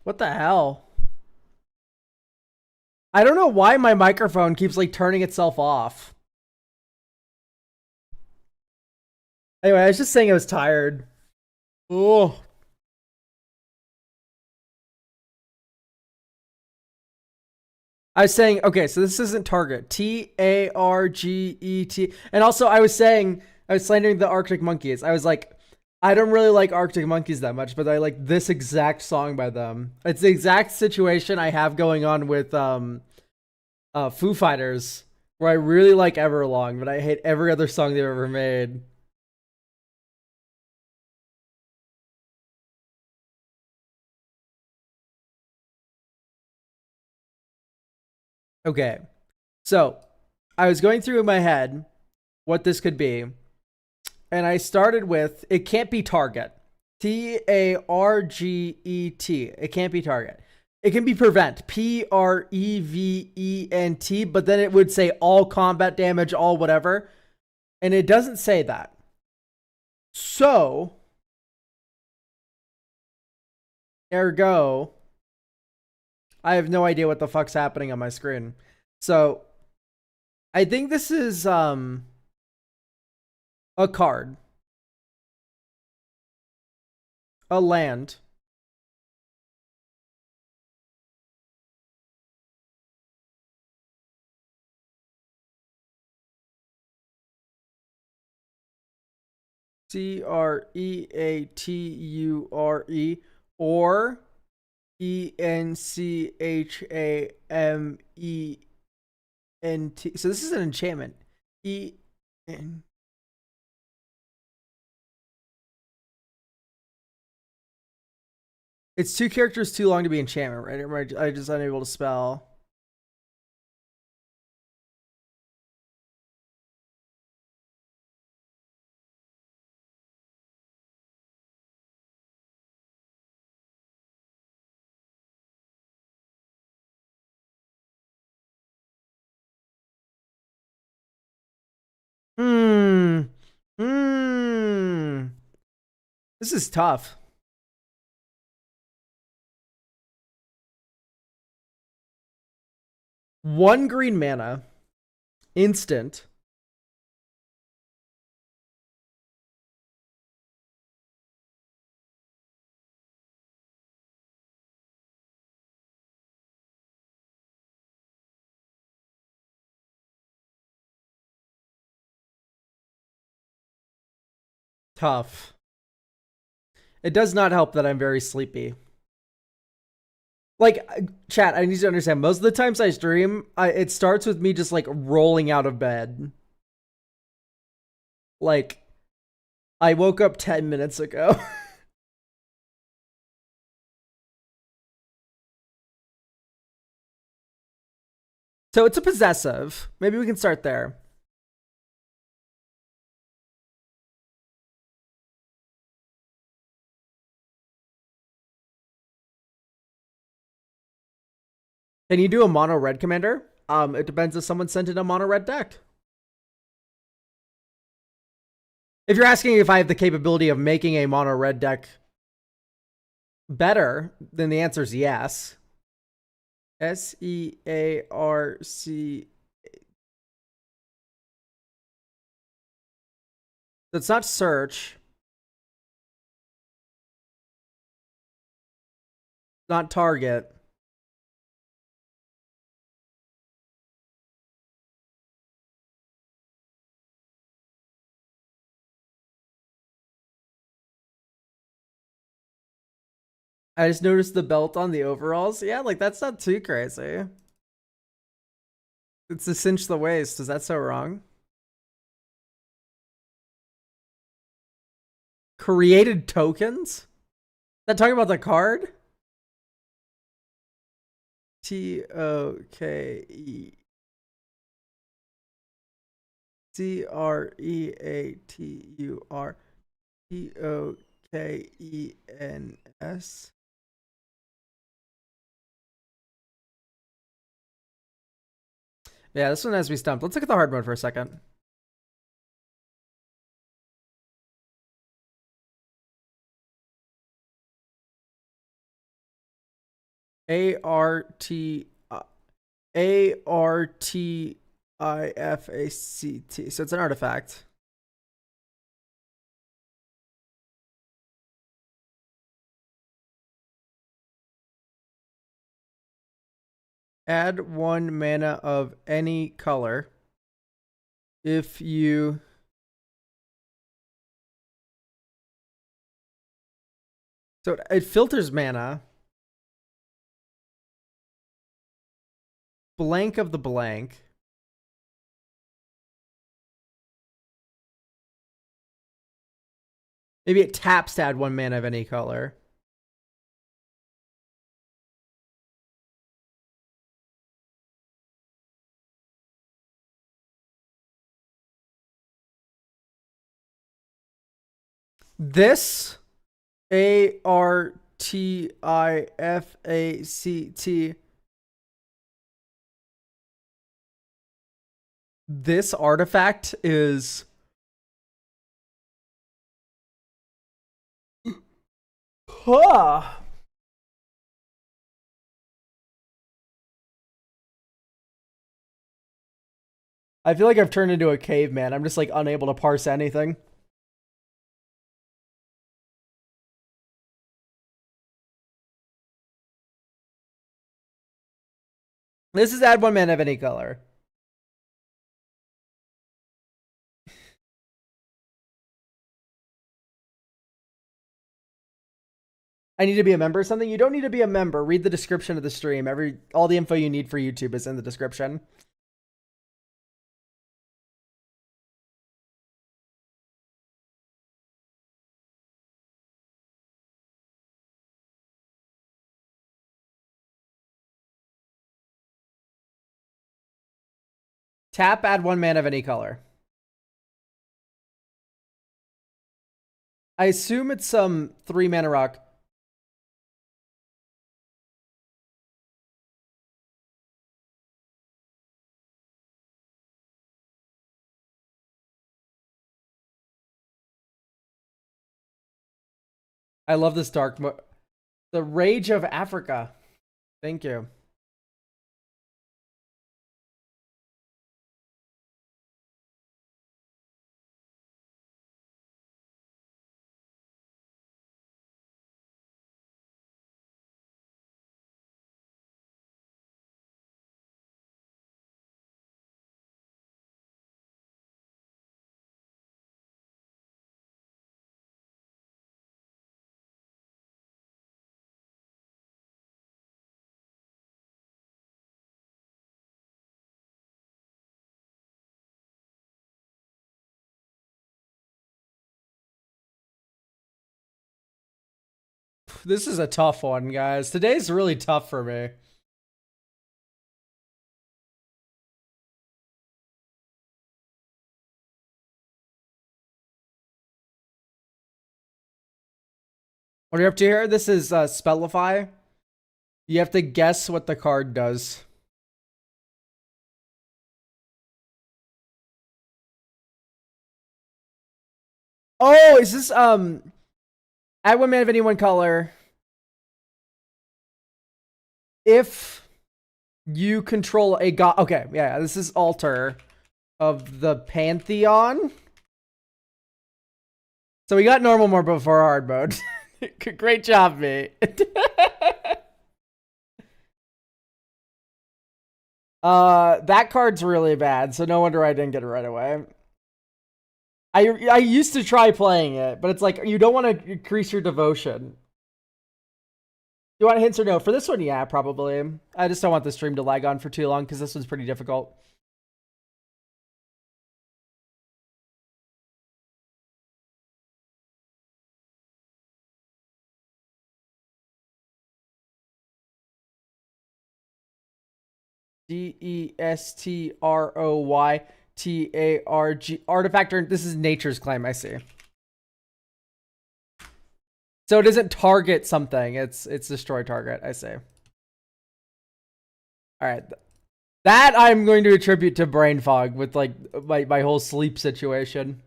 What the hell? I don't know why my microphone keeps like turning itself off. Anyway, I was just saying I was tired. Oh. I was saying, okay, so this isn't Target. Target. And also, I was slandering the Arctic Monkeys. I was like, I don't really like Arctic Monkeys that much, but I like this exact song by them. It's the exact situation I have going on with Foo Fighters, where I really like Everlong, but I hate every other song they've ever made. Okay, so I was going through in my head what this could be, and I started with it can't be Target. Target. It can't be Target. It can be Prevent. Prevent. But then it would say all combat damage, all whatever. And it doesn't say that. So, ergo, I have no idea what the fuck's happening on my screen. So, I think this is a card, a land. Creature, or Enchament. So this is an enchantment. E N. It's two characters too long to be enchantment, right? Or am I just unable to spell? Hmm. Hmm. This is tough. One green mana, instant. Tough. It does not help that I'm very sleepy. Like, chat, I need to understand. Most of the times I stream, it starts with me just like rolling out of bed. Like, I woke up 10 minutes ago. So it's a possessive. Maybe we can start there. Can you do a mono red commander? It depends if someone sent in a mono red deck. If you're asking if I have the capability of making a mono red deck better, then the answer is yes. Searc. It's not search. Not target. I just noticed the belt on the overalls. Yeah, like that's not too crazy. It's to cinch the waist. Is that so wrong? Created tokens? Is that talking about the card? Tokens. Yeah, this one has me stumped. Let's look at the hard mode for a second. Artifact. So it's an artifact. Add 1 mana of any color. If you So it filters mana. Blank of the blank. Maybe it taps to add 1 mana of any color. This Artifact. This artifact is I feel like I've turned into a caveman. I'm just like unable to parse anything. This is add 1 mana of any color. I need to be a member or something? You don't need to be a member. Read the description of the stream. All the info you need for YouTube is in the description. Tap, add 1 mana of any color. I assume it's some 3 mana rock. I love this the Rage of Africa. Thank you. This is a tough one, guys. Today's really tough for me. What are you up to here? This is Spellify. You have to guess what the card does. Oh, is this add 1 mana of any one color. If you control a god. Okay, yeah, this is Altar of the Pantheon. So we got normal mode before hard mode. Great job, mate. That card's really bad, so no wonder I didn't get it right away. I used to try playing it, but it's like you don't want to increase your devotion. You want hints or no? For this one, yeah, probably. I just don't want the stream to lag on for too long because this one's pretty difficult. DESTROYTARG artifact. This is Nature's Claim. I see. So it doesn't target something. It's destroy target. I see. All right. That I'm going to attribute to brain fog with like my whole sleep situation.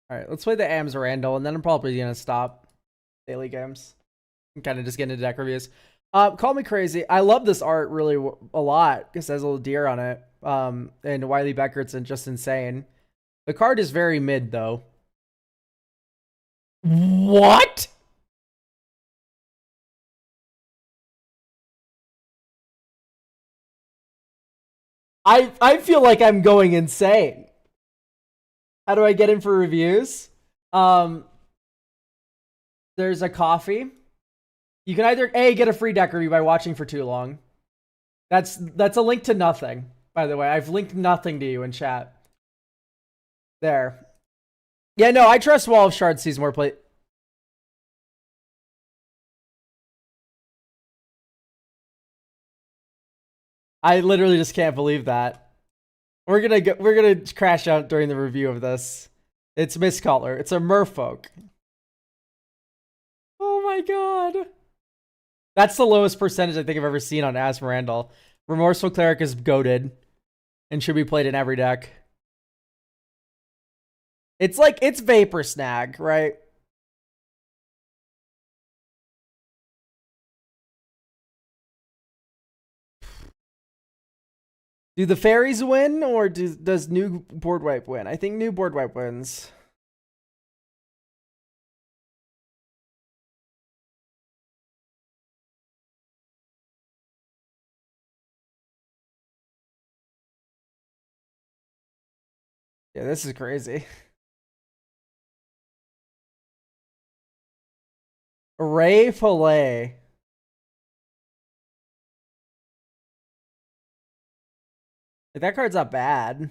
All right, let's play the AMS Randall, and then I'm probably gonna stop daily games and kind of just get into deck reviews. Call me crazy. I love this art really a lot because it has a little deer on it. And Wiley Beckert's and just insane. The card is very mid though. What? I feel like I'm going insane. How do I get in for reviews? Um, there's a coffee. You can either A, get a free deck review by watching for too long. That's a link to nothing, by the way. I've linked nothing to you in chat. There. Yeah, no, I trust Wall of Shards sees more play. I literally just can't believe that. We're gonna crash out during the review of this. It's Mistcaller. It's a merfolk. Oh my god. That's the lowest percentage I think I've ever seen on Asmerandal. Remorseful Cleric is goated and should be played in every deck. It's like, it's Vapor Snag, right? Do the fairies win, or does new board wipe win? I think new board wipe wins. Yeah, this is crazy. Ray Fillet. That card's not bad.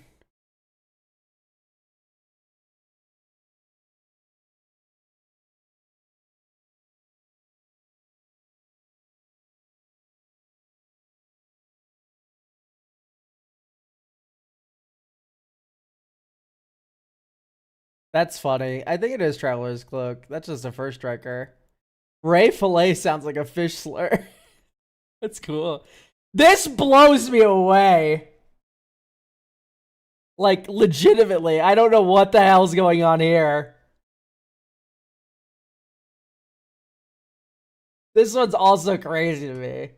That's funny. I think it is Traveler's Cloak. That's just a first striker. Ray Fillet sounds like a fish slur. That's cool. This blows me away. Like, legitimately. I don't know what the hell's going on here. This one's also crazy to me.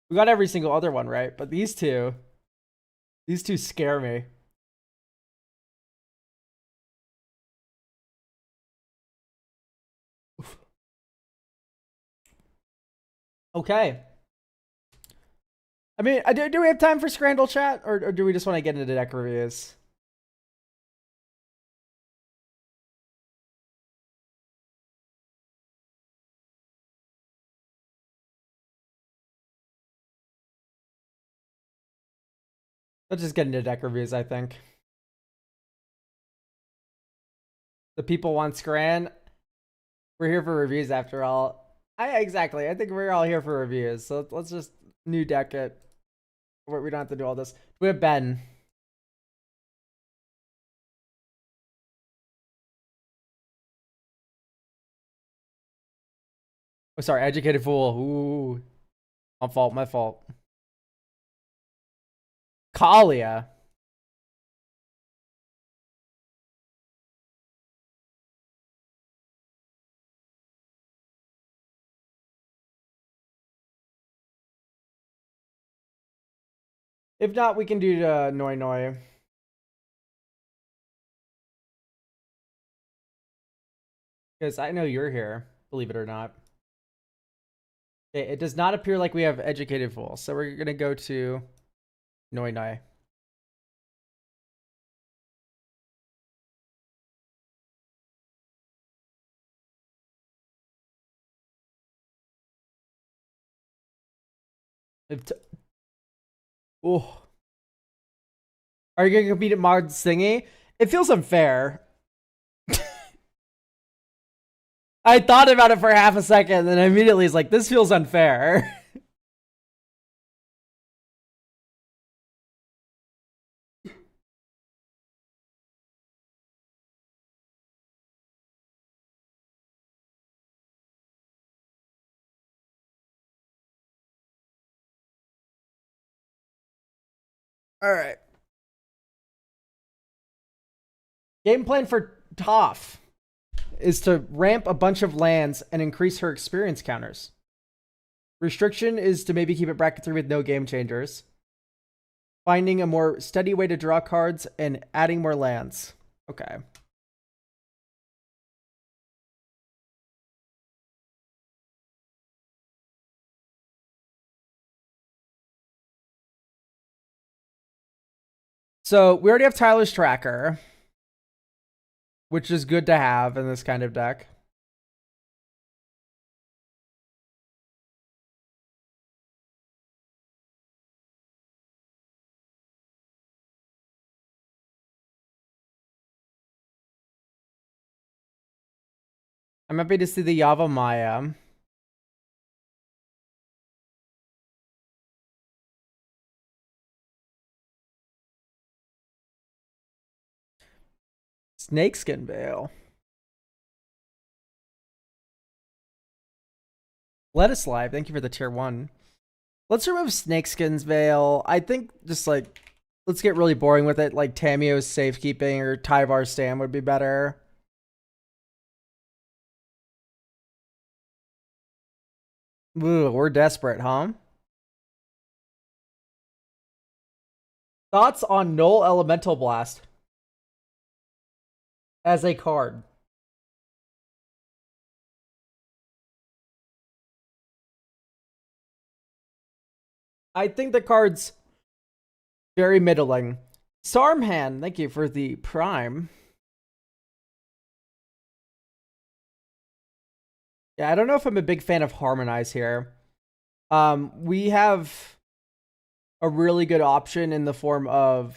We got every single other one right, but these two scare me. Okay. I mean, do we have time for Scrandle chat, or do we just want to get into deck reviews? Let's just get into deck reviews, I think. The people want Scran. We're here for reviews after all. Exactly. I think we're all here for reviews. So let's just new deck it. We don't have to do all this. We have Ben. Oh, sorry, Educated Fool. Ooh. My fault. Kalia. If not, we can do Noi Noi. Because I know you're here, believe it or not. It does not appear like we have Educated Fool. So we're going to go to Noi Noi. Oh. Are you going to compete at Mod Thingy? It feels unfair. I thought about it for half a second, and then immediately was like, this feels unfair. All right. Game plan for Toph is to ramp a bunch of lands and increase her experience counters. Restriction is to maybe keep it bracket 3 with no game changers. Finding a more steady way to draw cards and adding more lands. Okay. So we already have Tyler's Tracker, which is good to have in this kind of deck. I'm happy to see the Yava Maya. Snakeskin Veil. Lettuce Live, thank you for the tier 1. Let's remove Snakeskin's Veil. I think just like, let's get really boring with it. Like Tamio's Safekeeping or Tyvar's Stand would be better. Ooh, we're desperate, huh? Thoughts on Null Elemental Blast as a card? I think the card's very middling. Sarmhan, thank you for the prime. Yeah, I don't know if I'm a big fan of Harmonize here. We have a really good option in the form of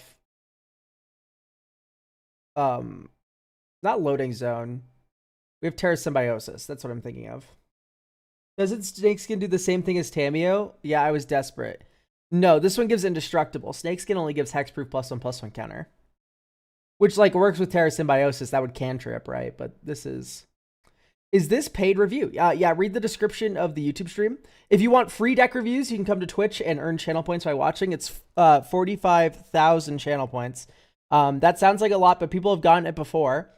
not Loading Zone. We have Terra Symbiosis. That's what I'm thinking of. Doesn't Snakeskin do the same thing as Tamio? Yeah, I was desperate. No, this one gives Indestructible. Snakeskin only gives Hexproof +1/+1 counter. Which, like, works with Terra Symbiosis. That would cantrip, right? But this is... Is this paid review? Yeah, read the description of the YouTube stream. If you want free deck reviews, you can come to Twitch and earn channel points by watching. It's 45,000 channel points. That sounds like a lot, but people have gotten it before.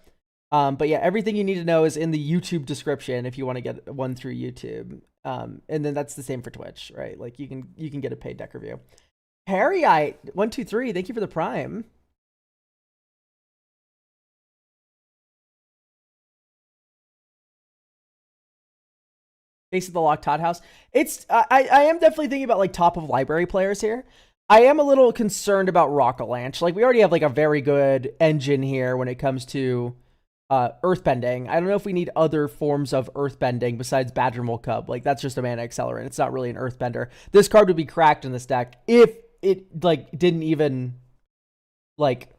But yeah, everything you need to know is in the YouTube description if you want to get one through YouTube. And then that's the same for Twitch, right? Like you can get a paid deck review. Harryite123, thank you for the prime. Face of the Locked Todd House. It's I am definitely thinking about like top of library players here. I am a little concerned about Rockalaunch. Like we already have like a very good engine here when it comes to earthbending. I don't know if we need other forms of earthbending besides Badgermole Cub. Like that's just a mana accelerant. It's not really an earthbender. This card would be cracked in this deck if it like didn't even like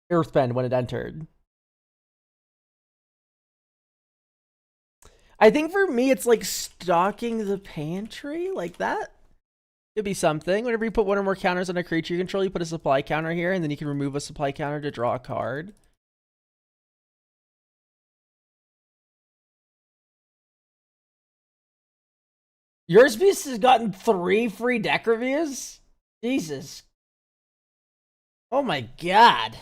earthbend when it entered. I think for me, it's like stocking the pantry, like that. Could be something. Whenever you put one or more counters on a creature you control, you put a supply counter here, and then you can remove a supply counter to draw a card. Yours Beast has gotten 3 free deck reviews? Jesus. Oh my god.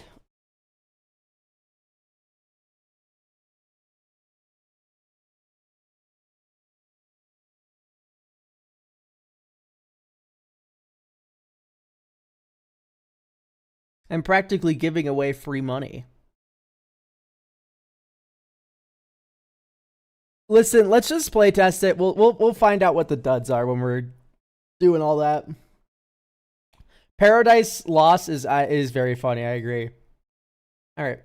I'm practically giving away free money. Listen, let's just play test it. We'll find out what the duds are when we're doing all that. Paradise Lost is very funny. I agree. All right.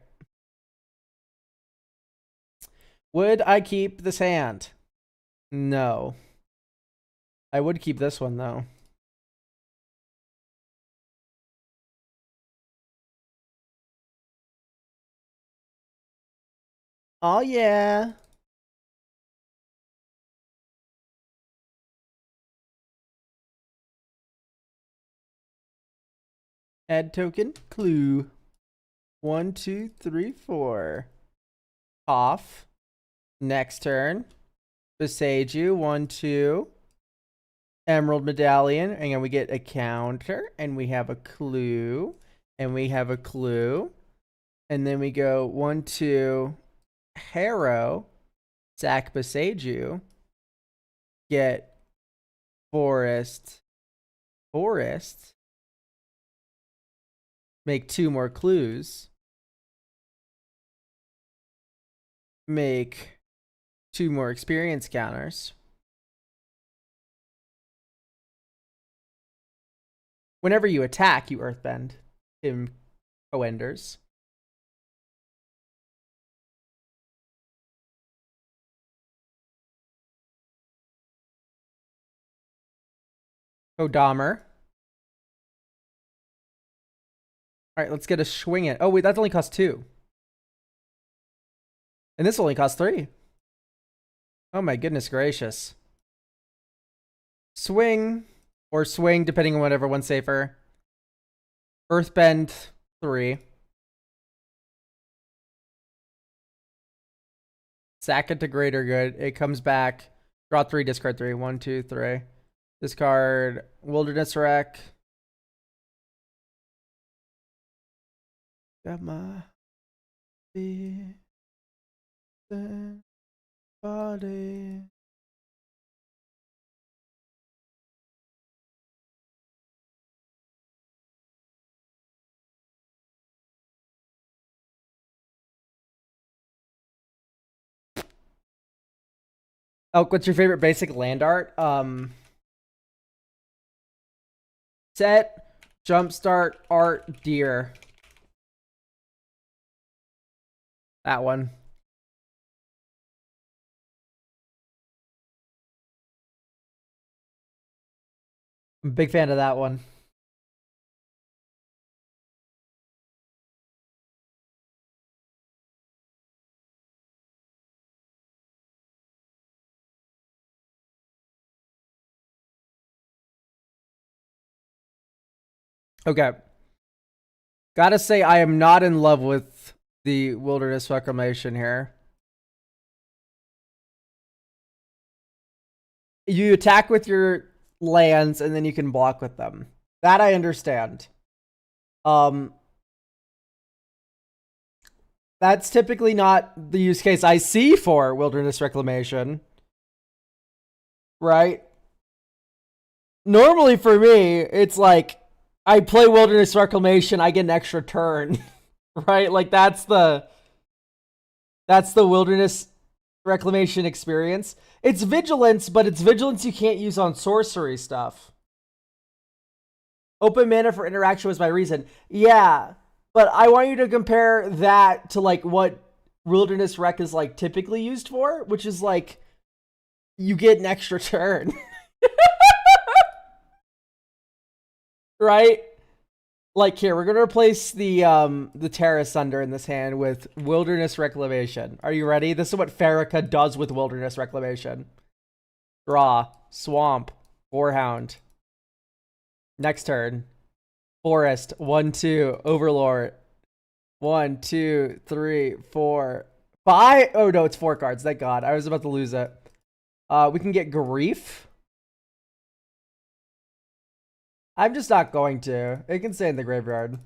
Would I keep this hand? No. I would keep this one though. Oh yeah. Add token. Clue. 1, 2, 3, 4. Off. Next turn. Besage you. 1, 2. Emerald Medallion, and then we get a counter, and we have a clue, and we have a clue, and then we go 1, 2, Harrow, Sack Beseju, get Forest, make 2 more clues, make 2 more experience counters. Whenever you attack, you earthbend in Coenders. Kodammer. Alright, let's get a swing it. Oh, wait, that only costs 2. And this only costs 3. Oh my goodness gracious. Swing. Or swing, depending on whatever one's safer. Earthbend 3. Sack it to greater good. It comes back. Draw 3, discard 3. 1, 2, 3. Discard Wilderness Wreck. Got my body. Oh, what's your favorite basic land art? Set, jumpstart, art, deer. That one. I'm a big fan of that one. Okay. Gotta say, I am not in love with the Wilderness Reclamation here. You attack with your lands, and then you can block with them. That I understand. That's typically not the use case I see for Wilderness Reclamation. Right? Normally for me, it's like, I play Wilderness Reclamation, I get an extra turn. Right? Like that's the Wilderness Reclamation experience. It's vigilance, but it's vigilance you can't use on sorcery stuff. Open mana for interaction was my reason. Yeah, but I want you to compare that to like what Wilderness Rec is like typically used for, which is like you get an extra turn. Right? Like here, we're gonna replace the Terra Sunder in this hand with Wilderness Reclamation. Are you ready? This is what Farrakha does with Wilderness Reclamation. Draw, swamp, Boarhound. Next turn. Forest, 1, 2, Overlord. 1, 2, 3, 4, 5. Oh no, it's 4 cards. Thank God. I was about to lose it. We can get Grief. I'm just not going to. It can stay in the graveyard.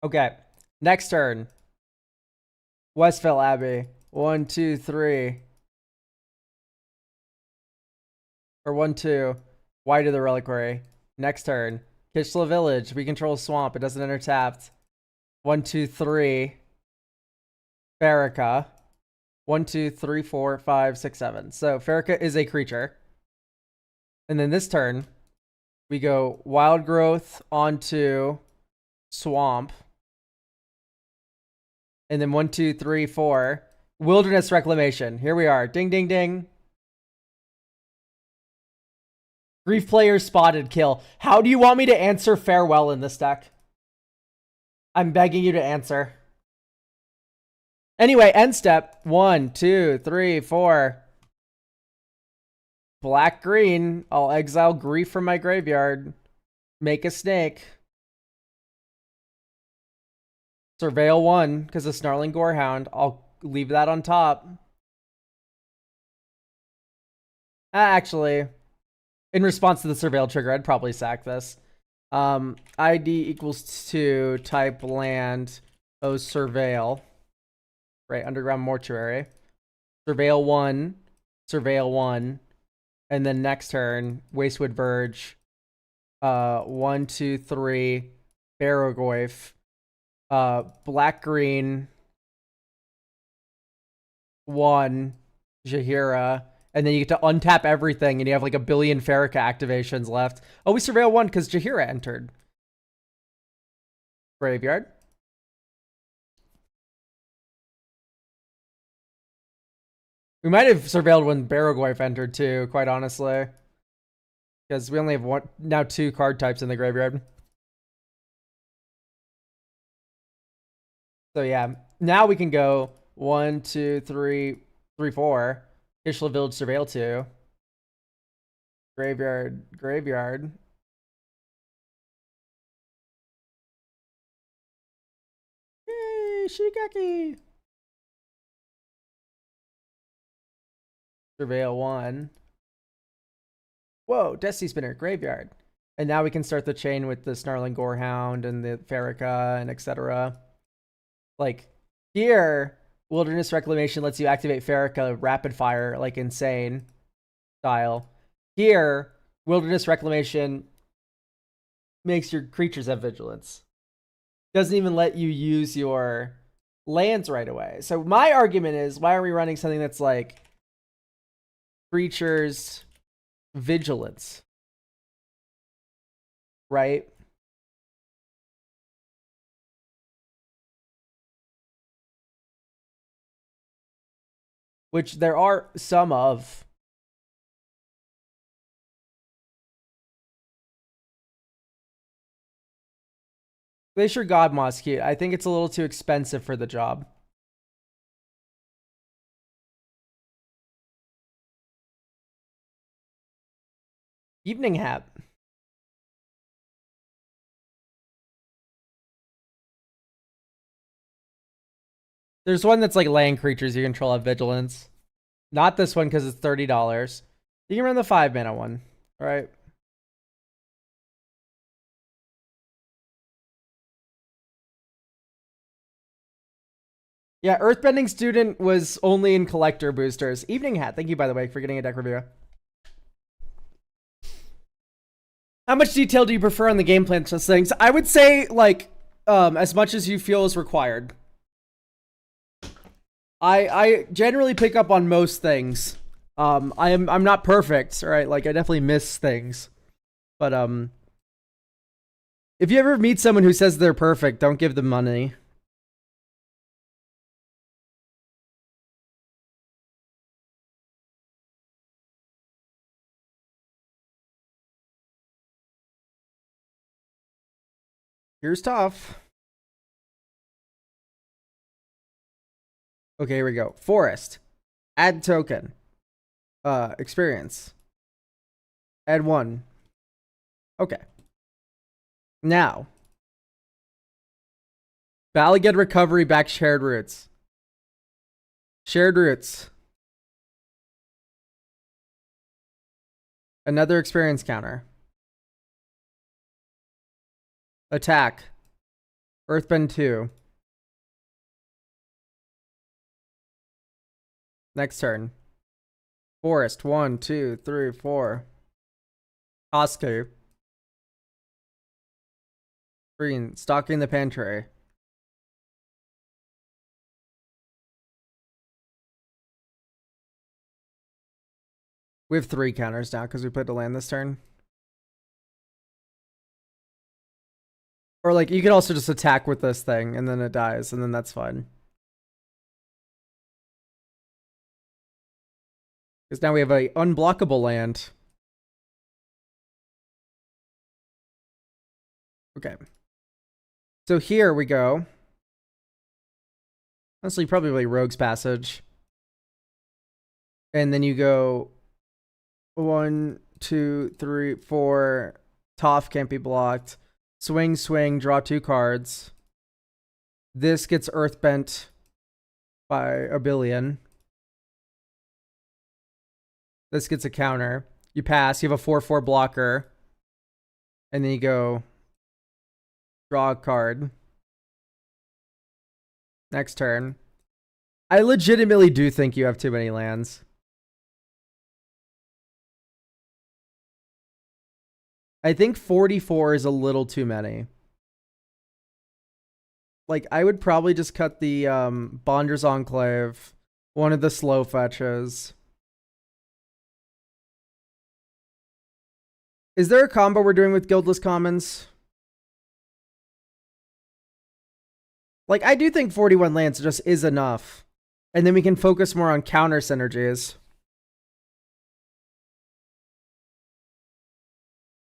Okay. Next turn. Westvale Abbey. 1, 2, 3. Or 1, 2. White of the Reliquary. Next turn. Kishla Village. We control Swamp. It doesn't enter tapped. 1, 2, 3. Farrakha. 1, 2, 3, 4, 5, 6, 7. So Farrakha is a creature. And then this turn, we go Wild Growth onto Swamp. And then 1, 2, 3, 4. Wilderness Reclamation. Here we are. Ding, ding, ding. Grief player spotted kill. How do you want me to answer Farewell in this deck? I'm begging you to answer. Anyway, end step. 1, 2, 3, 4. Black green. I'll exile Grief from my graveyard. Make a snake. Surveil 1 because of Snarling Gorehound. I'll leave that on top. Actually, In response to the surveil trigger, I'd probably sack this. ID equals 2, type land, surveil. Right, underground mortuary. Surveil 1, surveil 1. And then next turn, Wastewood Verge. 1, 2, 3, Barrogoyf. Black green. 1, Jaheira. And then you get to untap everything, and you have like a billion Farrakha activations left. Oh, we surveil 1 because Jaheira entered. Graveyard. We might have surveilled when Barrogoyf entered too, quite honestly. Because we only have now 2 card types in the graveyard. So yeah, now we can go 1, 2, 3, 4. Ishla Village surveil 2. Graveyard. Yay, Shigeki! Surveil 1. Whoa, Destiny Spinner, graveyard. And now we can start the chain with the Snarling Gorehound and the Farrakha and etc. Like, here, Wilderness Reclamation lets you activate Farrakha rapid fire, like insane style. Here, Wilderness Reclamation makes your creatures have vigilance. Doesn't even let you use your lands right away. So my argument is, why are we running something that's like creatures vigilance? Right? Which there are some of. Glacier God Moss cute. I think it's a little too expensive for the job. Evening Hat. There's one that's like land creatures you control have vigilance. Not this one because it's $30. You can run the 5-mana one. All right. Yeah, Earthbending Student was only in collector boosters. Evening Hat, thank you, by the way, for getting a deck review. How much detail do you prefer on the game plan to things? I would say, like, as much as you feel is required. I generally pick up on most things. I'm not perfect, right? Like, I definitely miss things. But, if you ever meet someone who says they're perfect, don't give them money. Here's tough. Okay, here we go. Forest. Add token. Experience. Add 1. Okay. Now. Balaged Recovery back Shared Roots. Shared Roots. Another experience counter. Attack. Earthbend 2. Next turn. Forest. 1, 2, 3, 4. Oscar. Green. Stocking the pantry. We have 3 counters now because we put the land this turn. Or like you could also just attack with this thing and then it dies and then that's fine. Because now we have a unblockable land. Okay. So here we go. Honestly, probably Rogue's Passage. And then you go 1, 2, 3, 4. Toph can't be blocked. Swing, swing, draw 2 cards. This gets earthbent by a billion. This gets a counter. You pass. You have a 4/4 blocker, and then you go draw a card. Next turn. I legitimately do think you have too many lands. I think 44 is a little too many. Like, I would probably just cut the Bonder's Enclave, one of the slow fetches. Is there a combo we're doing with Guildless Commons? Like, I do think 41 lands just is enough. And then we can focus more on counter synergies.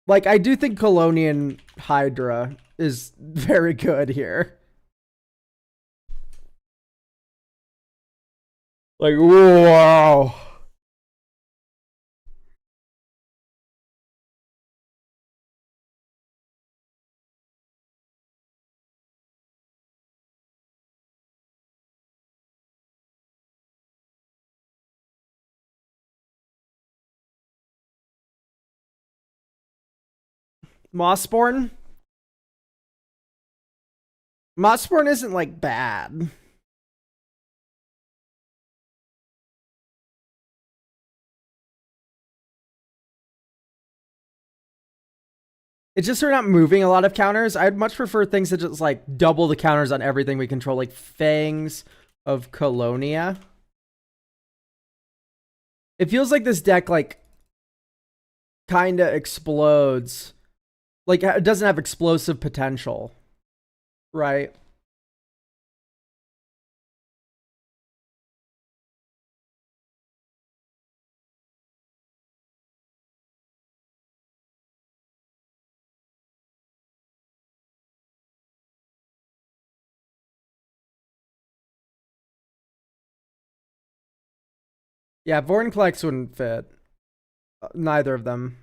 Like, I do think Colonian Hydra is very good here. Like, whoa. Mossborn? Mossborn isn't, like, bad. It's just we're not moving a lot of counters. I'd much prefer things that just, like, double the counters on everything we control, like Fangs of Colonia. It feels like this deck, like, kind of explodes. Like, it doesn't have explosive potential. Right? Yeah, Vorinclex wouldn't fit. Neither of them.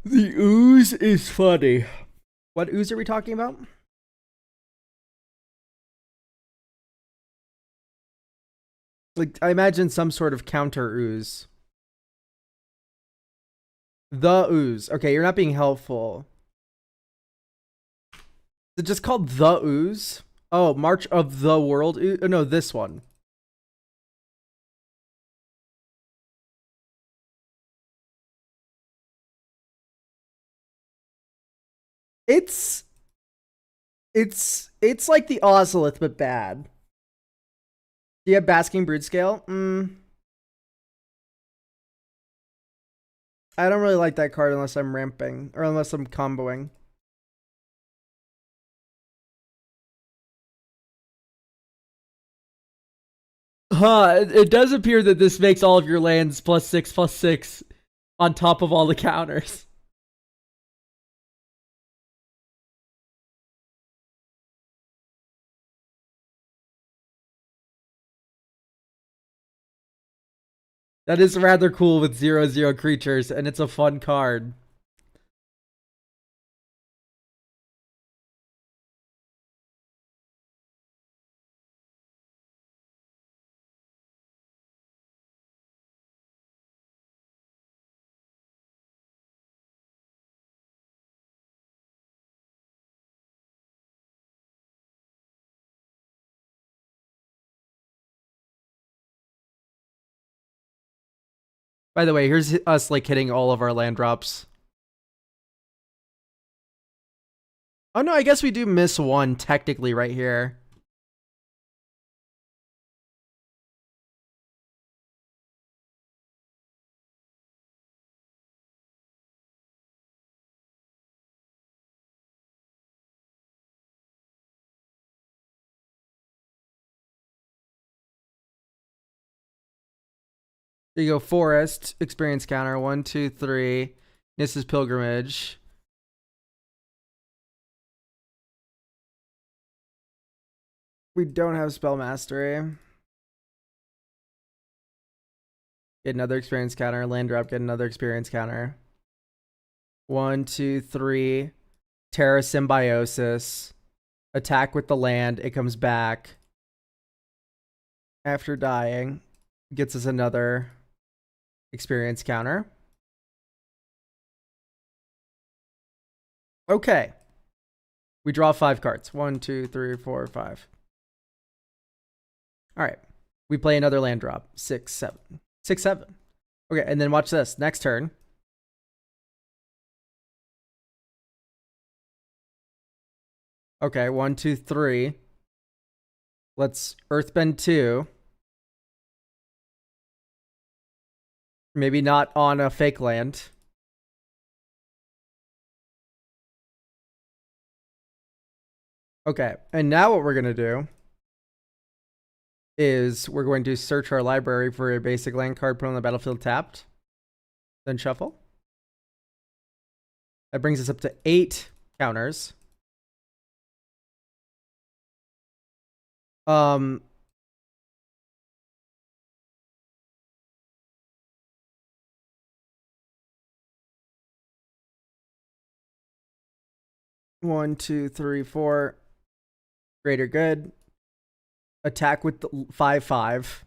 The ooze is funny. What ooze are we talking about? Like, I imagine some sort of counter ooze. The ooze. Okay, you're not being helpful. Is it just called the ooze? Oh, March of the World. Oh, no, this one. It's like the Ozolith, but bad. Do you have Basking Brood Scale? I don't really like that card unless I'm ramping or unless I'm comboing. It does appear that this makes all of your lands +6/+6 on top of all the counters. That is rather cool with 0/0 creatures, and it's a fun card. By the way, here's us like hitting all of our land drops. Oh no, I guess we do miss one technically right here. There you go, Forest, experience counter, 1, 2, 3. This is Pilgrimage. We don't have Spell Mastery. Get another experience counter, land drop, get another experience counter. 1, 2, 3. Terra Symbiosis. Attack with the land. It comes back. After dying. Gets us another experience counter. Okay. We draw 5 cards. 1, 2, 3, 4, 5. All right. We play another land drop. 6, 7. 6, 7. Okay, and then watch this. Next turn. Okay, 1, 2, 3. Let's Earthbend 2. Maybe not on a fake land. Okay, and now what we're going to do is we're going to search our library for a basic land card put on the battlefield tapped. Then shuffle. That brings us up to 8 counters. 1, 2, 3, 4. Greater good. Attack with the 5, 5.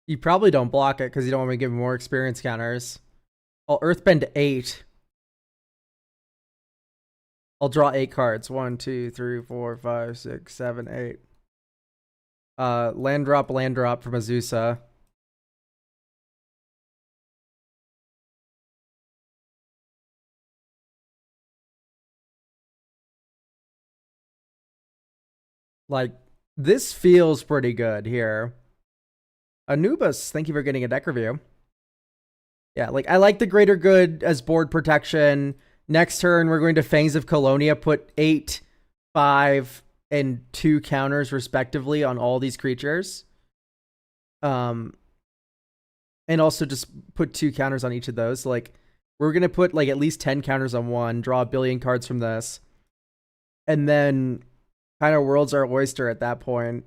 You probably don't block it because you don't want me to give more experience counters. I'll Earthbend 8. I'll draw 8 cards. 1, 2, 3, 4, 5, 6, 7, 8. Land drop from Azusa. Like, this feels pretty good here. Anubis, thank you for getting a deck review. Yeah, like, I like the greater good as board protection. Next turn, we're going to Fangs of Colonia, put 8, 5, and 2 counters respectively on all these creatures. And also just put 2 counters on each of those. Like, we're going to put like at least 10 counters on one, draw a billion cards from this. And then kind of world's our oyster at that point.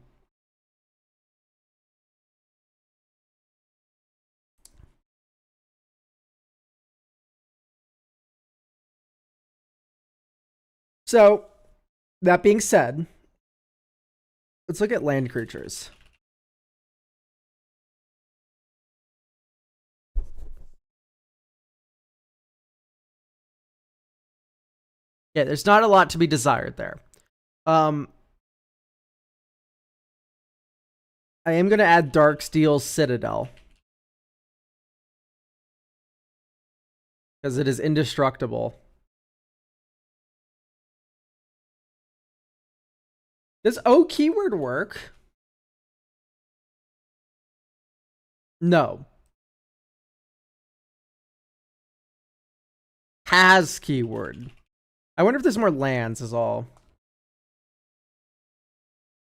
So, that being said, let's look at land creatures. Yeah, there's not a lot to be desired there. I am going to add Darksteel Citadel. Because it is indestructible. Does O keyword work? No. Has keyword. I wonder if there's more lands is all.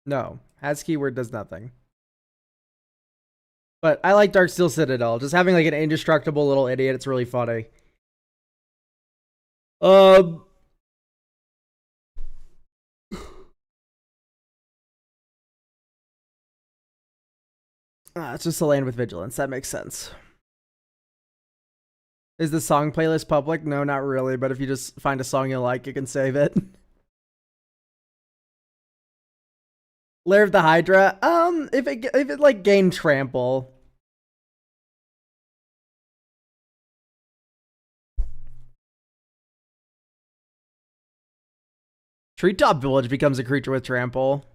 No. Has keyword does nothing. But I like Darksteel Citadel. Just having like an indestructible little idiot, it's really funny. It's just a land with vigilance. That makes sense. Is the song playlist public? No, not really. But if you just find a song you like, you can save it. Lair of the Hydra. If it like gained trample. Treetop Village becomes a creature with trample.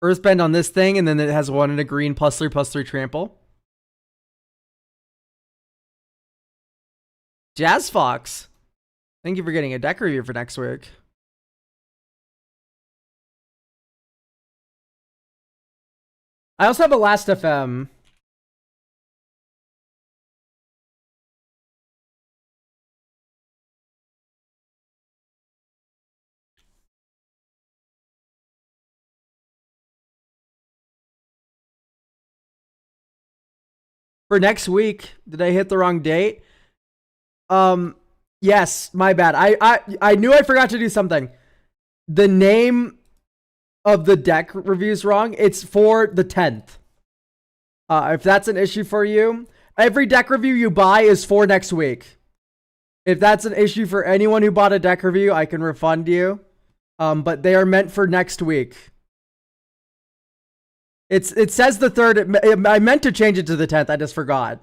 Earthbend on this thing, and then it has 1 and a green +3/+3 trample. Jazz Fox. Thank you for getting a deck review for next week. I also have a Last FM. For next week, did I hit the wrong date? Yes, my bad. I knew I forgot to do something. The name of the deck review's wrong. It's for the 10th. If that's an issue for you, every deck review you buy is for next week. If that's an issue for anyone who bought a deck review, I can refund you. But they are meant for next week. It says the 3rd. I meant to change it to the 10th. I just forgot.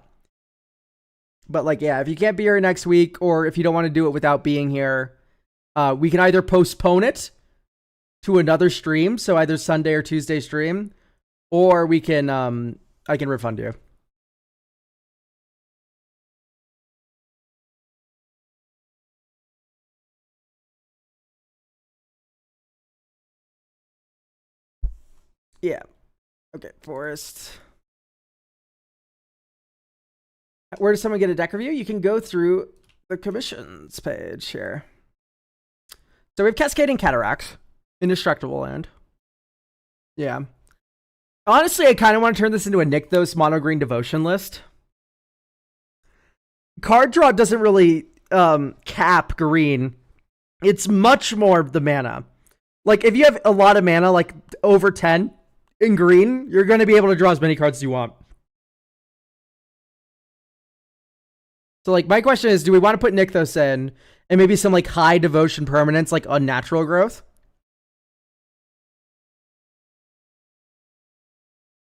But like, yeah, if you can't be here next week, or if you don't want to do it without being here, we can either postpone it to another stream, so either Sunday or Tuesday stream, or we can I can refund you. Yeah. Okay, Forest. Where does someone get a deck review? You can go through the commissions page here. So we have Cascading Cataract, Indestructible Land. Yeah. Honestly, I kind of want to turn this into a Nykthos mono green devotion list. Card draw doesn't really cap green. It's much more the mana. Like, if you have a lot of mana, like over 10 in green, you're going to be able to draw as many cards as you want. So, like, my question is, do we want to put Nykthos in and maybe some, like, high devotion permanents, like Unnatural Growth?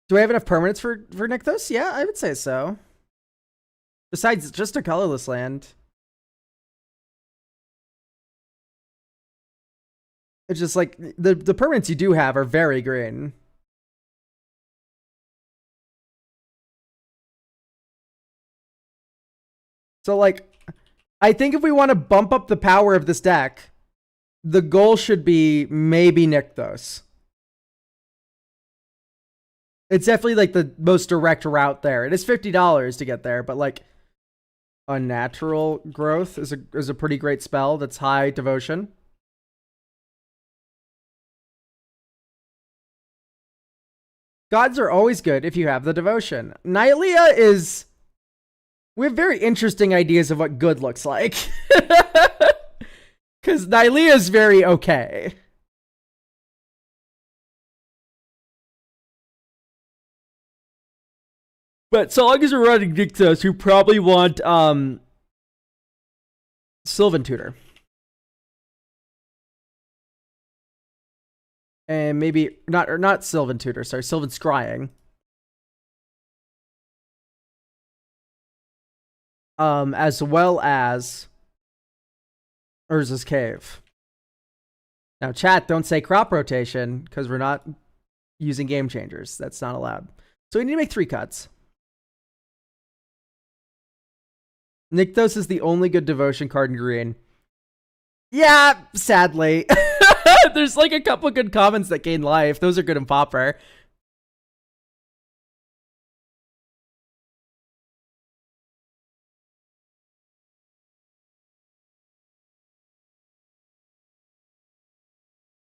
Do I have enough permanents for Nykthos? Yeah, I would say so. Besides, it's just a colorless land. It's just like, the permanents you do have are very green. So, like, I think if we want to bump up the power of this deck, the goal should be maybe Nykthos. It's definitely, like, the most direct route there. It is $50 to get there, but, like, Unnatural Growth is a pretty great spell that's high devotion. Gods are always good if you have the devotion. Nylea is... We have very interesting ideas of what good looks like. Because Nylea is very okay. But so long as we're running Nykthos, who probably want Sylvan Tutor. And maybe not Sylvan Tutor, sorry, Sylvan Scrying. As well as Urza's Cave. Now, chat, don't say crop rotation, because we're not using game changers. That's not allowed. So we need to make 3 cuts. Nykthos is the only good devotion card in green. Yeah, sadly. There's like a couple good comments that gain life. Those are good in Pauper.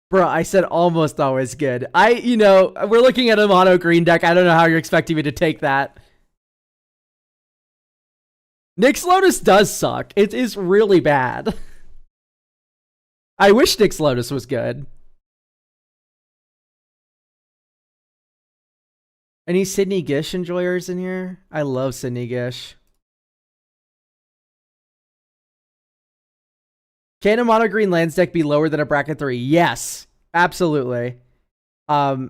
Bro, I said almost always good. We're looking at a mono green deck. I don't know how you're expecting me to take that. Nyx Lotus does suck. It is really bad. I wish Nyx Lotus was good. Any Sydney Gish enjoyers in here? I love Sydney Gish. Can a mono green lands deck be lower than a bracket 3? Yes, absolutely. The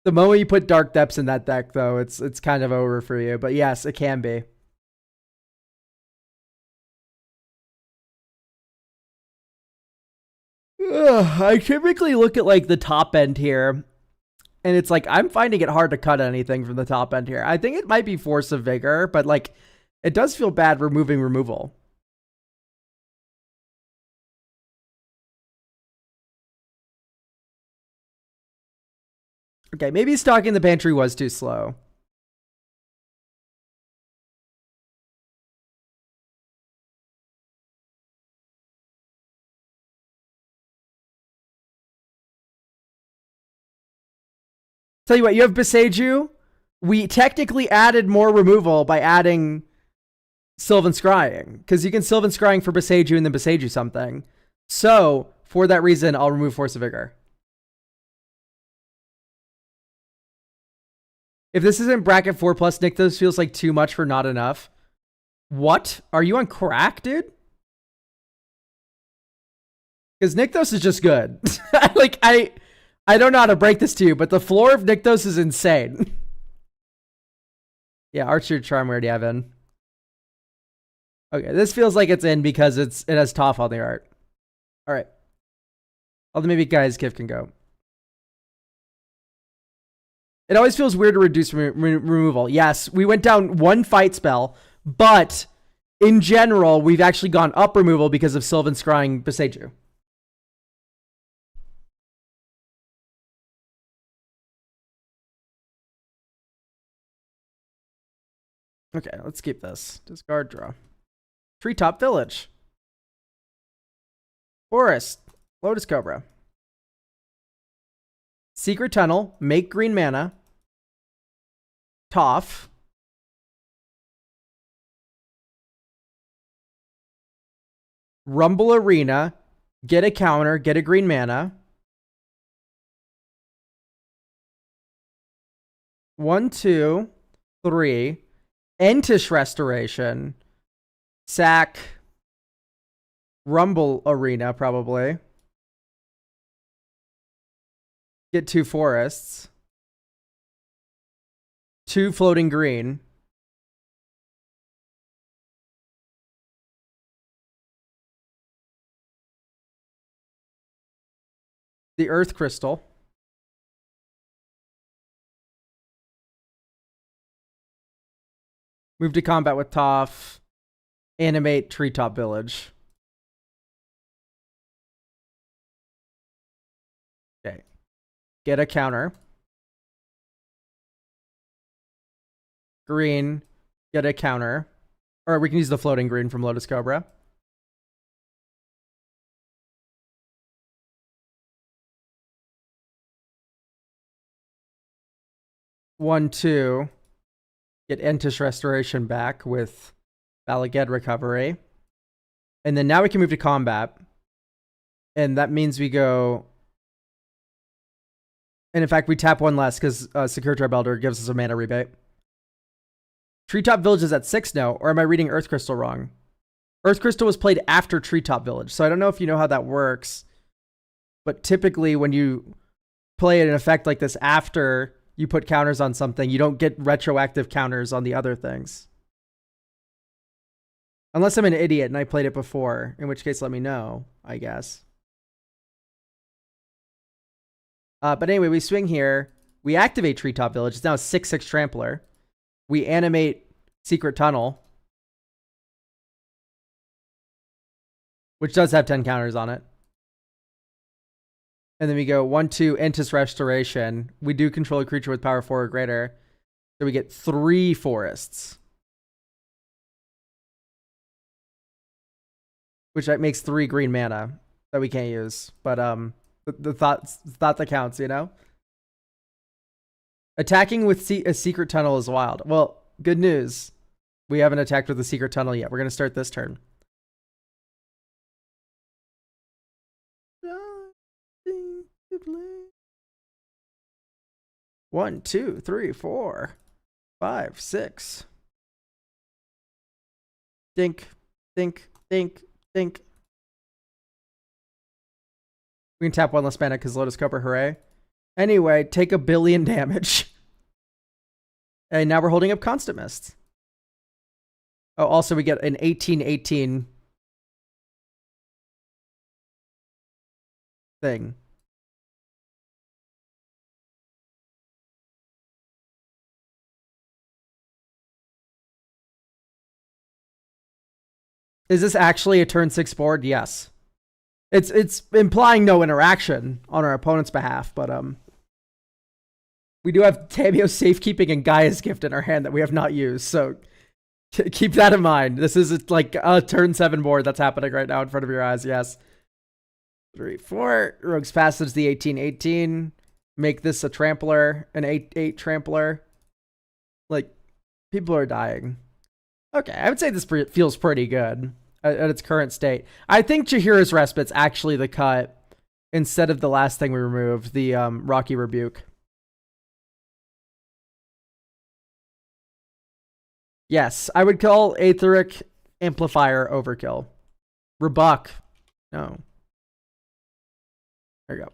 moment you put Dark Depths in that deck, though, it's kind of over for you. But yes, it can be. I typically look at like the top end here, and it's like I'm finding it hard to cut anything from the top end here. I think it might be Force of Vigor, but like it does feel bad removing removal. Okay, maybe stocking the pantry was too slow. Tell you what, you have Beseju. We technically added more removal by adding Sylvan Scrying, because you can Sylvan Scrying for Beseju and then Beseju something. So, for that reason, I'll remove Force of Vigor. If this isn't bracket 4 plus, Nykthos feels like too much for not enough. What? Are you on crack, dude? Because Nykthos is just good. Like, I don't know how to break this to you, but the floor of Nykthos is insane. Yeah, Archer Charm we already have in. Okay, this feels like it's in because it has Toph on the art. All right. Although maybe Guy's Gift can go. It always feels weird to reduce removal. Yes, we went down one fight spell, but in general, we've actually gone up removal because of Sylvan Scrying Boseiju. Okay, let's keep this. Discard draw. Treetop Village. Forest. Lotus Cobra. Secret Tunnel. Make green mana. Toph. Rumble Arena. Get a counter. Get a green mana. 1, 2, 3. Entish Restoration. Sack. Rumble Arena, probably. Get 2 forests. 2 floating green. The Earth Crystal. Move to combat with Toph. Animate Treetop Village. Okay. Get a counter. Green. Get a counter. Or we can use the floating green from Lotus Cobra. One, 2. Get Entish Restoration back with Bala Ged Recovery. And then now we can move to combat. And that means we go... And in fact, we tap 1 less because Secure Tribe Elder gives us a mana rebate. Treetop Village is at 6 now, or am I reading Earth Crystal wrong? Earth Crystal was played after Treetop Village, so I don't know if you know how that works. But typically when you play an effect like this after you put counters on something, you don't get retroactive counters on the other things. Unless I'm an idiot and I played it before, in which case let me know, I guess. But anyway, we swing here. We activate Treetop Village. It's now a 6/6 Trampler. We animate Secret Tunnel, which does have 10 counters on it. And then we go 1, 2, Entish Restoration. We do control a creature with power 4 or greater. So we get 3 forests. Which makes 3 green mana that we can't use. But the thought that counts, you know? Attacking with a Secret Tunnel is wild. Well, good news. We haven't attacked with a Secret Tunnel yet. We're going to start this turn. One, 2, 3, 4, 5, 6. Think, think, think, think. We can tap 1 less mana because Lotus Cobra, hooray. Anyway, take 1 billion damage. And now we're holding up Constant Mist. Oh, also we get an 18/18 thing. Is this actually a turn 6 board? Yes. It's implying no interaction on our opponent's behalf, but we do have Tamio's Safekeeping and Gaia's Gift in our hand that we have not used, so keep that in mind. This is like a turn 7 board that's happening right now in front of your eyes, yes. 3, 4. Rogue's Passage's the 18/18. Make this a Trampler, an 8/8 Trampler. Like, people are dying. Okay, I would say this feels pretty good at its current state. I think Jaheira's Respite's actually the cut instead of the last thing we removed, the Rocky Rebuke. Yes, I would call Aetheric Amplifier overkill. Rebuck. No. There you go.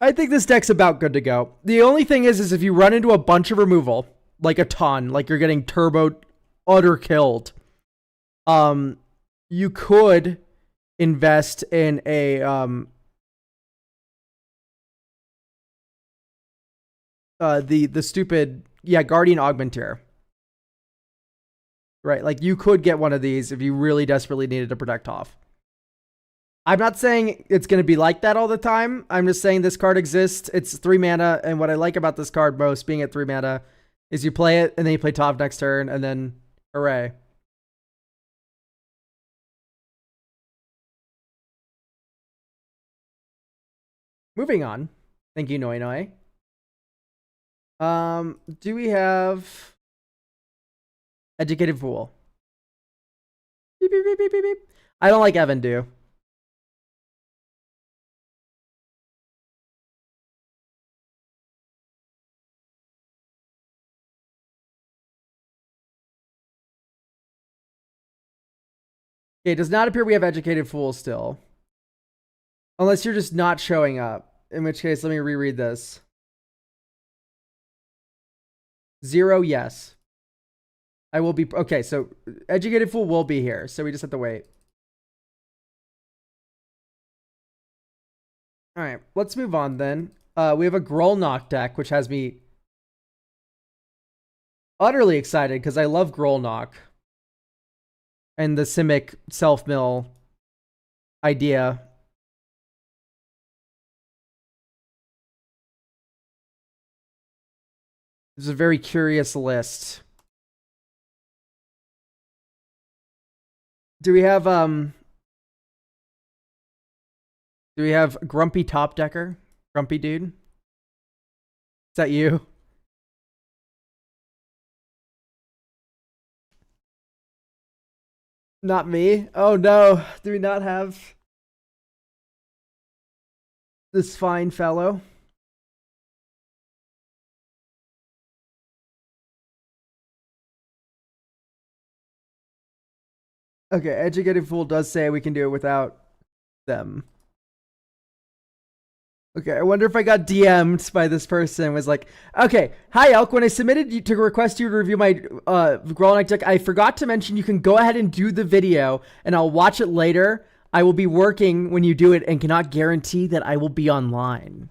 I think this deck's about good to go. The only thing is if you run into a bunch of removal, like a ton, like you're getting turbo utter killed, you could invest in a the stupid Guardian Augmenter. Right, like you could get one of these if you really desperately needed to protect off. I'm not saying it's going to be like that all the time. I'm just saying this card exists. It's 3 mana, and what I like about this card most, being at 3 mana, is you play it, and then you play top next turn, and then hooray. Moving on. Thank you, Noi Noi. Do we have Educated Fool? Beep, beep, beep, beep, beep, beep. I don't like Evan Do. Okay, it does not appear we have Educated Fool still. Unless you're just not showing up. In which case, let me reread this. 0, yes. I will be... Okay, so Educated Fool will be here. So we just have to wait. Alright, let's move on then. We have a Grolnok deck, which has me utterly excited because I love Grolnok. And the Simic self-mill idea. This is a very curious list. Do we have Grumpy Top Decker? Grumpy dude? Is that you? Not me. Oh no. Do we not have this fine fellow? Okay, Educated Fool does say we can do it without them. Okay, I wonder if I got DM'd by this person. Was like, okay, hi Elk. When I submitted you to request you to review my Grolnok deck, I forgot to mention you can go ahead and do the video, and I'll watch it later. I will be working when you do it, and cannot guarantee that I will be online.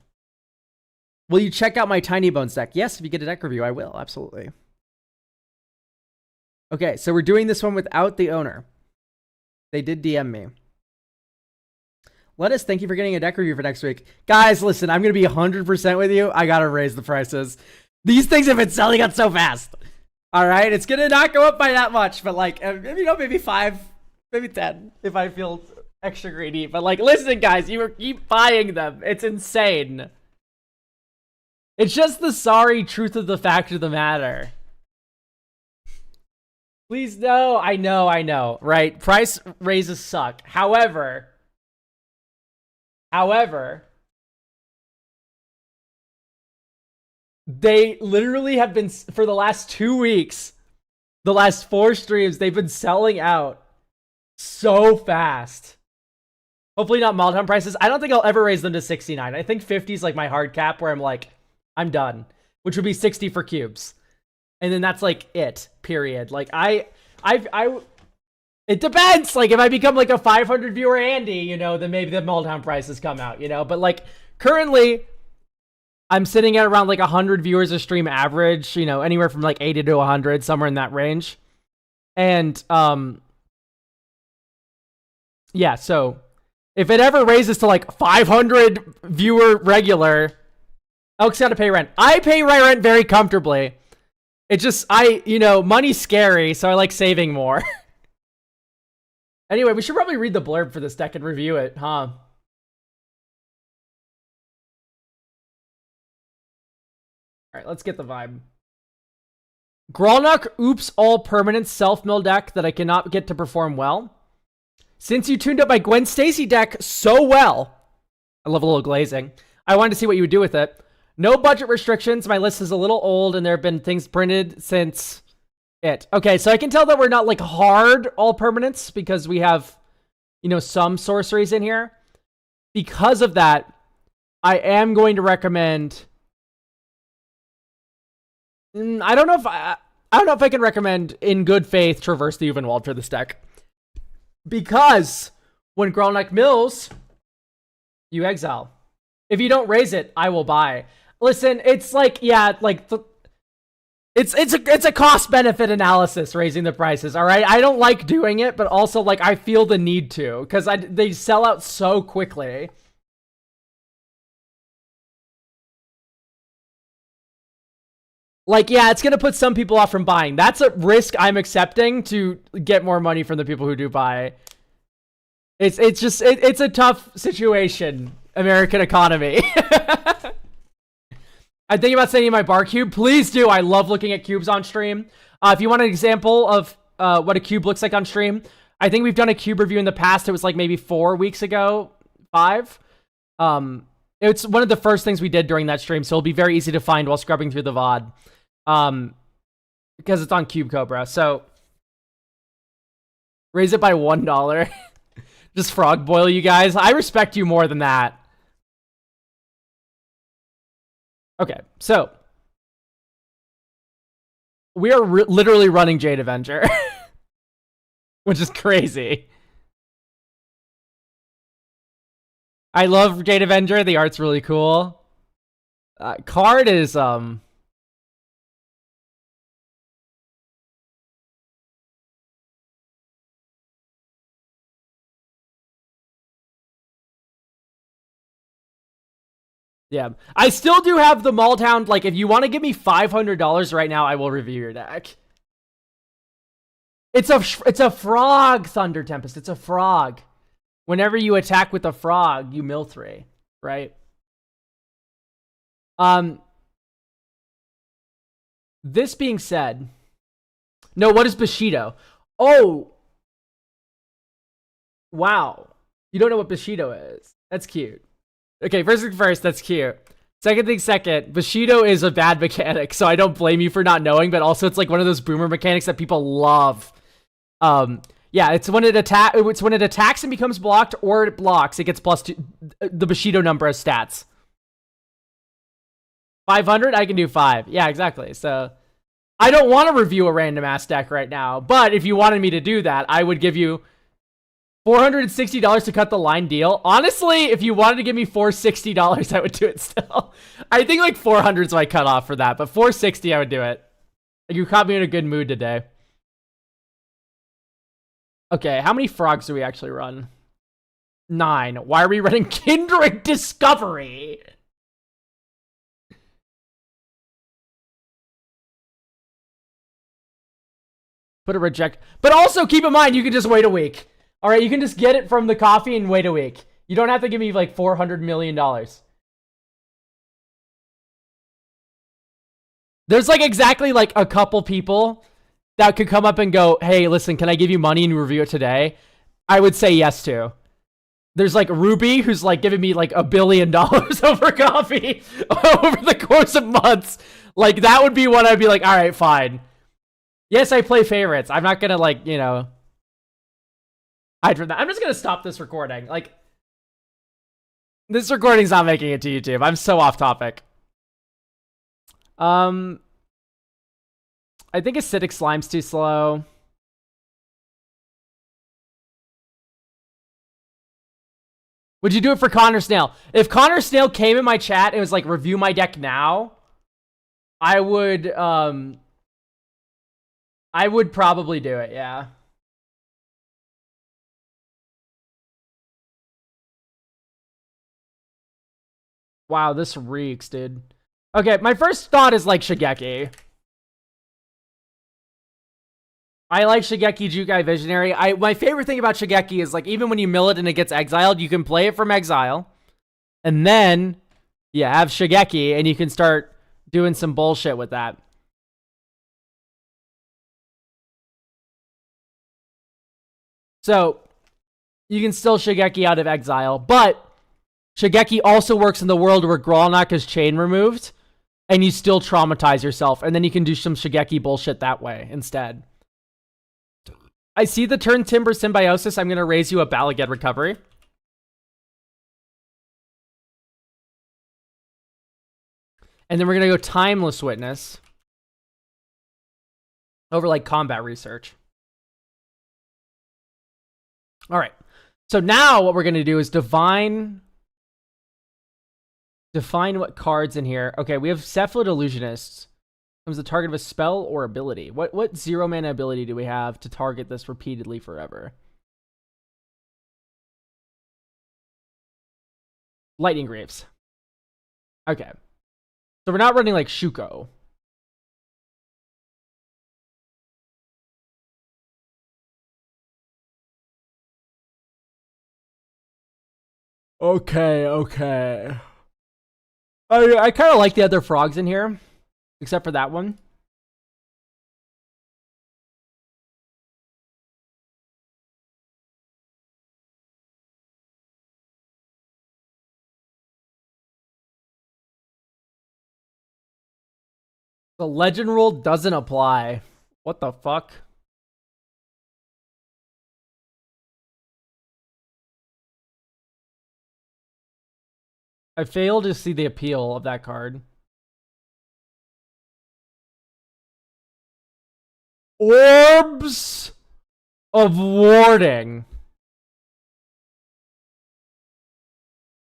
Will you check out my Tiny Bones deck? Yes, if you get a deck review, I will absolutely. Okay, so we're doing this one without the owner. They did DM me. Lettuce, thank you for getting a deck review for next week. Guys, listen, I'm going to be 100% with you. I got to raise the prices. These things have been selling out so fast. All right, it's going to not go up by that much, but like, you know, maybe 5, maybe 10 if I feel extra greedy. But like, listen, guys, you keep buying them. It's insane. It's just the sorry truth of the fact of the matter. Please, no. I know, right? Price raises suck. However, they literally have been, for the last 2 weeks, the last 4 streams, they've been selling out so fast. Hopefully not Meltdown prices. I don't think I'll ever raise them to 69. I think 50 is like my hard cap where I'm like, I'm done. Which would be 60 for cubes. And then that's like it, period. Like it depends. Like if I become like a 500 viewer Andy, you know, then maybe the Meltdown prices come out, you know. But like currently, I'm sitting at around like 100 viewers a stream average, you know, anywhere from like 80 to 100, somewhere in that range. And yeah, so if it ever raises to like 500 viewer regular, Elk's got to pay rent. I pay my rent very comfortably. It just, you know, money's scary, so I like saving more. Anyway, we should probably read the blurb for this deck and review it, huh? Alright, let's get the vibe. Grolnuk oops all permanent self-mill deck that I cannot get to perform well. Since you tuned up my Gwen Stacy deck so well, I love a little glazing. I wanted to see what you would do with it. No budget restrictions. My list is a little old, and there have been things printed since it. Okay, so I can tell that we're not like hard all permanents because we have, you know, some sorceries in here. Because of that, I am going to recommend. I don't know if I can recommend in good faith Traverse the Uvenwald for this deck, because when Grolnuk mills, you exile. If you don't raise it, I will buy. Listen, it's like, yeah, like it's a cost benefit analysis raising the prices. All right, I don't like doing it, but also like I feel the need to because they sell out so quickly. Like, yeah, it's gonna put some people off from buying. That's a risk I'm accepting to get more money from the people who do buy. It's a tough situation, American economy. I'm thinking about sending you my bar cube. Please do. I love looking at cubes on stream. If you want an example of what a cube looks like on stream, I think we've done a cube review in the past. It was like maybe 4 weeks ago, 5. It's one of the first things we did during that stream, so it'll be very easy to find while scrubbing through the VOD. Because it's on Cube Cobra. So raise it by $1. Just frog boil you guys. I respect you more than that. Okay, so we are literally running Jade Avenger, which is crazy. I love Jade Avenger. The art's really cool. Card is yeah. I still do have the Maulhound. Like, if you want to give me $500 right now, I will review your deck. It's a frog, Thunder Tempest. It's a frog. Whenever you attack with a frog, you mill 3, right? This being said, no, what is Bushido? Oh, wow. You don't know what Bushido is. That's cute. Okay, first thing first, that's cute. Second thing second, Bushido is a bad mechanic, so I don't blame you for not knowing, but also it's like one of those boomer mechanics that people love. Yeah, it's when it attacks and becomes blocked, or it blocks, it gets +2. The Bushido number as stats. 500, I can do 5. Yeah, exactly. So I don't want to review a random ass deck right now, but if you wanted me to do that, I would give you $460 to cut the line deal. Honestly, if you wanted to give me $460, I would do it still. I think like 400 is my cutoff for that, but $460, I would do it. You caught me in a good mood today. Okay, how many frogs do we actually run? 9. Why are we running Kindred Discovery? Put a reject. But also keep in mind, you can just wait a week. All right, you can just get it from the coffee and wait a week. You don't have to give me like $400 million. There's like exactly like a couple people that could come up and go, hey, listen, can I give you money and review it today? I would say yes to. There's like Ruby, who's like giving me like $1 billion over coffee over the course of months. Like that would be one I'd be like, all right, fine. Yes, I play favorites. I'm not gonna like, you know, hide from that. I'm just gonna stop this recording. Like, this recording's not making it to YouTube. I'm so off topic. I think Acidic Slime's too slow. Would you do it for Connor Snail? If Connor Snail came in my chat and was like, review my deck now, I would probably do it, yeah. Wow, this reeks, dude. Okay, my first thought is like Shigeki. I like Shigeki Jukai Visionary. My favorite thing about Shigeki is like even when you mill it and it gets exiled, you can play it from exile. And then yeah, have Shigeki and you can start doing some bullshit with that. So you can still Shigeki out of exile, but Shigeki also works in the world where Grolnak is chain removed, and you still traumatize yourself, and then you can do some Shigeki bullshit that way instead. I see the turn Timber Symbiosis. I'm going to raise you a Balaged Recovery. And then we're going to go Timeless Witness over like combat research. All right. So now what we're going to do is define what cards in here. Okay, we have Cephalid Illusionists. Becomes the target of a spell or ability. What 0 mana ability do we have to target this repeatedly forever? Lightning Greaves. Okay. So we're not running like Shuko. Okay. I kind of like the other frogs in here, except for that one. The legend rule doesn't apply. What the fuck? I fail to see the appeal of that card. Orbs of Warding.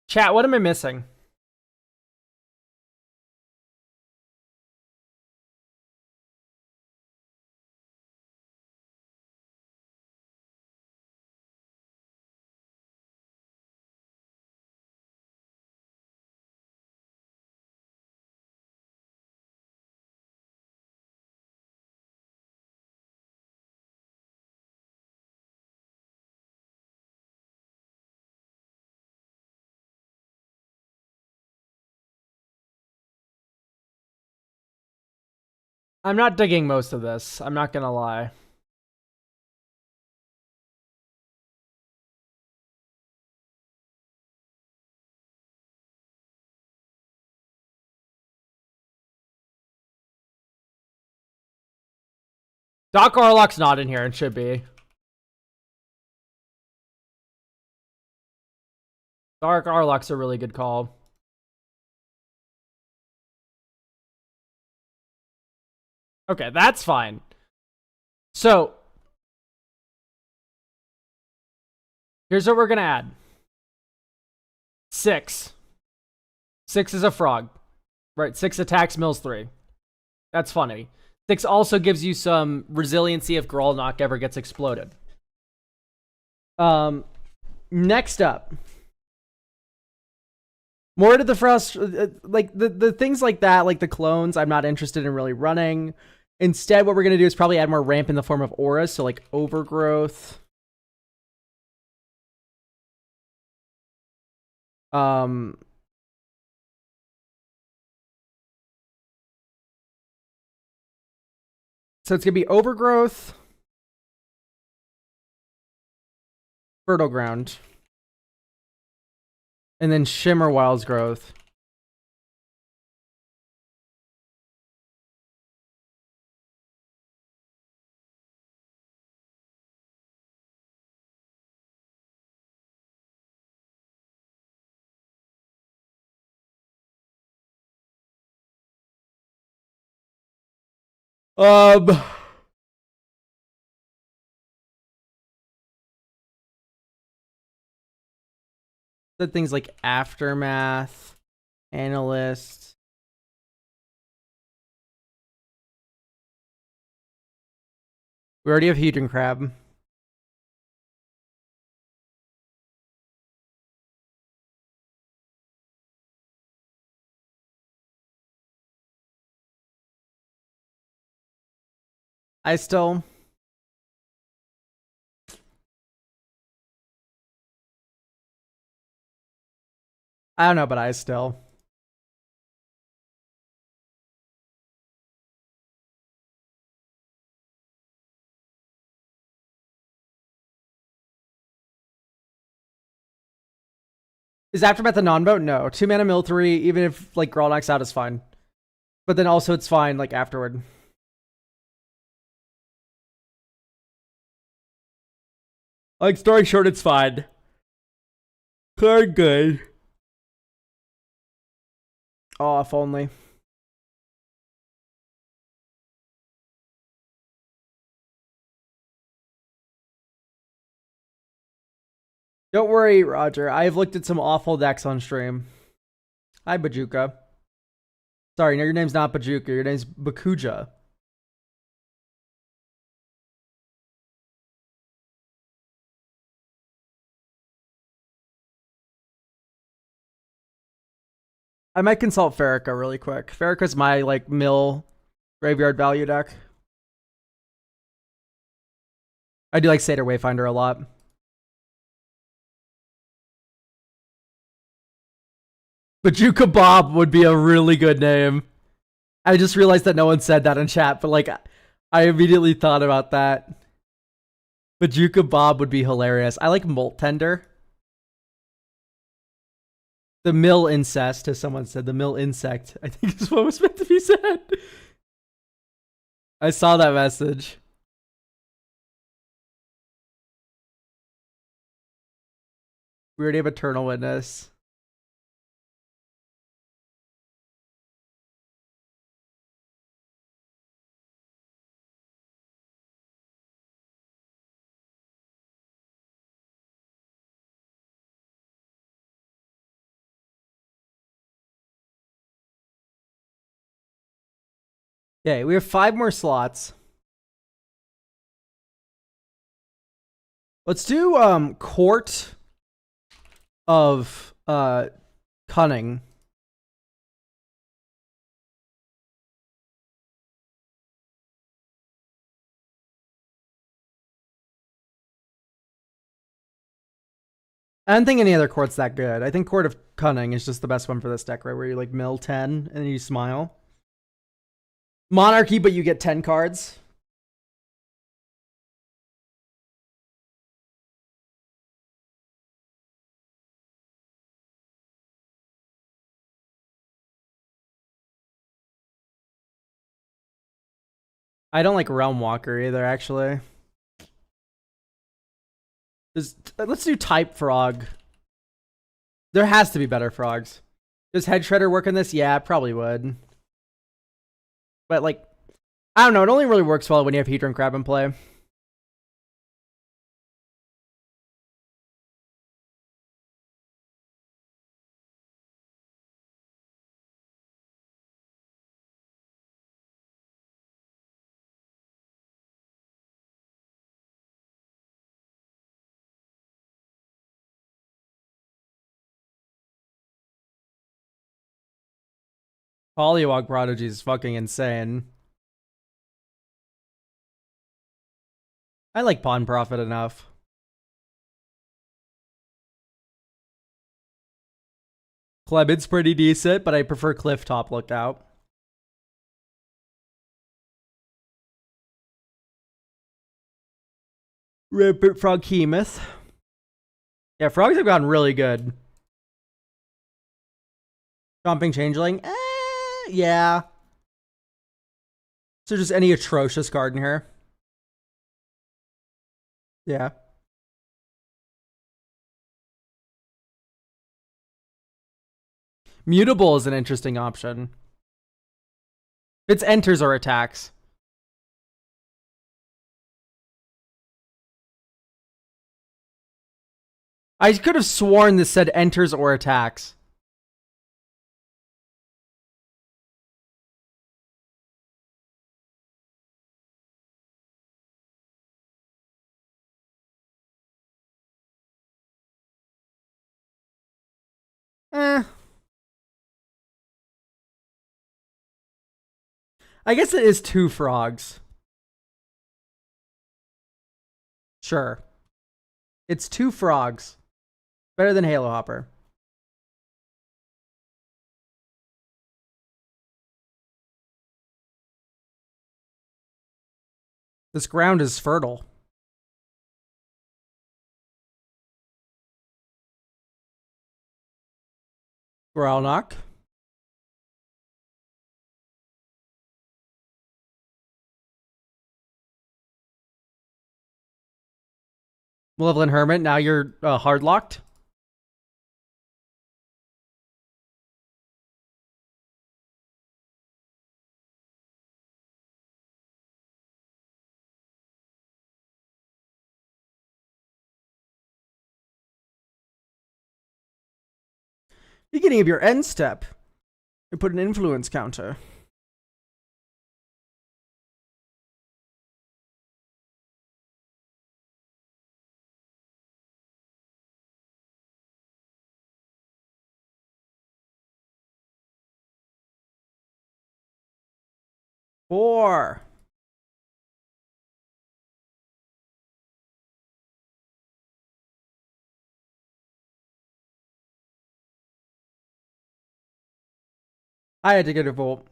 Chat, what am I missing? I'm not digging most of this. I'm not gonna lie. Doc Arlock's not in here. It should be. Dark Arlock's a really good call. Okay, that's fine. So, here's what we're gonna add. 6. 6 is a frog. Right, 6 attacks, mills 3. That's funny. 6 also gives you some resiliency if Grolnak ever gets exploded. Next up. More to the Frost, like the things like that, like the clones, I'm not interested in really running. Instead, what we're going to do is probably add more ramp in the form of auras, so like Overgrowth. So it's going to be Overgrowth, Fertile Ground, and then Shimmer Wild's Growth. The things like Aftermath, Analyst. We already have Hedron Crab. I don't know, but I still. Is Aftermath a non-boat? No. 2 mana mill 3, even if like Grawl knocks out is fine. But then also it's fine like afterward. Like story short, it's fine. Card good. Oh, if only. Don't worry, Roger. I've looked at some awful decks on stream. Hi, Bajuka. Sorry, no, your name's not Bajuka. Your name's Bakuja. I might consult Farrakha really quick. Farrakha's my like mill graveyard value deck. I do like Seder Wayfinder a lot. Bajuka Bob would be a really good name. I just realized that no one said that in chat, but like I immediately thought about that. Bajuka Bob would be hilarious. I like Molt Tender. The mill incest, as someone said, the mill insect, I think is what was meant to be said. I saw that message. We already have Eternal Witness. Okay, we have 5 more slots. Let's do Court of Cunning. I don't think any other court's that good. I think Court of Cunning is just the best one for this deck, right? Where you like mill 10 and then you smile. Monarchy, but you get 10 cards. I don't like Realm Walker either, actually. Let's do Type Frog. There has to be better frogs. Does Head Shredder work in this? Yeah, it probably would. But like, I don't know. It only really works well when you have Hedron Crab in play. Polywog Prodigy is fucking insane. I like Pawn Profit enough. Clement's pretty decent, but I prefer Cliff Top Lookout. Rampant Froghemoth. Yeah, frogs have gotten really good. Stomping Changeling? Yeah. So just any atrocious card in here? Yeah. Mutable is an interesting option. It's enters or attacks. I could have sworn this said enters or attacks. I guess it is 2 frogs. Sure. It's 2 frogs. Better than Halo Hopper. This ground is fertile. Growl knock. Malevolent Hermit, now you're hard locked. Beginning of your end step. You put an influence counter. Four. I had to get a volt.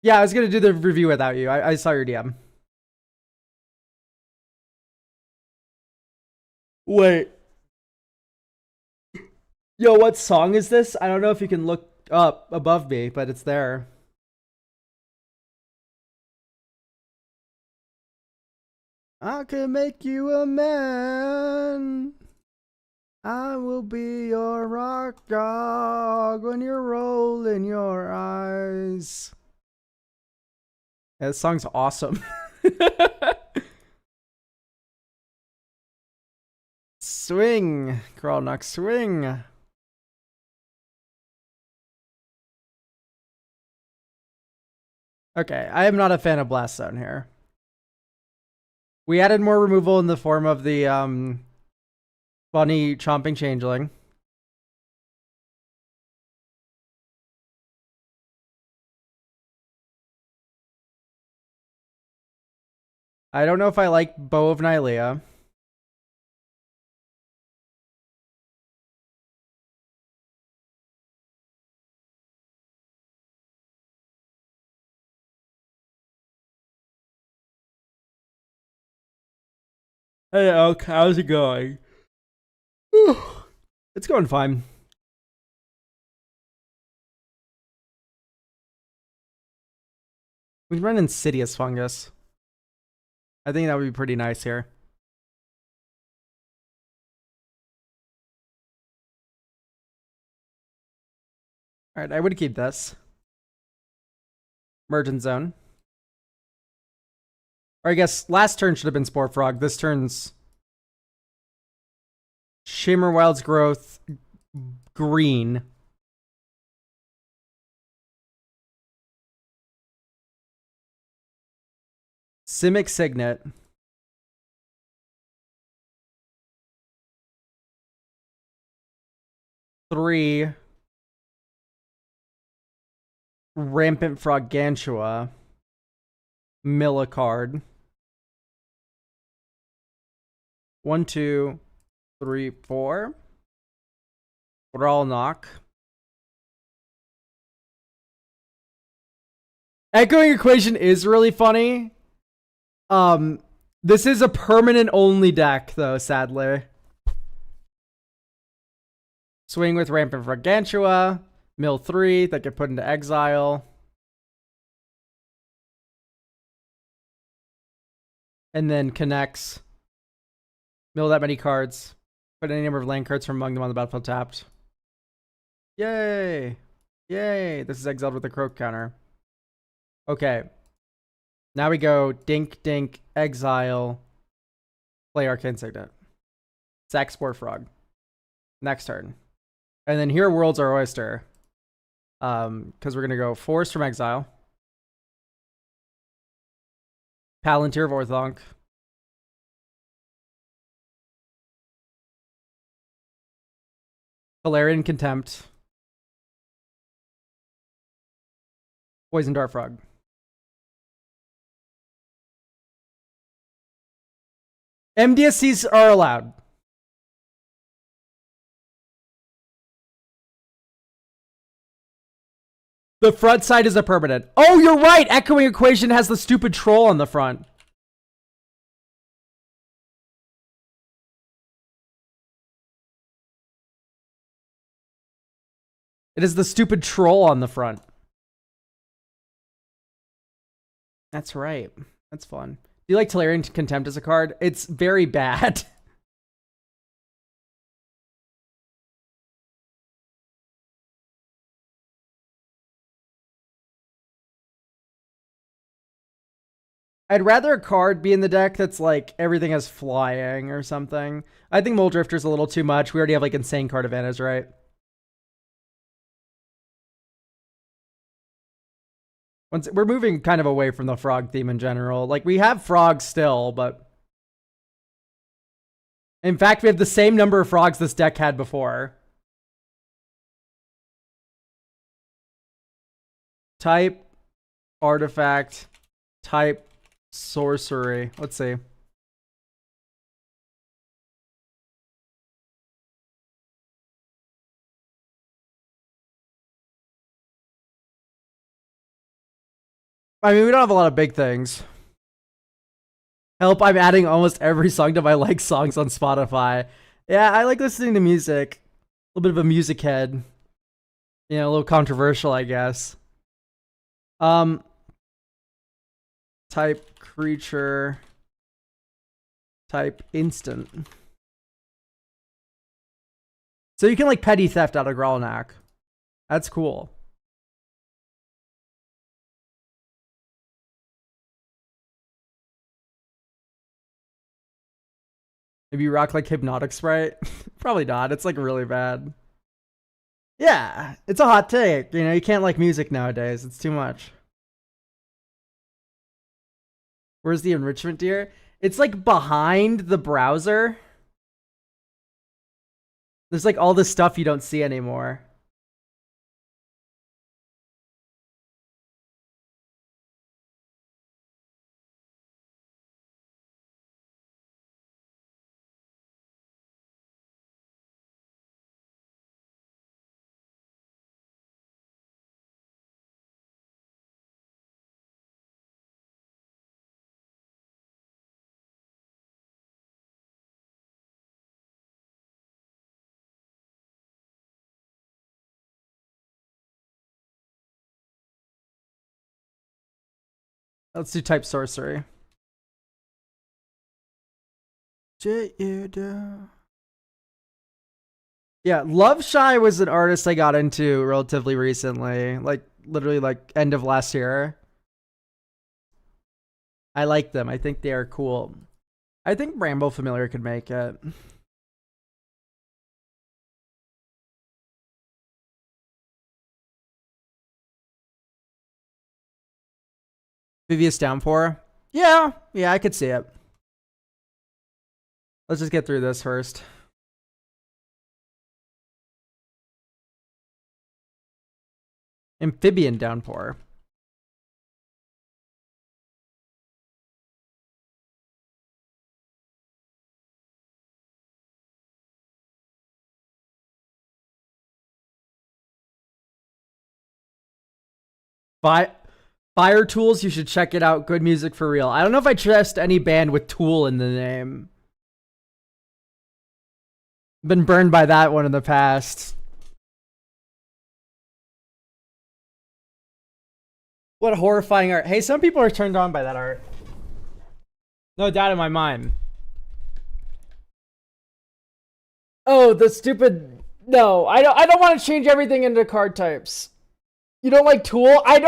Yeah, I was gonna do the review without you. I saw your DM. Wait. Yo, what song is this? I don't know if you can look up above me, but it's there. I can make you a man. I will be your rock dog when you're rolling your eyes. Yeah, this song's awesome. Swing. Crawl knock swing. Okay, I am not a fan of Blast Zone here. We added more removal in the form of the funny chomping changeling. I don't know if I like Bow of Nylea. Hey Elk, how's it going? It's going fine. We can run Insidious Fungus. I think that would be pretty nice here. Alright, I would keep this. Mergent Zone. Or I guess last turn should have been Spore Frog. This turn's Shimmer Wild's Growth green. Simic Signet. Three. Rampant Frogantua. Mill a card. 1, 2, 3, 4. Growl knock. Echoing Equation is really funny. This is a permanent only deck though, sadly. Swing with Rampant Frogantua. Mill 3 that get put into exile. And then connects. Mill that many cards. Put any number of land cards from among them on the battlefield tapped. Yay! Yay! This is exiled with a croak counter. Okay. Now we go dink, dink, exile, play Arcane Signet. Sack Spore Frog. Next turn. And then here World's our oyster. Because we're going to go Force from exile. Palantir of Orthonk. Galarian Contempt. Poison Dart Frog. MDSCs are allowed. The front side is a permanent. Oh, you're right! Echoing Equation has the stupid troll on the front. It is the stupid troll on the front. That's right. That's fun. Do you like Tolarian Contempt as a card? It's very bad. I'd rather a card be in the deck that's like everything has flying or something. I think Mole Drifter's a little too much. We already have like insane card advantage, right? We're moving kind of away from the frog theme in general. Like we have frogs still, but in fact, we have the same number of frogs this deck had before. Type, artifact, type, sorcery. Let's see. I mean, we don't have a lot of big things. Help, I'm adding almost every song to my like songs on Spotify. Yeah, I like listening to music. A little bit of a music head. You know, a little controversial, I guess. Type creature. Type instant. So you can like petty theft out of Growlnak. That's cool. Maybe you rock like Hypnotic Sprite? Probably not. It's like really bad. Yeah, it's a hot take. You know, you can't like music nowadays. It's too much. Where's the enrichment tier? It's like behind the browser. There's like all this stuff you don't see anymore. Let's do type sorcery. Yeah, Love Shy was an artist I got into relatively recently, like literally like end of last year. I like them. I think they are cool. I think Rambo Familiar could make it. Vivius Downpour? Yeah, I could see it. Let's just get through this first. Amphibian Downpour. Fire Tools, you should check it out. Good music for real. I don't know if I trust any band with Tool in the name. Been burned by that one in the past. What horrifying art. Hey, some people are turned on by that art. No doubt in my mind. Oh, the stupid... No, I don't want to change everything into card types. You don't like Tool? I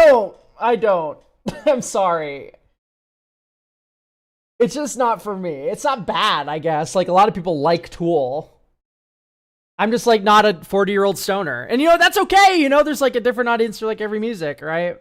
don't. I'm sorry. It's just not for me. It's not bad, I guess. Like, a lot of people like Tool. I'm just, like, not a 40-year-old stoner. And, you know, that's okay. You know, there's, like, a different audience for, like, every music, right?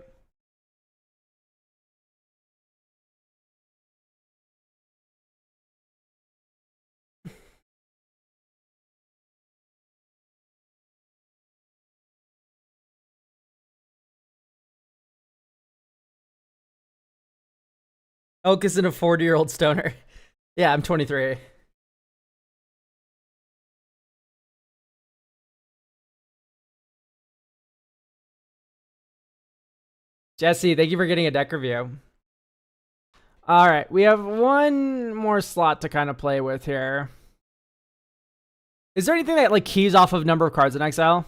Oak isn't a 40-year-old stoner. Yeah, I'm 23. Jesse, thank you for getting a deck review. All right, we have one more slot to kind of play with here. Is there anything that like keys off of number of cards in exile?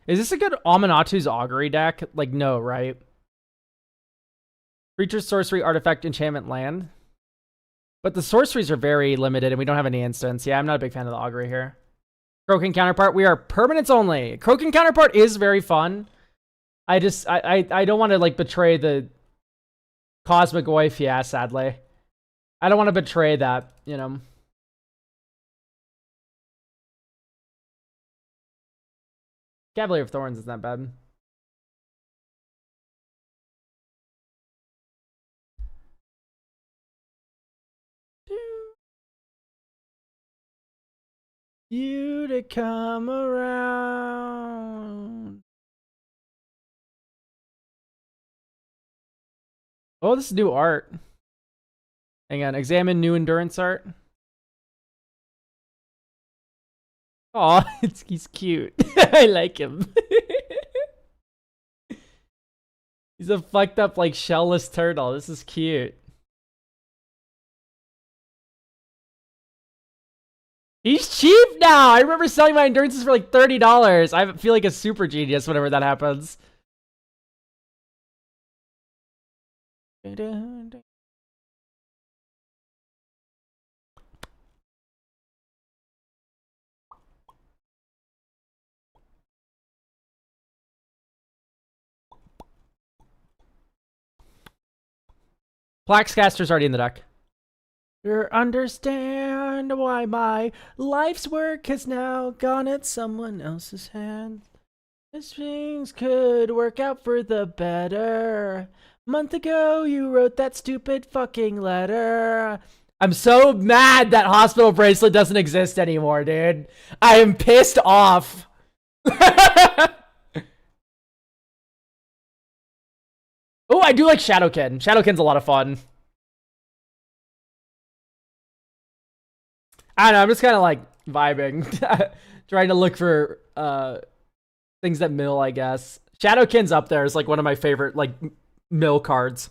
Is this a good Aminatu's Augury deck? Like, no, right? Creature, sorcery, artifact, enchantment, land. But the sorceries are very limited, and we don't have any instants. Yeah, I'm not a big fan of the Augury here. Croaking Counterpart, we are permanents only. Croaking Counterpart is very fun. I don't want to, like, betray the Cosmic Wife, yeah, sadly. I don't want to betray that, you know. Cavalier of Thorns is not bad. You to come around. Oh, this is new art. Hang on, examine new endurance art. Oh, he's cute. I like him. He's a fucked up, like, shellless turtle. This is cute. He's cheap now. I remember selling my endurances for like $30. I feel like a super genius whenever that happens. Plaxcaster's already in the deck. You understand why my life's work has now gone at someone else's hands. These things could work out for the better. Month ago, you wrote that stupid fucking letter. I'm so mad that hospital bracelet doesn't exist anymore, dude. I am pissed off. Oh, I do like Shadowkin. Shadowkin's a lot of fun. I don't know, I'm just kind of like vibing. Trying to look for things that mill, I guess. Shadowkin's up there is like one of my favorite like mill cards.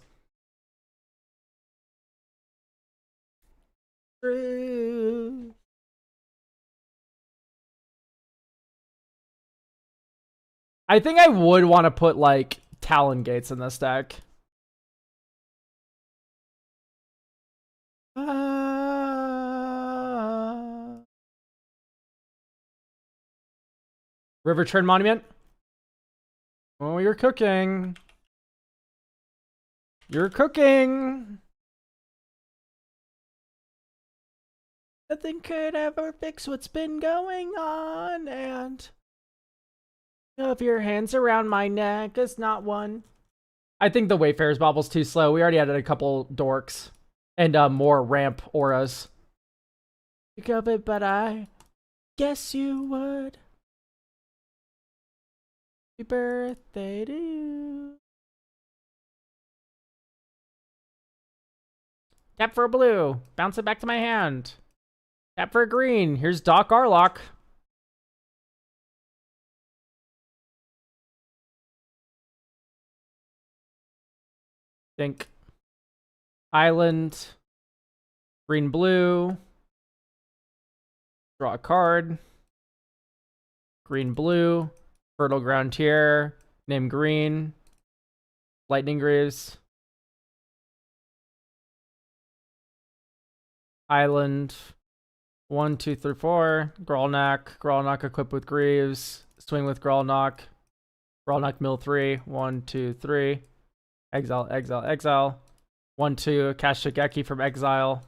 True. I think I would want to put like Talon Gates in this deck. River Churn Monument. Oh, you're cooking. You're cooking. Nothing could ever fix what's been going on, and of your hands around my neck is not one. I think the Wayfarer's Bobble's too slow. We already added a couple dorks and more ramp auras. Think of it, but I guess you would. Happy birthday to you. Tap for a blue. Bounce it back to my hand. Tap for a green. Here's Doc Arlock. Think. Island. Green, blue. Draw a card. Green, blue. Fertile Ground Tier. Name green. Lightning Greaves. Island. 1, 2, 3, 4. Gralnak. Gralnak equipped with Greaves. Swing with Gralnak. Gralnak mill 3. 1, 2, 3. Exile, exile, exile. 1, 2. Cast Shigeki from exile.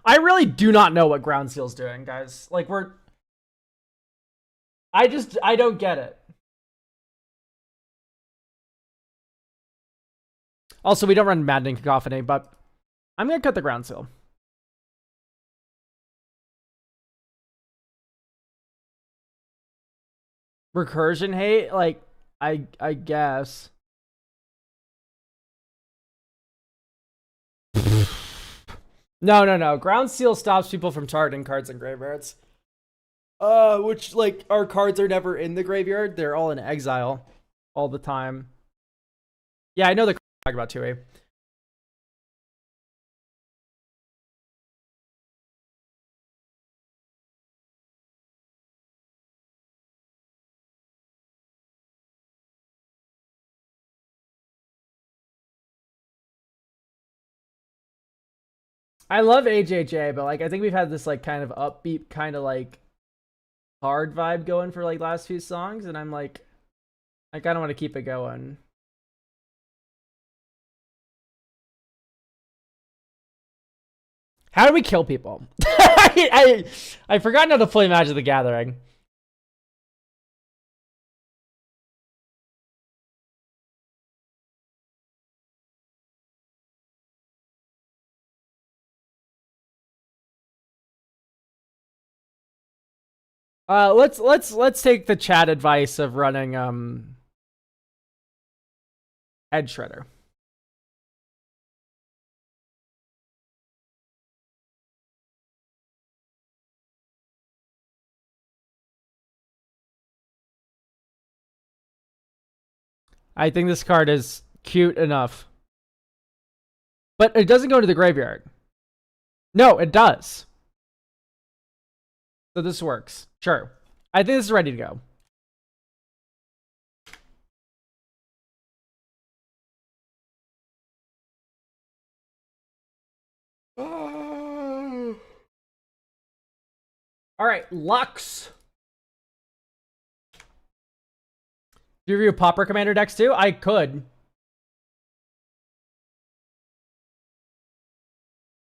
I really do not know what Ground Seal's doing, guys. Like, I don't get it. Also, we don't run Maddening Cacophony, but I'm gonna cut the Ground Seal. Recursion hate? Like, I guess. No. Ground Seal stops people from targeting cards in graveyards. Which, like, our cards are never in the graveyard. They're all in exile all the time. Yeah, I know the talk about 2A. I love AJJ, but like I think we've had this like kind of upbeat, kind of like hard vibe going for like last few songs, and I'm like, I kind of want to keep it going. How do we kill people? I forgot how to play Magic the Gathering. Let's take the chat advice of running Head Shredder. I think this card is cute enough. But it doesn't go to the graveyard. No, it does. So this works. Sure. I think this is ready to go. All right, Lux. Do you review Pauper Commander decks too? I could.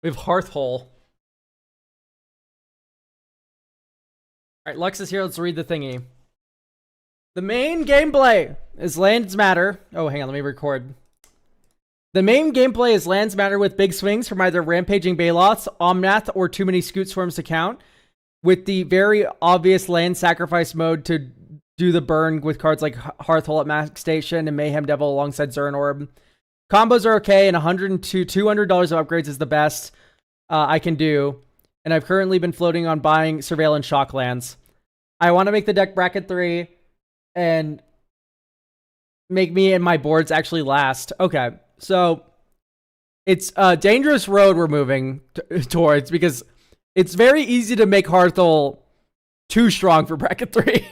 We have Hearthhole. All right, Lux is here. Let's read the thingy. The main gameplay is lands matter. Oh, hang on. Let me record. The main gameplay is lands matter with big swings from either Rampaging Baloths, Omnath, or too many Scoot Swarms to count, with the very obvious land sacrifice mode to do the burn with cards like Hearthhole at Max Station and Mayhem Devil alongside Zern Orb. Combos are okay, and $100 to $200 of upgrades is the best I can do. And I've currently been floating on buying Surveillance Shock lands. I want to make the deck bracket 3 and make me and my boards actually last. Okay, so it's a dangerous road we're moving towards because it's very easy to make Hearthhole too strong for bracket 3.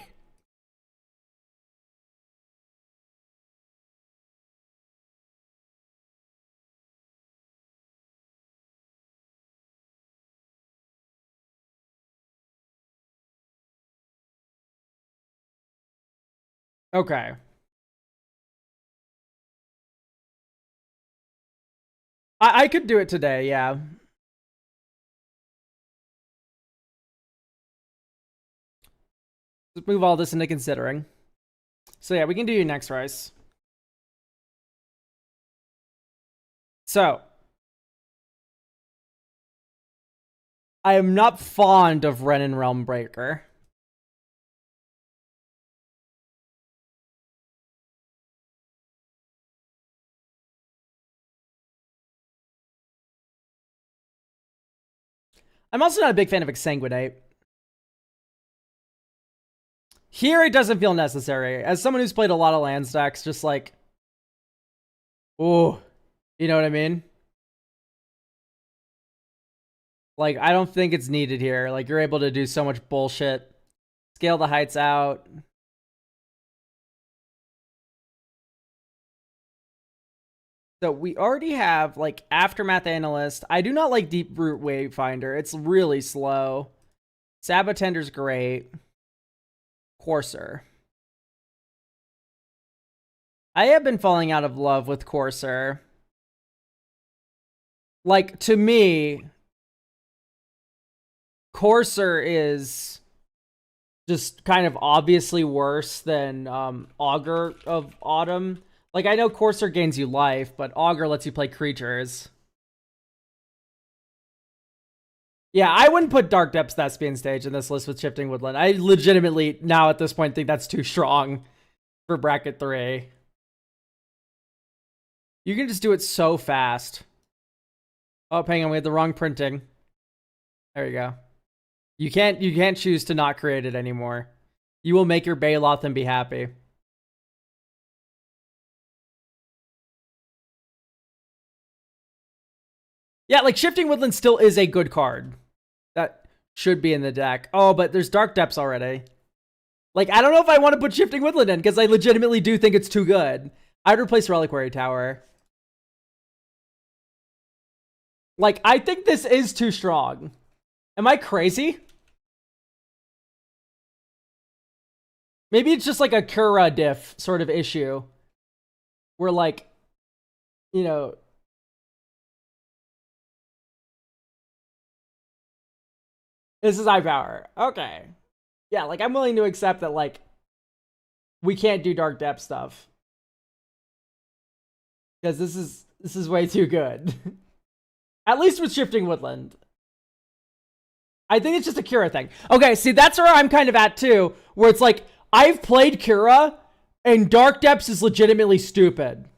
Okay. I could do it today, yeah. Let's move all this into considering. So yeah, we can do you next, Rice. So, I am not fond of Renin Realmbreaker. I'm also not a big fan of Exsanguinate. Here, it doesn't feel necessary. As someone who's played a lot of land stacks, just like, ooh, you know what I mean? Like, I don't think it's needed here. Like, you're able to do so much bullshit. Scale the heights out. So we already have, like, Aftermath Analyst. I do not like Deep Root Wayfinder. It's really slow. Sabotender's great. Courser. I have been falling out of love with Courser. Like, to me, Courser is just kind of obviously worse than Augur of Autumn. Like, I know Courser gains you life, but Augur lets you play creatures. Yeah, I wouldn't put Dark Depths Thespian Stage in this list with Shifting Woodland. I legitimately, now at this point, think that's too strong for bracket 3. You can just do it so fast. Oh, hang on, we had the wrong printing. There you go. You can't choose to not create it anymore. You will make your Baloth and be happy. Yeah, like Shifting Woodland still is a good card. That should be in the deck. Oh, but there's Dark Depths already. Like, I don't know if I want to put Shifting Woodland in, because I legitimately do think it's too good. I'd replace Reliquary Tower. Like, I think this is too strong. Am I crazy? Maybe it's just like a Kura diff sort of issue. Where, like, you know... This is high power. Okay. Yeah, like, I'm willing to accept that, like, we can't do Dark Depth stuff. Because this is way too good. At least with Shifting Woodland. I think it's just a Kira thing. Okay, see, that's where I'm kind of at, too. Where it's like, I've played Kira, and Dark Depths is legitimately stupid.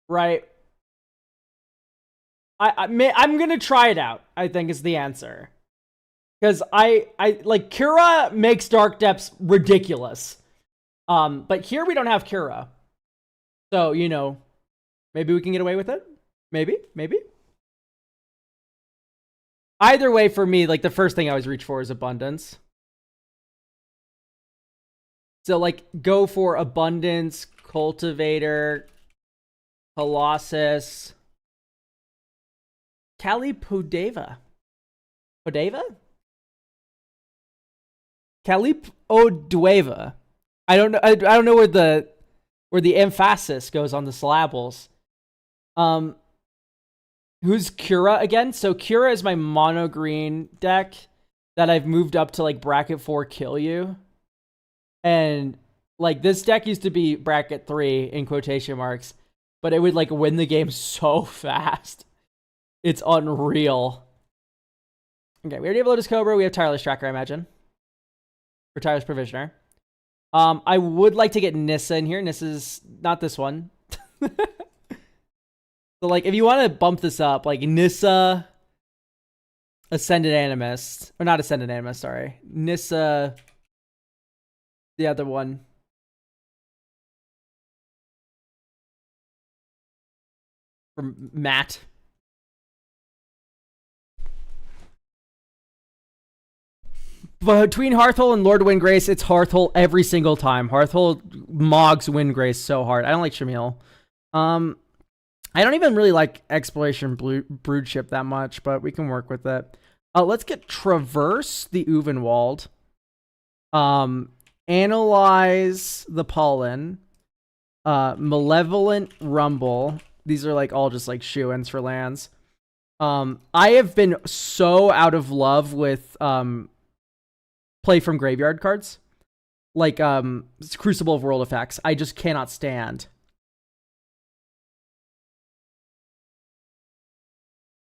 Right? I'm gonna try it out, I think is the answer. Because I like, Kira makes Dark Depths ridiculous. But here we don't have Kira. So, you know, maybe we can get away with it. Maybe. Either way, for me, like, the first thing I always reach for is abundance. So, like, go for abundance, cultivator, colossus, Calipodeva. Podeva? Calipodeva. I don't know where the emphasis goes on the syllables. Who's Kura again? So Kura is my mono green deck that I've moved up to, like, bracket 4 kill you. And, like, this deck used to be bracket 3 in quotation marks, but it would, like, win the game so fast. It's unreal. Okay, we already have Lotus Cobra. We have Tireless Tracker, I imagine. Or Tireless Provisioner. I would like to get Nissa in here. Nissa's not this one. So, like, if you want to bump this up, like, Nissa, Ascended Animist. Or not Ascended Animist, sorry. Nissa, the other one. From Matt. Between Hearthole and Lord Windgrace, it's Hearthole every single time. Hearthole mogs Windgrace so hard. I don't like Shamil. I don't even really like Exploration Broodship that much, but we can work with it. Let's get Traverse the Uvenwald. Analyze the Pollen. Malevolent Rumble. These are, like, all just, like, shoo-ins for lands. I have been so out of love with play from graveyard cards. Like, Crucible of World Effects. I just cannot stand.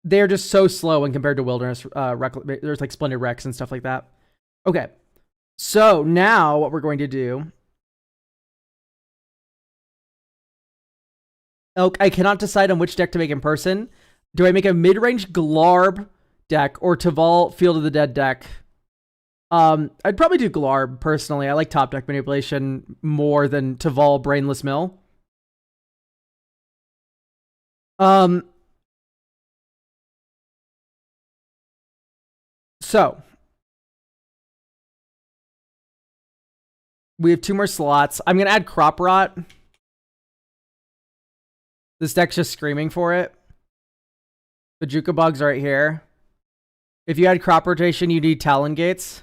They're just so slow when compared to Wilderness. There's, like, Splendid Rex and stuff like that. Okay. So, now what we're going to do... Oh, I cannot decide on which deck to make in person. Do I make a mid-range Glarb deck or Taval Field of the Dead deck? I'd probably do Glarb, personally. I like top deck manipulation more than Taval Brainless Mill. So, we have 2 more slots. I'm going to add Crop Rot. This deck's just screaming for it. The Juka Bug's right here. If you had Crop Rotation, you need Talon Gates.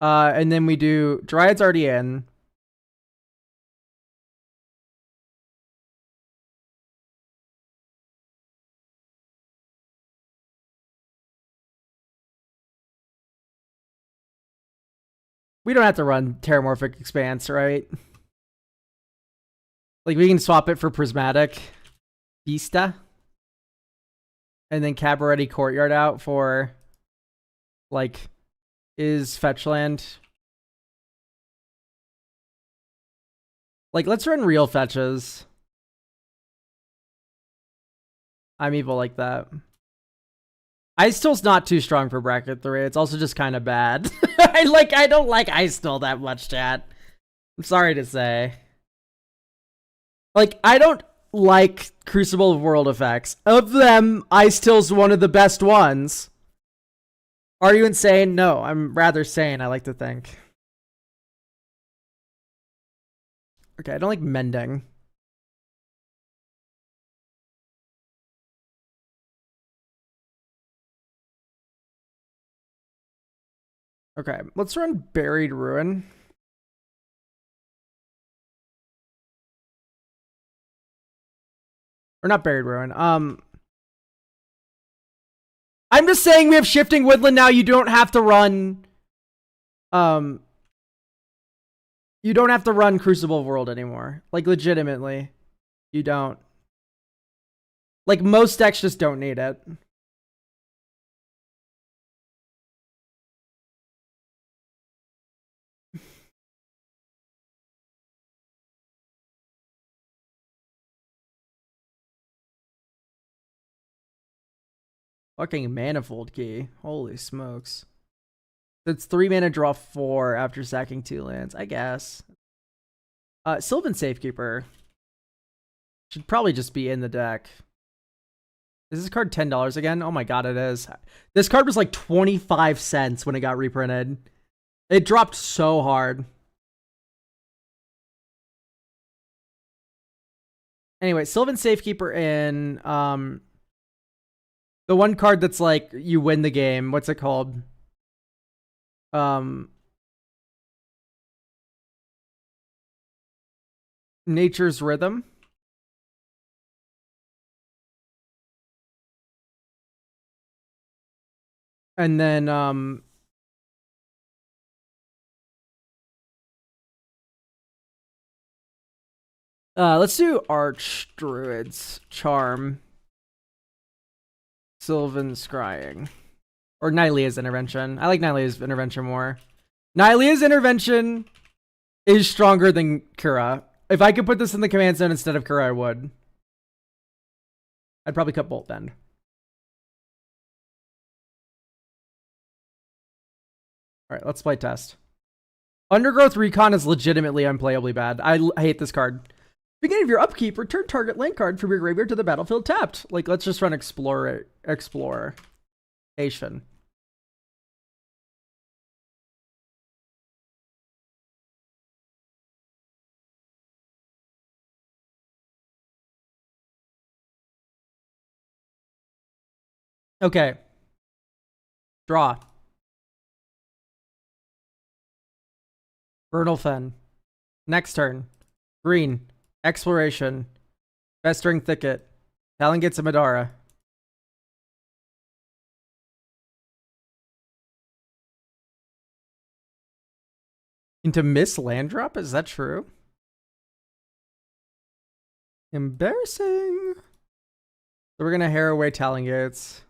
And then we do... Dryad's already in. We don't have to run Terramorphic Expanse, right? Like, we can swap it for Prismatic Vista. And then Cabaretti Courtyard out for, like, is Fetchland. Like, let's run real fetches. I'm evil like that. Ice Still's not too strong for bracket 3. It's also just kind of bad. I don't like Ice Still that much, chat. I'm sorry to say. Like, I don't like Crucible of World Effects. Of them, Ice Still's one of the best ones. Are you insane? No, I'm rather sane, I like to think. Okay, I don't like mending. Okay, let's run Buried Ruin. Or not Buried Ruin. I'm just saying we have Shifting Woodland now. You don't have to run. You don't have to run Crucible World anymore. Like, legitimately. You don't. Like, most decks just don't need it. Fucking Manifold Key. Holy smokes. It's 3 mana, draw 4 after sacking 2 lands. I guess. Sylvan Safekeeper. Should probably just be in the deck. Is this card $10 again? Oh my god, it is. This card was like 25 cents when it got reprinted. It dropped so hard. Anyway, Sylvan Safekeeper in. The one card that's like you win the game. What's it called? Nature's Rhythm. And then let's do Arch Druid's Charm. Sylvan Scrying. Or Nylea's Intervention. I like Nylea's Intervention more. Nylea's Intervention is stronger than Kura. If I could put this in the command zone instead of Kura, I would. I'd probably cut Bolt Bend. Alright, let's play test. Undergrowth Recon is legitimately unplayably bad. I hate this card. Beginning of your upkeep, return target land card from your graveyard to the battlefield tapped. Like, let's just run Exploration. Okay. Draw. Vernal Fen. Next turn. Green. Exploration. Festering Thicket. Talon gets a Madara. Into miss land drop? Is that true? Embarrassing. So we're gonna hair away Talon Gates.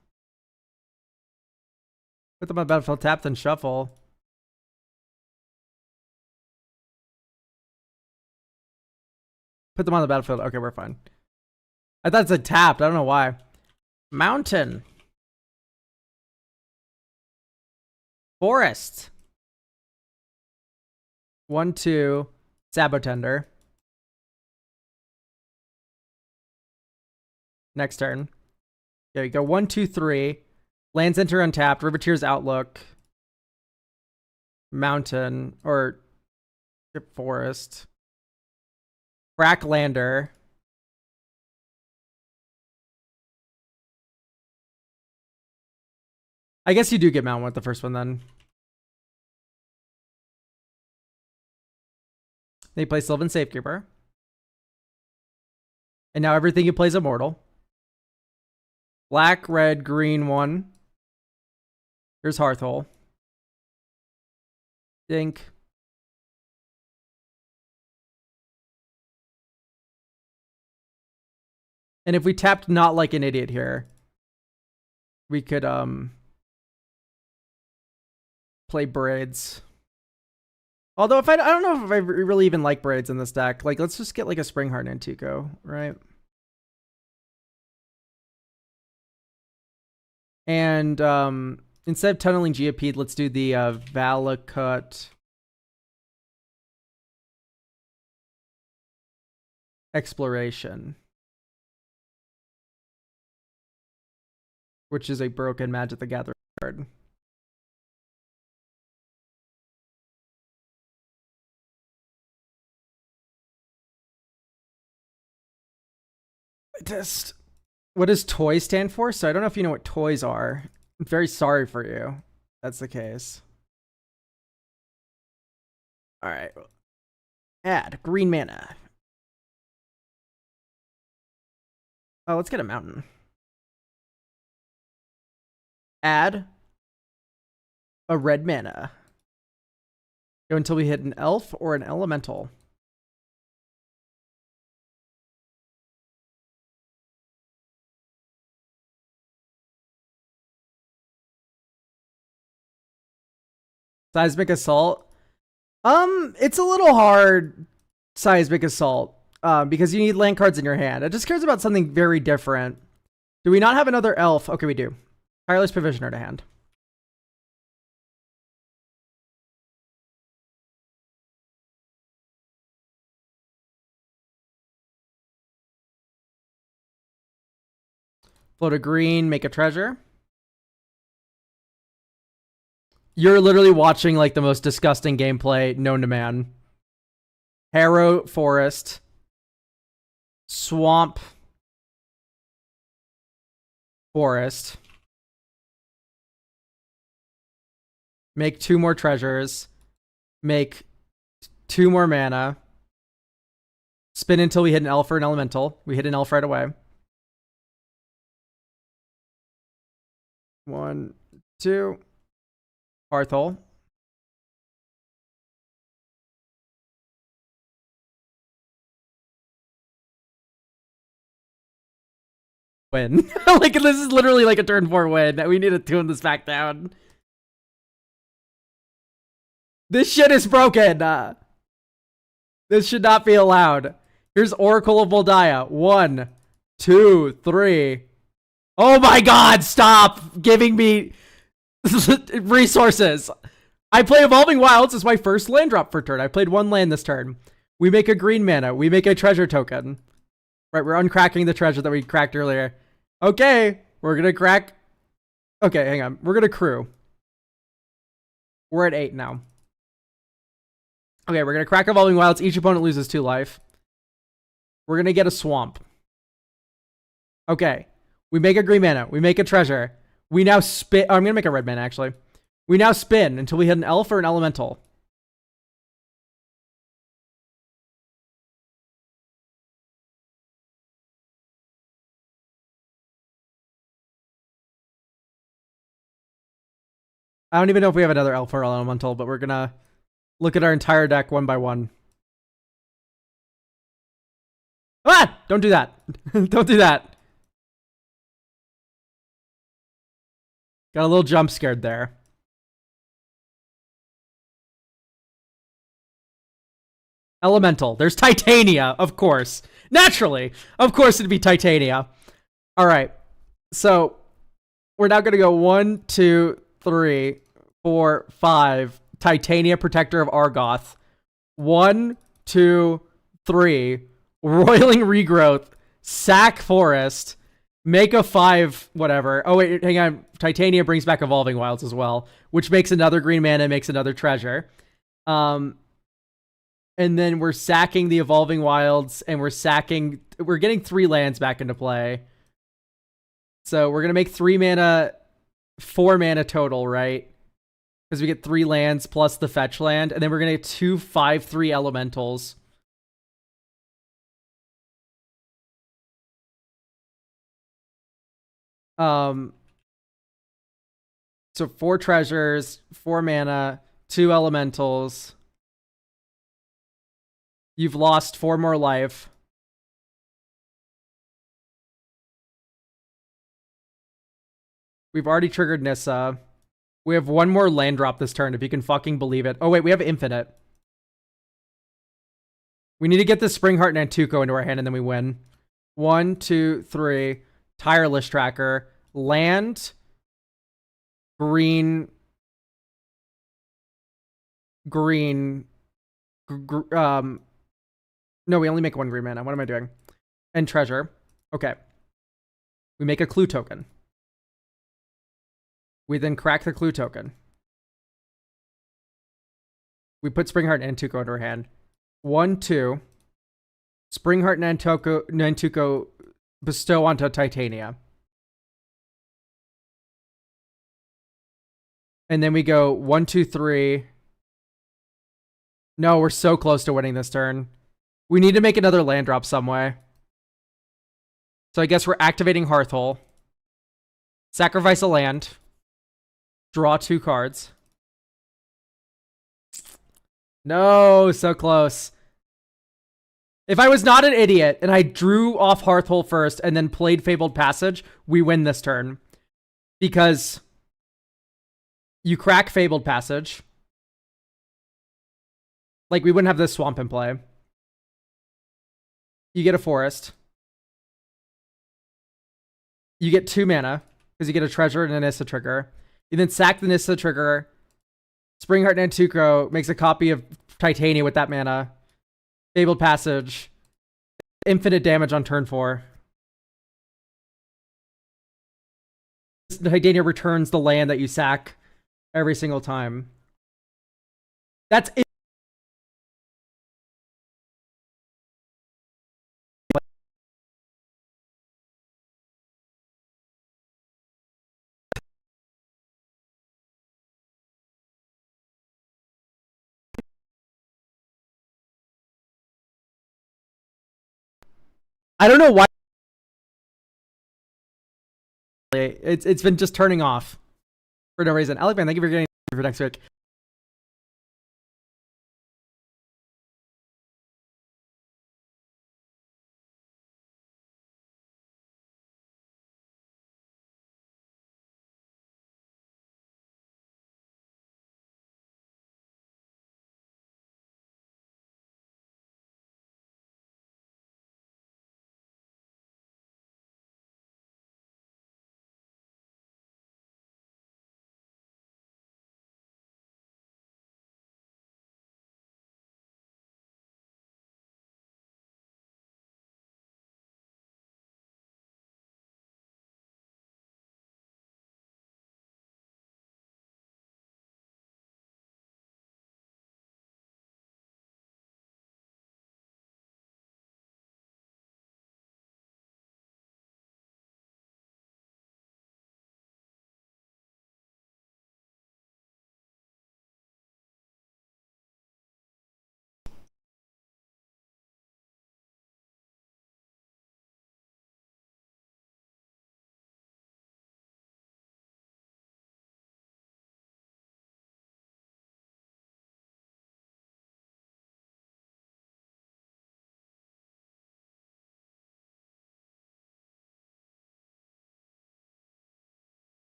Put them on battlefield tapped and shuffle. Put them on the battlefield. Okay, we're fine. I thought it said tapped. I don't know why. Mountain. Forest. 1/2. Sabotender. Next turn. There you go. 1, 2, 3. Lands enter untapped. Riveteer's Outlook. Mountain. Or Forest. Crack Lander. I guess you do get Mountain with the first one then. They play Sylvan Safekeeper. And now everything you play is Immortal. Black, red, green, 1. Here's Hearthhole. Dink. And if we tapped not like an idiot here, we could play Braids. Although if I don't know if I really even like Braids in this deck. Like, let's just get like a Springheart and Antico, right? And instead of tunneling Geopede, let's do the Valakut Exploration, which is a broken Magic the Gathering card. Just what does toy stand for? So I don't know if you know what toys are. I'm very sorry for you. That's the case. All right. Add green mana. Oh, let's get a mountain. Add a red mana. Go until we hit an elf or an elemental. Seismic Assault. It's a little hard, Seismic Assault, because you need land cards in your hand. It just cares about something very different. Do we not have another elf? Okay, we do. Tireless Provisioner to hand. Float a green, make a treasure. You're literally watching like the most disgusting gameplay known to man. Harrow Forest. Swamp Forest. Make 2 more treasures. Make 2 more mana. Spin until we hit an elf or an elemental. We hit an elf right away. 1, 2. Hearthole. Win. Like, this is literally like a turn 4 win. We need to tune this back down. This shit is broken. This should not be allowed. Here's Oracle of Moldiah. 1, 2, 3. Oh my god, stop giving me resources. I play Evolving Wilds as my first land drop for turn. I played 1 land this turn. We make a green mana. We make a treasure token. Right, we're uncracking the treasure that we cracked earlier. Okay, we're gonna crack. Okay, hang on. We're gonna crew. We're at 8 now. Okay, we're gonna crack Evolving Wilds. Each opponent loses 2 life. We're gonna get a swamp. Okay, we make a green mana. We make a treasure. We now spin. Oh, I'm gonna make a red mana actually. We now spin until we hit an elf or an elemental. I don't even know if we have another elf or elemental, but we're gonna look at our entire deck one by one. Ah! Don't do that. Don't do that. Got a little jump scared there. Elemental. There's Titania, of course. Naturally. Of course it'd be Titania. All right. So we're now going to go 1, 2, 3, 4, 5. Titania, Protector of Argoth. 1, 2, 3. Roiling Regrowth. Sack Forest. Make a 5, whatever. Oh, wait, hang on. Titania brings back Evolving Wilds as well, which makes another green mana, makes another treasure. And then we're sacking the Evolving Wilds, and we're getting 3 lands back into play. So we're going to make 3 mana, 4 mana total, right? Because we get 3 lands plus the fetch land, and then we're going to get 2 5/3 elementals. So 4 treasures, 4 mana, 2 elementals. You've lost 4 more life. We've already triggered Nissa. We have 1 more land drop this turn, if you can fucking believe it. Oh, wait, we have infinite. We need to get the Spring Heart and Antuco into our hand, and then we win. 1, 2, 3. Tireless Tracker. Land. Green. Green. No, we only make 1 green mana. What am I doing? And treasure. Okay. We make a clue token. We then crack the clue token. We put Springheart and Nantuko into our hand. 1, 2. Springheart and Nantuko bestow onto Titania. And then we go 1, 2, 3. No, we're so close to winning this turn. We need to make another land drop some way. So I guess we're activating Hearthhole. Sacrifice a land. Draw 2 cards. No, so close. If I was not an idiot and I drew off Hearthhole first and then played Fabled Passage, we win this turn. Because you crack Fabled Passage. Like, we wouldn't have this swamp in play. You get a forest. You get 2 mana, because you get a treasure and a Nissa trigger. You then sack the Nissa trigger. Springheart Nantuko makes a copy of Titania with that mana. Fabled Passage. Infinite damage on turn 4. Titania returns the land that you sack every single time. That's it. I don't know why. It's been just turning off for no reason. Alec, man, thank you for getting for next week.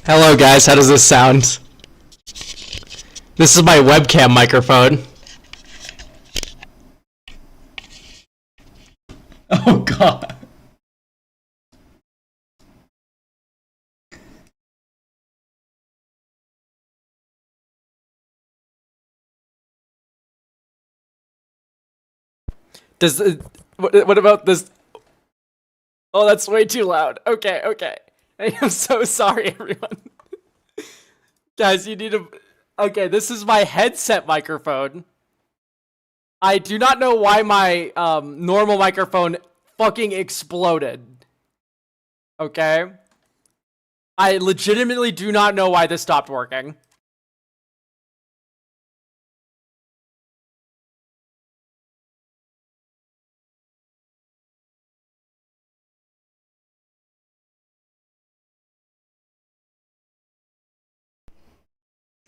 Hello guys, how does this sound? This is my webcam microphone. Oh god. Does what about this? Oh, that's way too loud. Okay, okay. I am so sorry, everyone. Guys, you need to. Okay, this is my headset microphone. I do not know why my normal microphone fucking exploded. Okay? I legitimately do not know why this stopped working.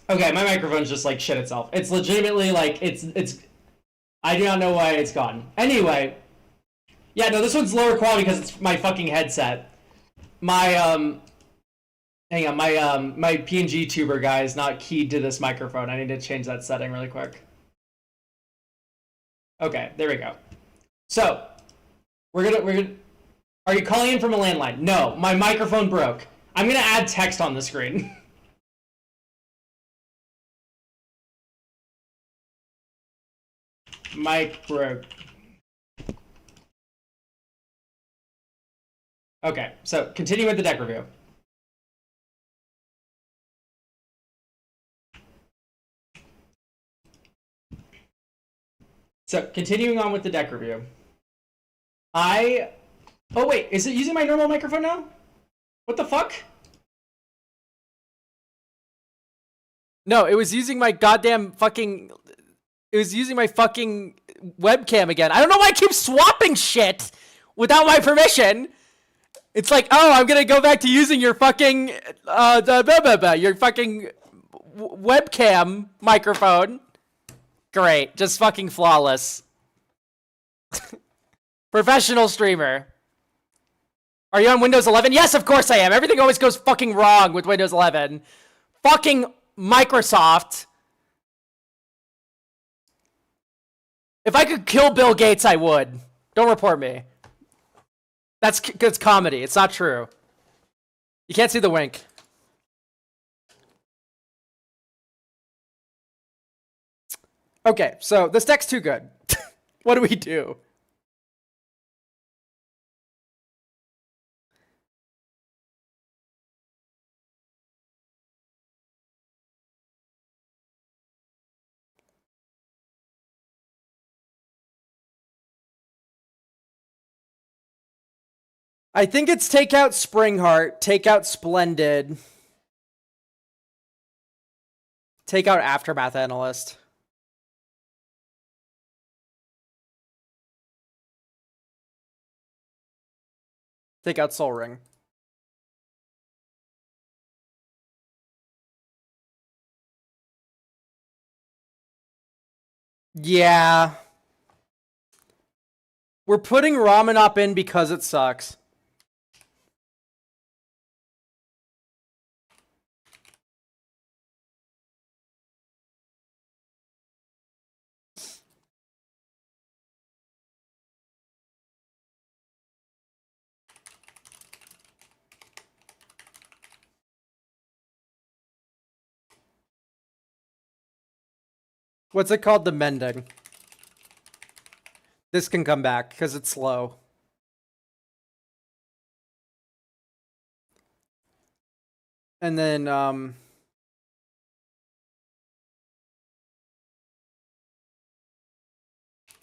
Okay, my microphone's just like shit itself. It's legitimately like it's I do not know why it's gone. Anyway, yeah, no, this one's lower quality because it's my fucking headset. My hang on, my PNG tuber guy is not keyed to this microphone. I need to change that setting really quick. Okay, there we go. So, we're gonna are you calling in from a landline? No, my microphone broke. I'm gonna add text on the screen. Mic broke. Okay, so continue with the deck review. So continuing on with the deck review. Oh wait, is it using my normal microphone now? What the fuck? No, it was using my goddamn fucking... It was using my fucking webcam again. I don't know why I keep swapping shit without my permission. It's like, oh, I'm gonna go back to using your fucking, your fucking webcam microphone. Great, just fucking flawless. Professional streamer. Are you on Windows 11? Yes, of course I am. Everything always goes fucking wrong with Windows 11. Fucking Microsoft. If I could kill Bill Gates, I would. Don't report me. That's comedy. It's not true. You can't see the wink. Okay, so this deck's too good. What do we do? I think it's take out Springheart, take out Splendid, take out Aftermath Analyst. Take out Soul Ring. Yeah. We're putting Ramanop in because it sucks. What's it called? The Mending. This can come back because it's slow. And then,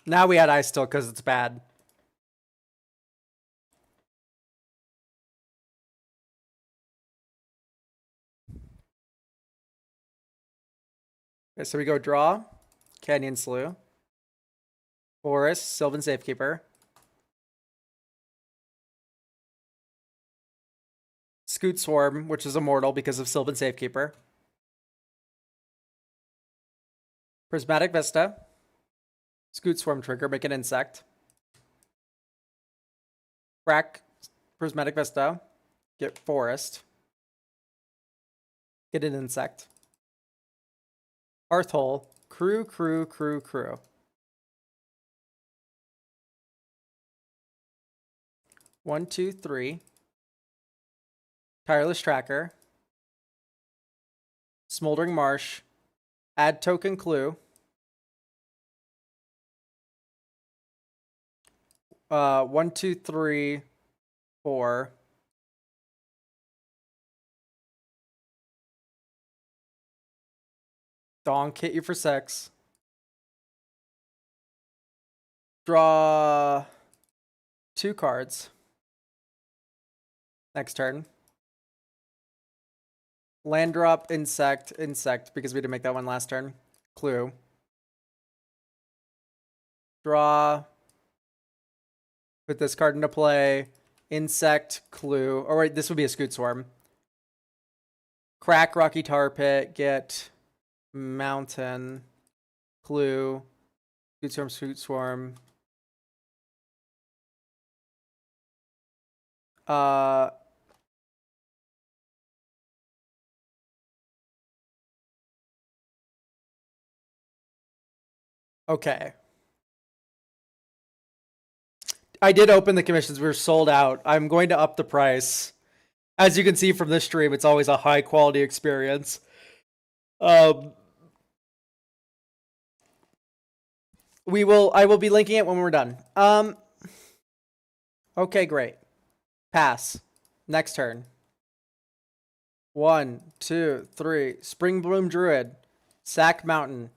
now we add Ice Still because it's bad. Okay, so we go draw, Canyon Slough, Forest, Sylvan Safekeeper, Scoot Swarm, which is immortal because of Sylvan Safekeeper, Prismatic Vista, Scoot Swarm trigger, make an insect, crack Prismatic Vista, get Forest, get an insect, Hearthhole, crew. 1, 2, 3. Tireless Tracker. Smoldering Marsh. Add token clue. 1, 2, 3, 4. Donk, hit you for sex. Draw 2 cards. Next turn. Land drop, insect, because we didn't make that one last turn. Clue. Draw. Put this card into play. Insect, clue. Or wait, this would be a Scoot Swarm. Crack, Rocky Tar Pit, get Mountain, clue, Scoot Swarm. Okay. I did open the commissions. We were sold out. I'm going to up the price. As you can see from this stream, it's always a high quality experience. I will be linking it when we're done. Okay, great. Pass. Next turn. 1, 2, 3. Spring Bloom Druid. Sack Mountain.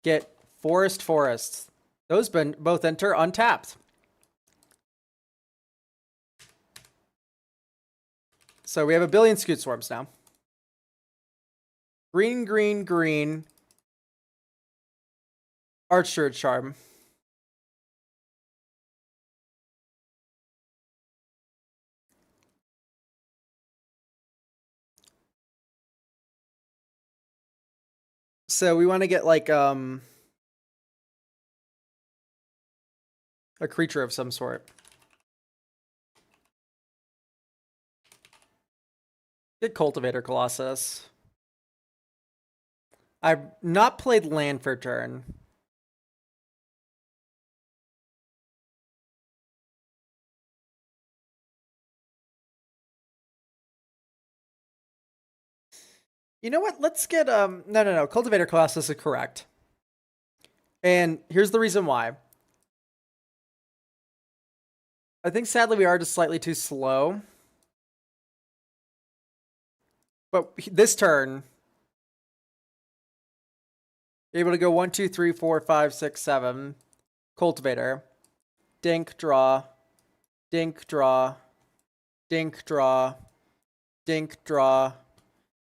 Get Forest. Those both enter untapped. So we have a billion Scoot Swarms now. Green, green, green. Archer Charm. So we want to get like a creature of some sort. Get Cultivator Colossus. I've not played land for turn. You know what? Let's get no. Cultivator Colossus is correct. And here's the reason why. I think sadly we are just slightly too slow. But this turn, you're able to go 1, 2, 3, 4, 5, 6, 7. Cultivator. Dink, draw. Dink, draw. Dink, draw. Dink, draw.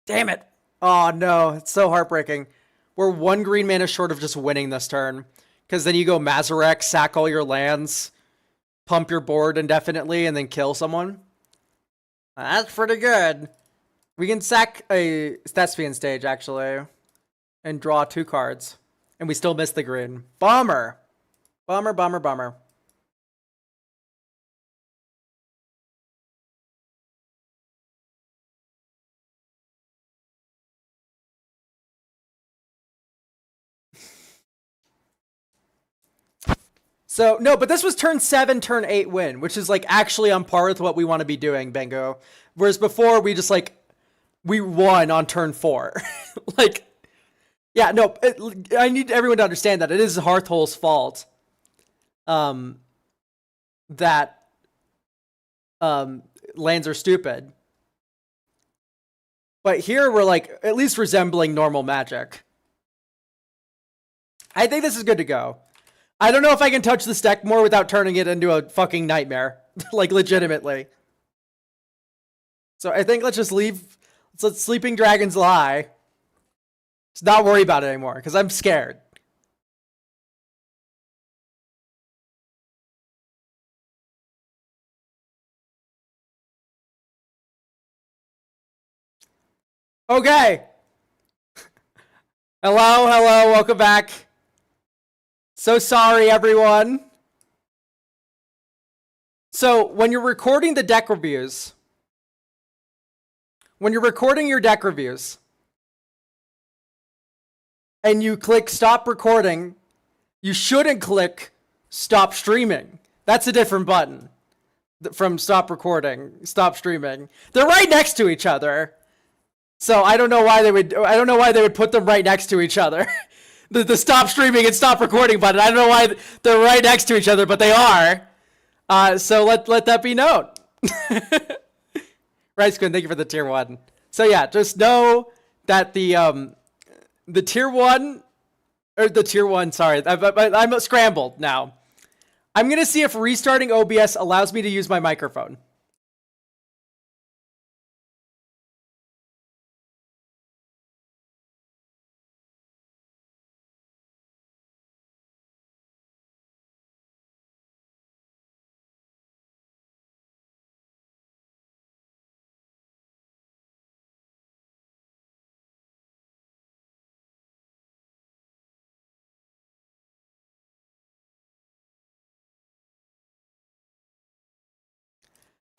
Damn it! Oh no, it's so heartbreaking. We're 1 green mana short of just winning this turn. Because then you go Mazarek, sack all your lands, pump your board indefinitely, and then kill someone. That's pretty good. We can sack a Thespian stage, actually, and draw 2 cards. And we still miss the green. Bummer. Bummer, bummer, bummer. So, no, but this was turn 7, turn 8 win, which is, like, actually on par with what we want to be doing, Bengo. Whereas before, we just, like, we won on turn 4. Like, yeah, no, I need everyone to understand that it is Hearthhole's fault that lands are stupid. But here we're, like, at least resembling normal Magic. I think this is good to go. I don't know if I can touch this deck more without turning it into a fucking nightmare. Like, legitimately. So I think let's just leave. Let's let Sleeping Dragons lie. Let's not worry about it anymore, because I'm scared. Okay. Hello, welcome back. So sorry, everyone. So, when you're recording the deck reviews, when you're recording your deck reviews, and you click stop recording, you shouldn't click stop streaming. That's a different button from stop recording, stop streaming. They're right next to each other. So I don't know why they would put them right next to each other. The stop streaming and stop recording button. I don't know why they're right next to each other, but they are. So let that be known. Right, Squid, thank you for the tier 1. So yeah, just know that the tier 1, or the tier 1, sorry, I'm scrambled now. I'm going to see if restarting OBS allows me to use my microphone.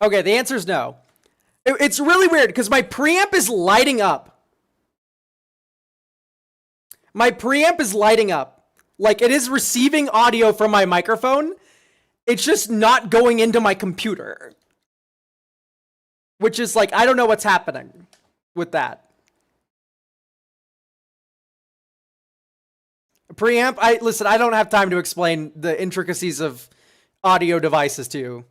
Okay, the answer is no. It's really weird because my preamp is lighting up. My preamp is lighting up. Like, it is receiving audio from my microphone. It's just not going into my computer. Which is like, I don't know what's happening with that. Preamp, listen, I don't have time to explain the intricacies of audio devices to you.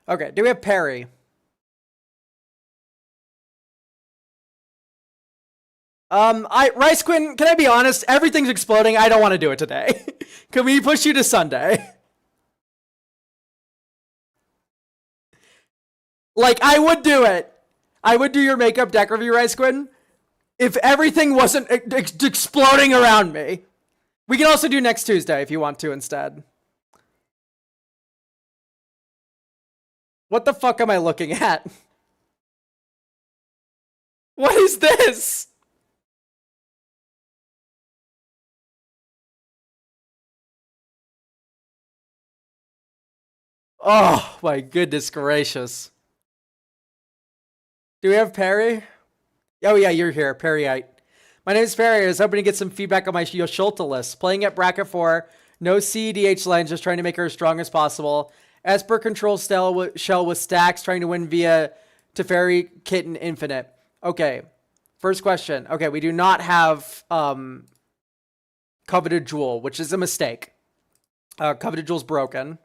Okay, do we have Perry? Rice Quinn, can I be honest? Everything's exploding. I don't want to do it today. Can we push you to Sunday? Like, I would do it. I would do your makeup deck review, Rice Quinn, if everything wasn't exploding around me. We can also do next Tuesday if you want to instead. What the fuck am I looking at? What is this? Oh, my goodness gracious. Do we have Perry? Oh, yeah, you're here. Perryite. My name is Perry. I was hoping to get some feedback on my Yosholta list. Playing at bracket 4, no CEDH lines, just trying to make her as strong as possible. Esper control shell with stacks, trying to win via Teferi, Kitten, Infinite. Okay, first question. Okay, we do not have Coveted Jewel, which is a mistake. Coveted Jewel's broken.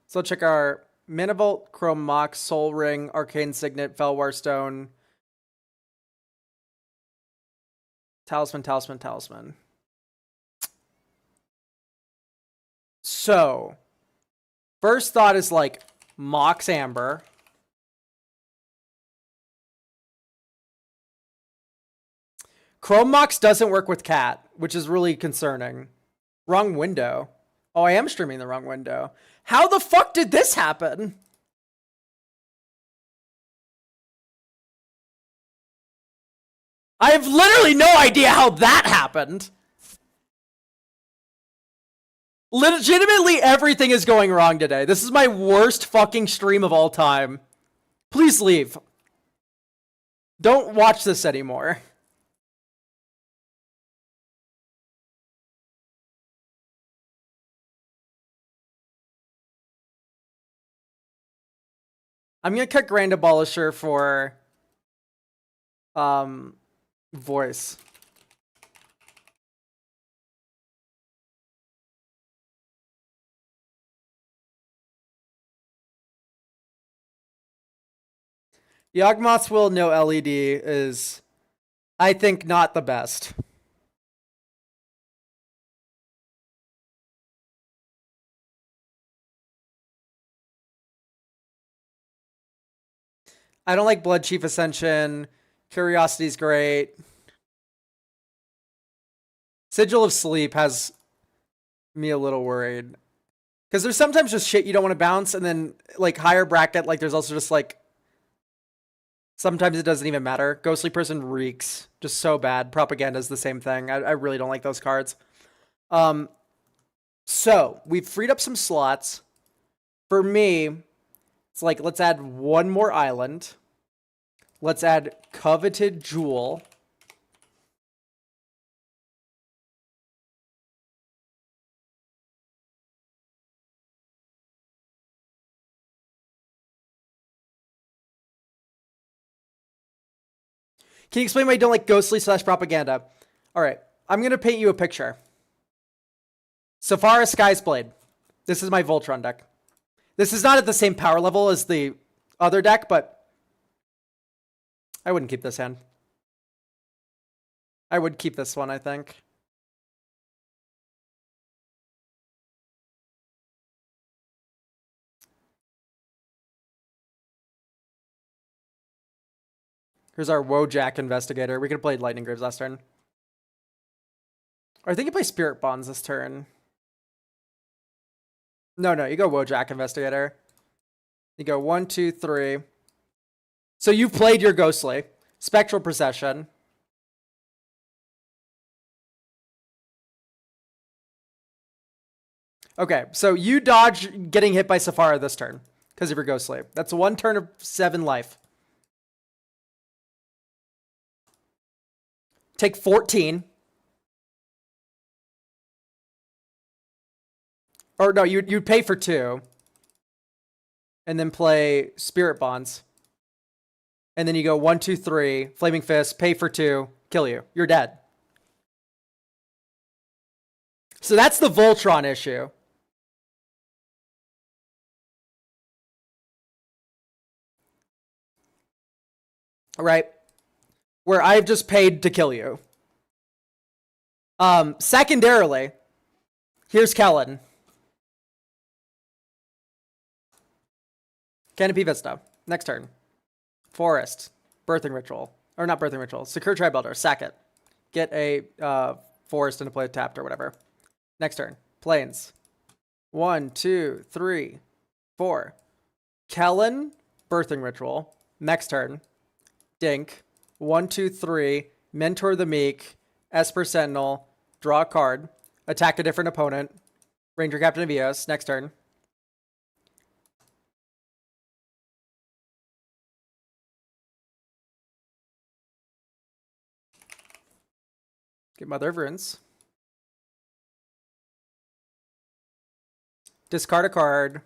So let's check our Manavolt, Chrome Mox, Soul Ring, Arcane Signet, Felwar Stone, Talisman, Talisman, Talisman. So, first thought is like Mox Amber. Chrome Mox doesn't work with Cat, which is really concerning. Wrong window. Oh, I am streaming the wrong window. How the fuck did this happen? I have literally no idea how that happened. Legitimately, everything is going wrong today. This is my worst fucking stream of all time. Please leave. Don't watch this anymore. I'm gonna cut Grand Abolisher for voice. Yawgmoth's Will no LED is, I think, not the best. I don't like Blood Chief Ascension. Curiosity's great. Sigil of Sleep has me a little worried. Because there's sometimes just shit you don't want to bounce, and then, like, higher bracket, like, there's also just, like, sometimes it doesn't even matter. Ghostly Person reeks. Just so bad. Propaganda is the same thing. I really don't like those cards. So, we've freed up some slots. For me, it's like, let's add one more island. Let's add Coveted Jewel. Can you explain why you don't like Ghostly / Propaganda? All right, I'm going to paint you a picture. Safara Sky's Blade. This is my Voltron deck. This is not at the same power level as the other deck, but I wouldn't keep this hand. I would keep this one, I think. Here's our Wojak Investigator. We could have played Lightning Greaves last turn. Or I think you play Spirit Bonds this turn. No, you go Wojak Investigator. You go 1, 2, 3. So you've played your Ghostly. Spectral Procession. Okay, so you dodge getting hit by Safara this turn because of your Ghostly. That's 1 turn of 7 life. Take 14. Or no, you'd pay for 2. And then play Spirit Bonds. And then you go 1, 2, 3, Flaming Fist, pay for 2, kill you. You're dead. So that's the Voltron issue. All right. where I've just paid to kill you. Secondarily, here's Kellen. Canopy Vista. Next turn. Forest. Birthing Ritual. Or not Birthing Ritual. Secure Tribe Elder. Sack it. Get a forest into play tapped or whatever. Next turn. Plains. 1, 2, 3, 4. Kellen. Birthing Ritual. Next turn. Dink. 1, 2, 3. Mentor the Meek. Esper Sentinel. Draw a card. Attack a different opponent. Ranger Captain of Eos. Next turn. Get Mother of Runes. Discard a card.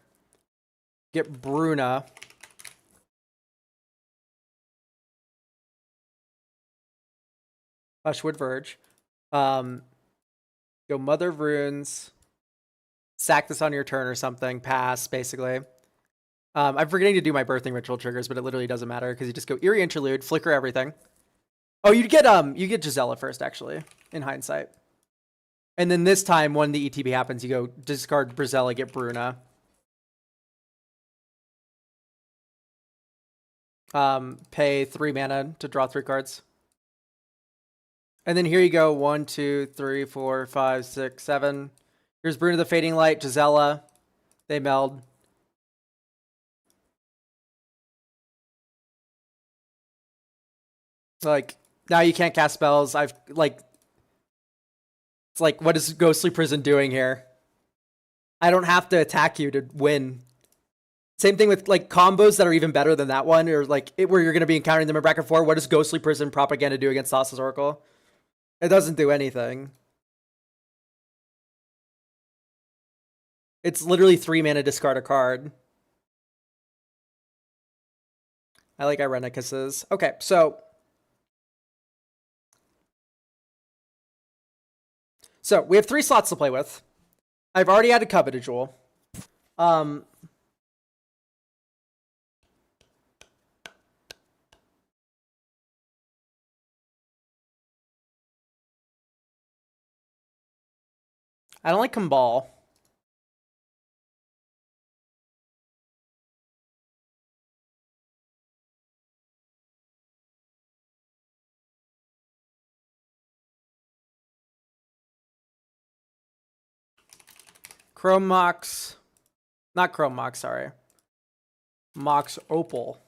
Get Bruna. Hushwood Verge. Go Mother of Runes. Sack this on your turn or something. Pass, basically. I'm forgetting to do my Birthing Ritual triggers, but it literally doesn't matter because you just go Eerie Interlude, flicker everything. Oh, you get Gisela first, actually, in hindsight. And then this time, when the ETB happens, you go discard Brazella, get Bruna. Pay 3 mana to draw 3 cards. And then here you go, 1, 2, 3, 4, 5, 6, 7. Here's Bruna the Fading Light, Gisela. They meld. Like, now you can't cast spells. It's like, what is Ghostly Prison doing here? I don't have to attack you to win. Same thing with like combos that are even better than that one, or like where you're going to be encountering them in bracket 4. What does Ghostly Prison Propaganda do against Thassa's Oracle? It doesn't do anything. It's literally 3 mana, discard a card. I like Irenicus's. Okay, so we have 3 slots to play with. I've already added Coveted Jewel. I don't like Cabal. Chrome Mox. Not Chrome Mox, sorry. Mox Opal.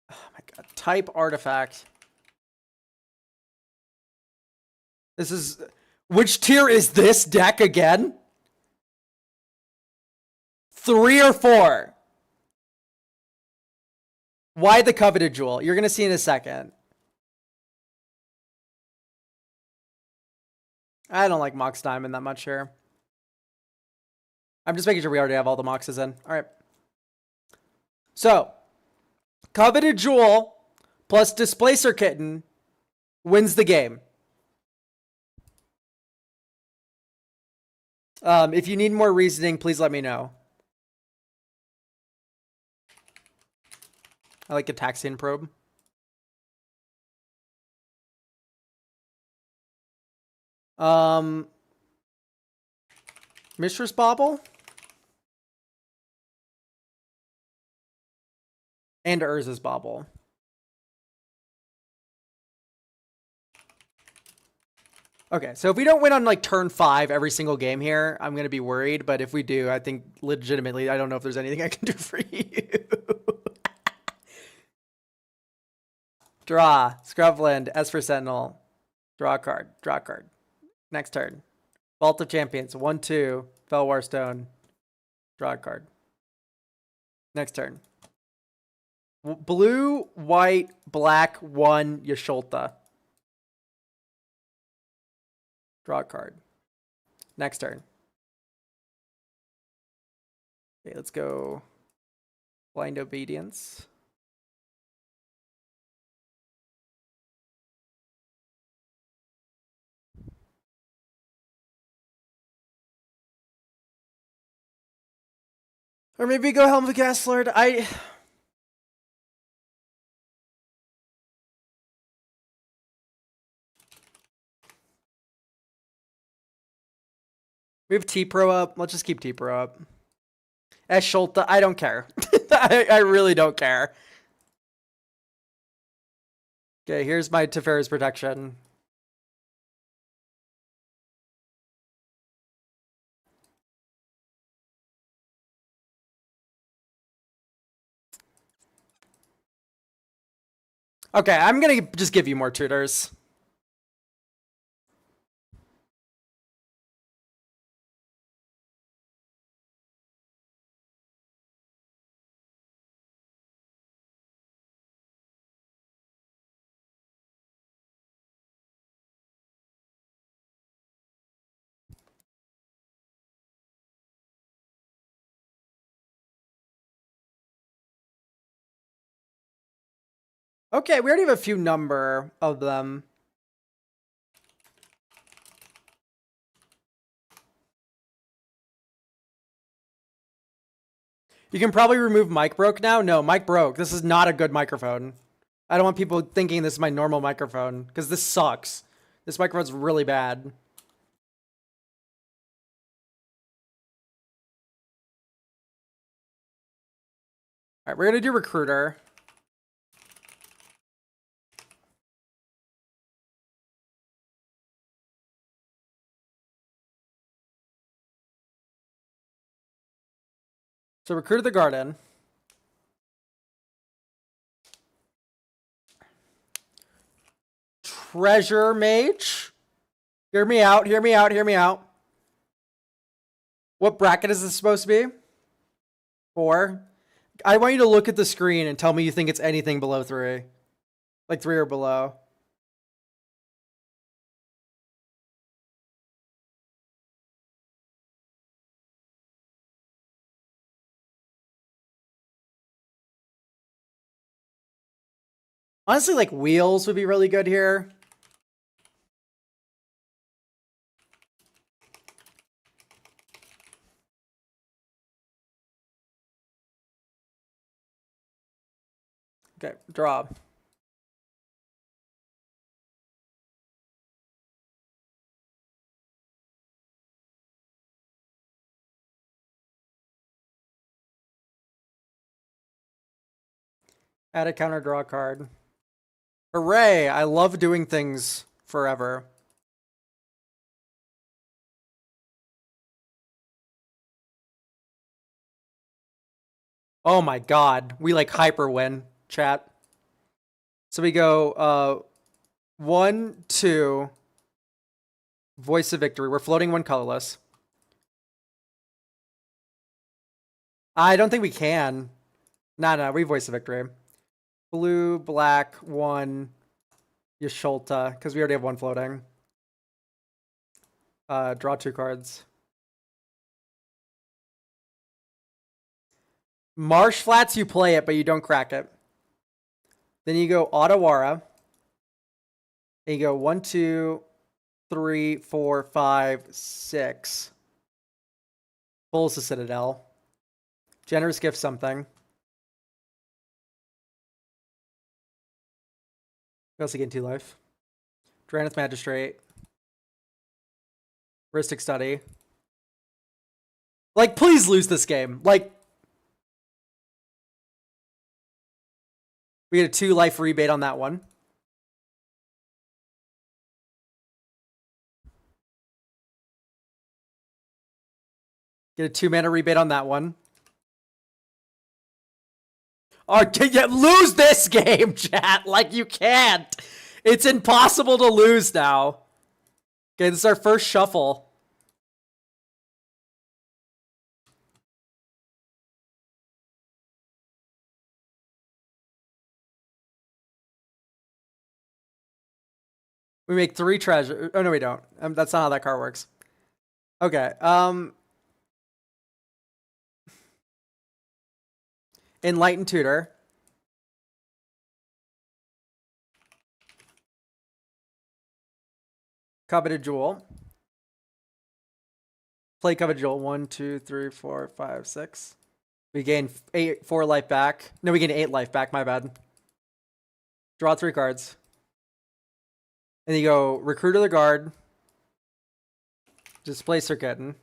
Oh my god. Type Artifact. This is... Which tier is this deck again? 3 or 4? Why the Coveted Jewel? You're going to see in a second. I don't like Mox Diamond that much here. I'm just making sure we already have all the Moxes in. All right. So, Coveted Jewel plus Displacer Kitten wins the game. If you need more reasoning, please let me know. I like Ataxian Probe. Mistress Bauble. And Urza's Bauble. Okay, so if we don't win on like turn 5 every single game here, I'm going to be worried. But if we do, I think legitimately, I don't know if there's anything I can do for you. Draw. Scrubland. Esper Sentinel. Draw a card. Draw a card. Next turn. Vault of Champions. 1, 2. Felwar Stone. Draw a card. Next turn. Blue, white, black, 1, Yasholta. Draw a card. Next turn. Okay, let's go blind obedience. Or maybe go Helm of the Gas Lord. We have T-Pro up. Let's just keep T-Pro up. As Schulte, I don't care. I really don't care. Okay, here's my Teferi's protection. Okay, I'm gonna just give you more tutors. Okay, we already have a few number of them. You can probably remove mic broke now. No, mic broke. This is not a good microphone. I don't want people thinking this is my normal microphone because this sucks. This microphone's really bad. All right, we're gonna do recruiter. So recruiter the garden. Treasure mage. Hear me out, hear me out, hear me out. What bracket is this supposed to be? 4. I want you to look at the screen and tell me you think it's anything below 3. Like 3 or below. Honestly, like wheels would be really good here. Okay, draw. Add a counter draw card. Hooray! I love doing things forever. Oh my god. We like hyper win, chat. So we go 1, 2. Voice of victory. We're floating 1 colorless. I don't think we can. No, we voice of victory. Blue, black, 1. Yasholta, because we already have 1 floating. Draw 2 cards. Marsh Flats, you play it, but you don't crack it. Then you go Otawara. And you go 1, 2, 3, 4, 5, 6. Pulls the Citadel. Generous gift something. We also gain 2 life. Dranith Magistrate. Heuristic Study. Like, please lose this game. Like, we had a 2 life rebate on that one. Get a 2 mana rebate on that one. Oh, can you lose this game, chat? Like, you can't. It's impossible to lose now. Okay, this is our first shuffle. We make 3 treasure. Oh, no, we don't. That's not how that card works. Okay, Enlightened Tutor. Coveted Jewel. Play Coveted Jewel. 1, 2, 3, 4, 5, 6. We gain 4 life back. No, we gain 8 life back. My bad. Draw 3 cards. And you go Recruit of the Guard. Display Sir Kitten.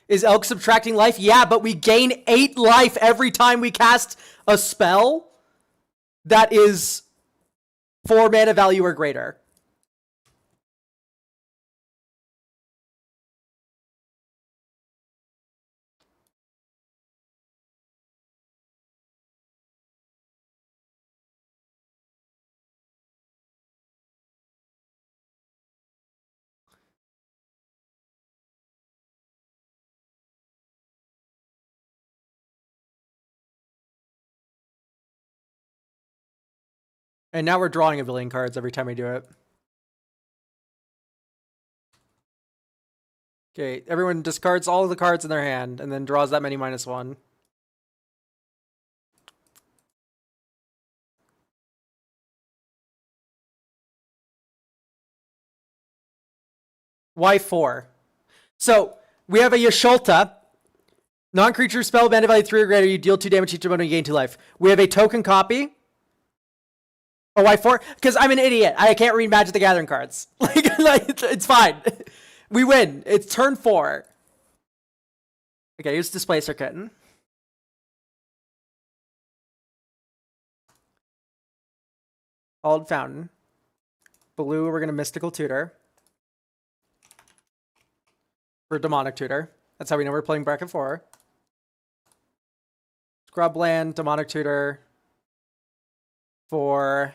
Is Elk subtracting life? Yeah, but we gain 8 life every time we cast a spell that is 4 mana value or greater. And now we're drawing a billion cards every time we do it. Okay, everyone discards all of the cards in their hand and then draws that many -1. Why 4? So we have a Yasholta. Non-creature spell, mana value 3 or greater. You deal 2 damage each time and you gain 2 life. We have a token copy. Oh, why 4? Because I'm an idiot. I can't read Magic the Gathering cards. like it's fine. We win. It's turn 4. Okay, use Display Sir Kitten. Old Fountain. Blue, we're going to Mystical Tutor. For Demonic Tutor. That's how we know we're playing bracket 4. Scrubland, Demonic Tutor. For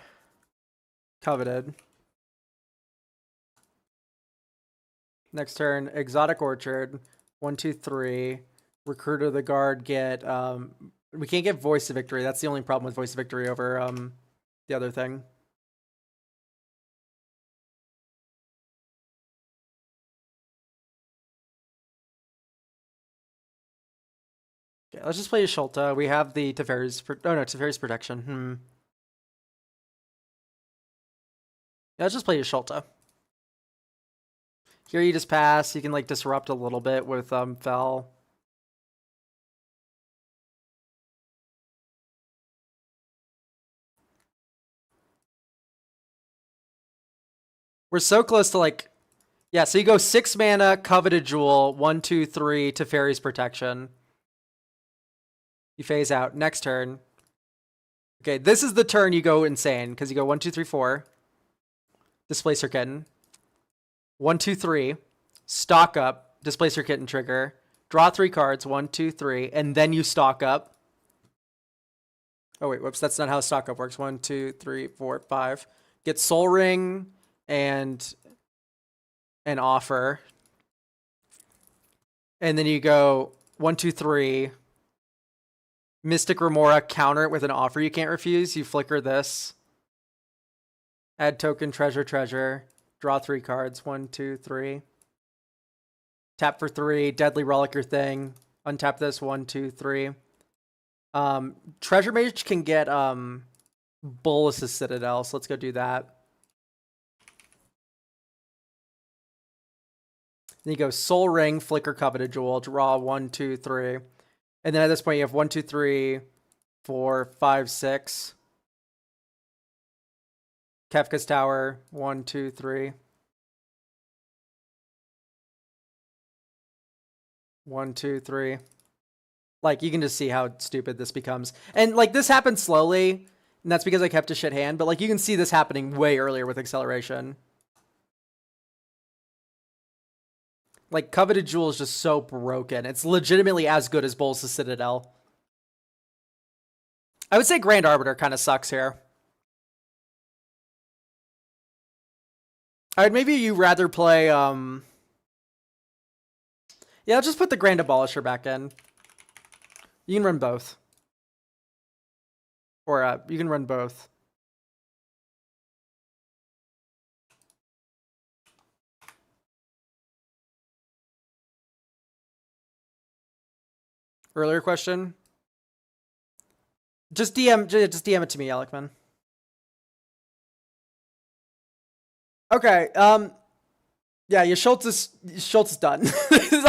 Coveted. Next turn, Exotic Orchard. 1, 2, 3. Recruiter of the Guard get we can't get Voice of Victory. That's the only problem with Voice of Victory over the other thing. Okay, let's just play Yasholta. We have the Teferi's Teferi's Protection. Yeah, let's just play Yasholta. Here you just pass. You can like disrupt a little bit with Fel. We're so close to like, yeah. So you go 6 mana, Coveted Jewel, 1, 2, 3 Teferi's Protection. You phase out. Next turn. Okay, this is the turn you go insane because you go 1, 2, 3, 4. Display Sir Kitten. 1, 2, 3. Stock up. Display Sir Kitten trigger. Draw 3 cards. 1, 2, 3. And then you stock up. Oh, wait. Whoops. That's not how stock up works. 1, 2, 3, 4, 5. Get Soul Ring and an offer. And then you go 1, 2, 3. Mystic Remora, counter it with an offer you can't refuse. You flicker this. Add token, treasure. Draw 3 cards. 1, 2, 3. Tap for 3. Deadly Relic your thing. Untap this. 1, 2, 3. Treasure Mage can get Bolus's Citadel, so let's go do that. Then you go Soul Ring, Flicker Coveted Jewel, draw 1, 2, 3. And then at this point you have 1, 2, 3, 4, 5, 6. Kefka's Tower, 1, 2, 3. 1, 2, 3. Like, you can just see how stupid this becomes. And, like, this happened slowly, and that's because I kept a shit hand, but, like, you can see this happening way earlier with Acceleration. Like, Coveted Jewel is just so broken. It's legitimately as good as Bolus's Citadel. I would say Grand Arbiter kind of sucks here. I would maybe you rather play, Yeah, I'll just put the Grand Abolisher back in. You can run both. Or you can run both. Earlier question. Just DM it to me, Alec, man. Okay. Yeah, your Schultz is done.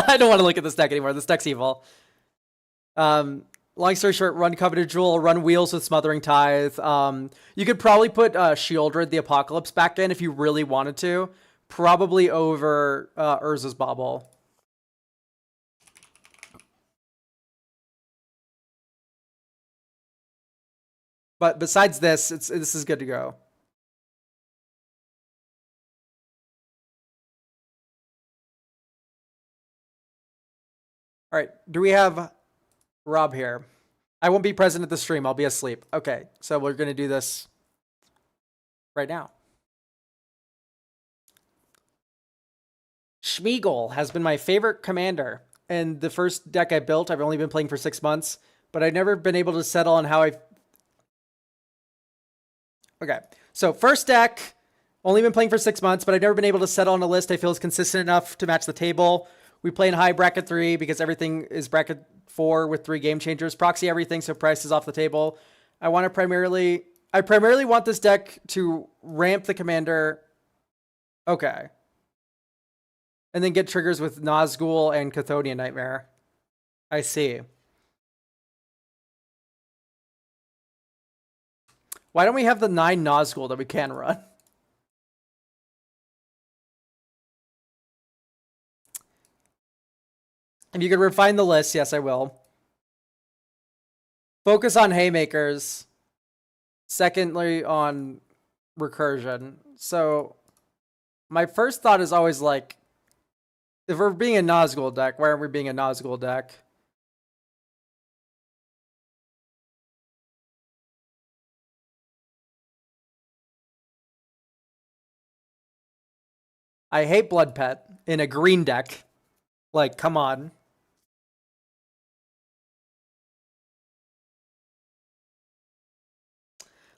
I don't want to look at this deck anymore. This deck's evil. Long story short, run Coveted Jewel, run Wheels with Smothering Tithe. You could probably put Shieldred the Apocalypse back in if you really wanted to. Probably over Urza's Bauble. But besides this, this is good to go. All right, do we have Rob here? I won't be present at the stream. I'll be asleep. Okay, so we're going to do this right now. Schmeagol has been my favorite commander. And the first deck I built, I've only been playing for 6 months, but I've never been able to settle on how I... Okay, so first deck, only been playing for 6 months, but I've never been able to settle on a list I feel is consistent enough to match the table. We play in high bracket 3 because everything is bracket 4 with 3 game changers. Proxy everything, so price is off the table. I primarily want this deck to ramp the commander. Okay. And then get triggers with Nazgul and Chthonian Nightmare. I see. Why don't we have the 9 Nazgul that we can run? If you could refine the list, yes, I will. Focus on Haymakers. Secondly, on Recursion. So, my first thought is always like, if we're being a Nazgul deck, why aren't we being a Nazgul deck? I hate Blood Pet in a green deck. Like, come on.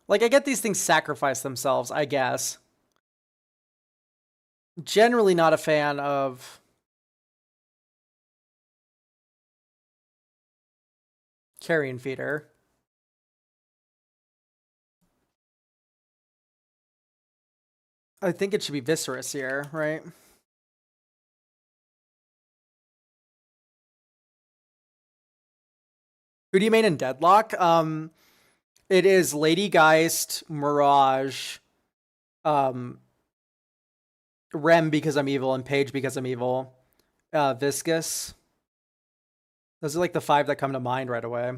Like, I get these things sacrifice themselves, I guess. Generally not a fan of Carrion Feeder. I think it should be Viscerous here, right? Who do you main in Deadlock? It is Lady Geist, Mirage, Rem because I'm evil, and Page because I'm evil. Viscous. Those are like the 5 that come to mind right away.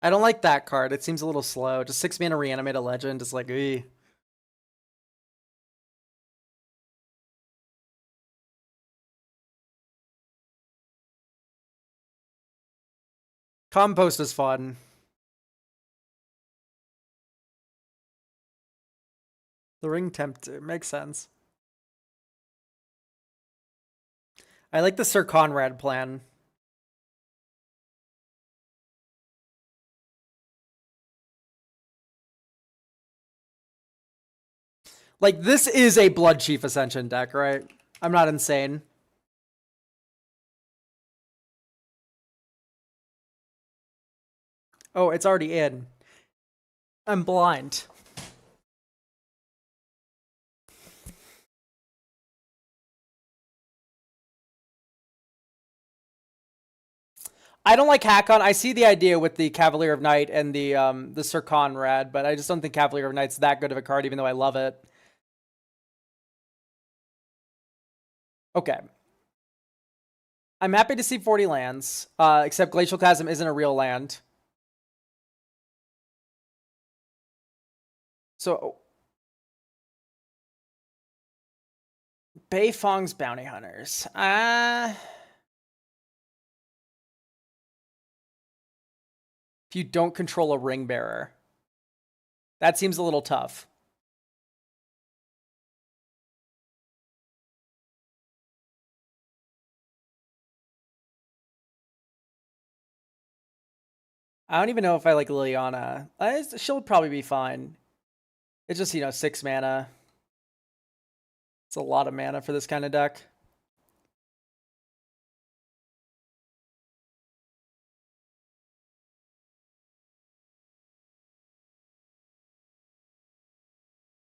I don't like that card. It seems a little slow. Just 6 mana Reanimate a Legend is like, eeh. Compost is fun. The Ring Tempter makes sense. I like the Sir Conrad plan. Like, this is a Blood Chief Ascension deck, right? I'm not insane. Oh, it's already in. I'm blind. I don't like Hakon. I see the idea with the Cavalier of Night and the Sir Conrad, but I just don't think Cavalier of Night's that good of a card, even though I love it. Okay. I'm happy to see 40 lands, except Glacial Chasm isn't a real land. So, Beifong's Bounty Hunters. If you don't control a Ring Bearer. That seems a little tough. I don't even know if I like Liliana. She'll probably be fine. It's just, 6 mana. It's a lot of mana for this kind of deck.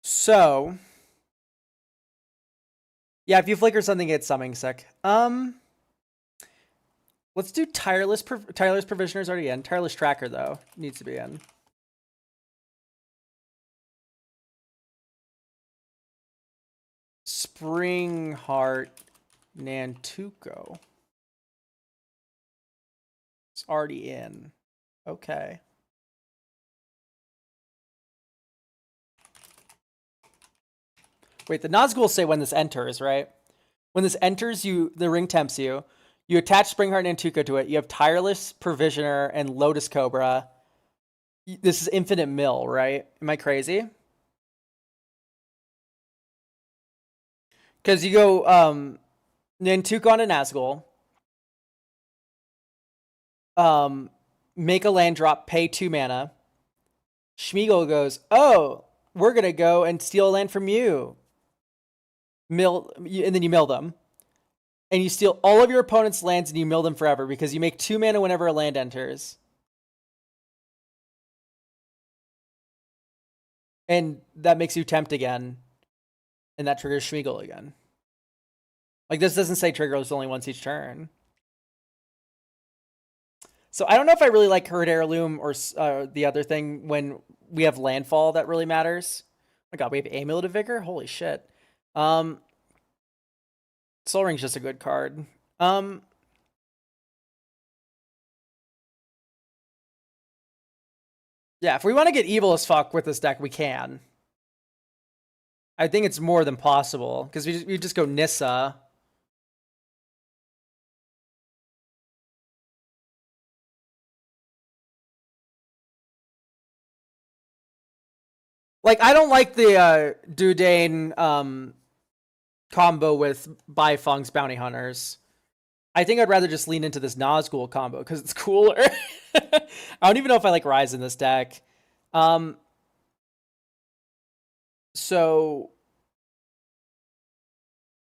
So, yeah, if you flicker something, it's summoning sick. Let's do Tireless Provisioner's already in. Tireless Tracker, though, needs to be in. Spring Heart Nantuko. It's already in. Okay. Wait, the Nazgul will say when this enters, right? When this enters, the ring tempts you. You attach Springheart Nantuko to it. You have Tireless Provisioner and Lotus Cobra. This is infinite mill, right? Am I crazy? Because you go Nantuko on a Nazgul. Make a land drop, pay 2 mana. Schmiegel goes, oh, we're going to go and steal a land from you. And then you mill them. And you steal all of your opponent's lands and you mill them forever because you make 2 mana whenever a land enters. And that makes you tempt again. And that triggers Schmiegel again. Like, this doesn't say triggers only once each turn. So I don't know if I really like Herd Heirloom or the other thing when we have landfall that really matters. Oh my god, we have Amulet of Vigor? Holy shit. Soul Ring's just a good card. Yeah, if we want to get evil as fuck with this deck, we can. I think it's more than possible, because we just go Nissa. Like, I don't like the Dudane combo with Bifung's Bounty Hunters. I think I'd rather just lean into this Nazgul combo because it's cooler. I don't even know if I like Rise in this deck. So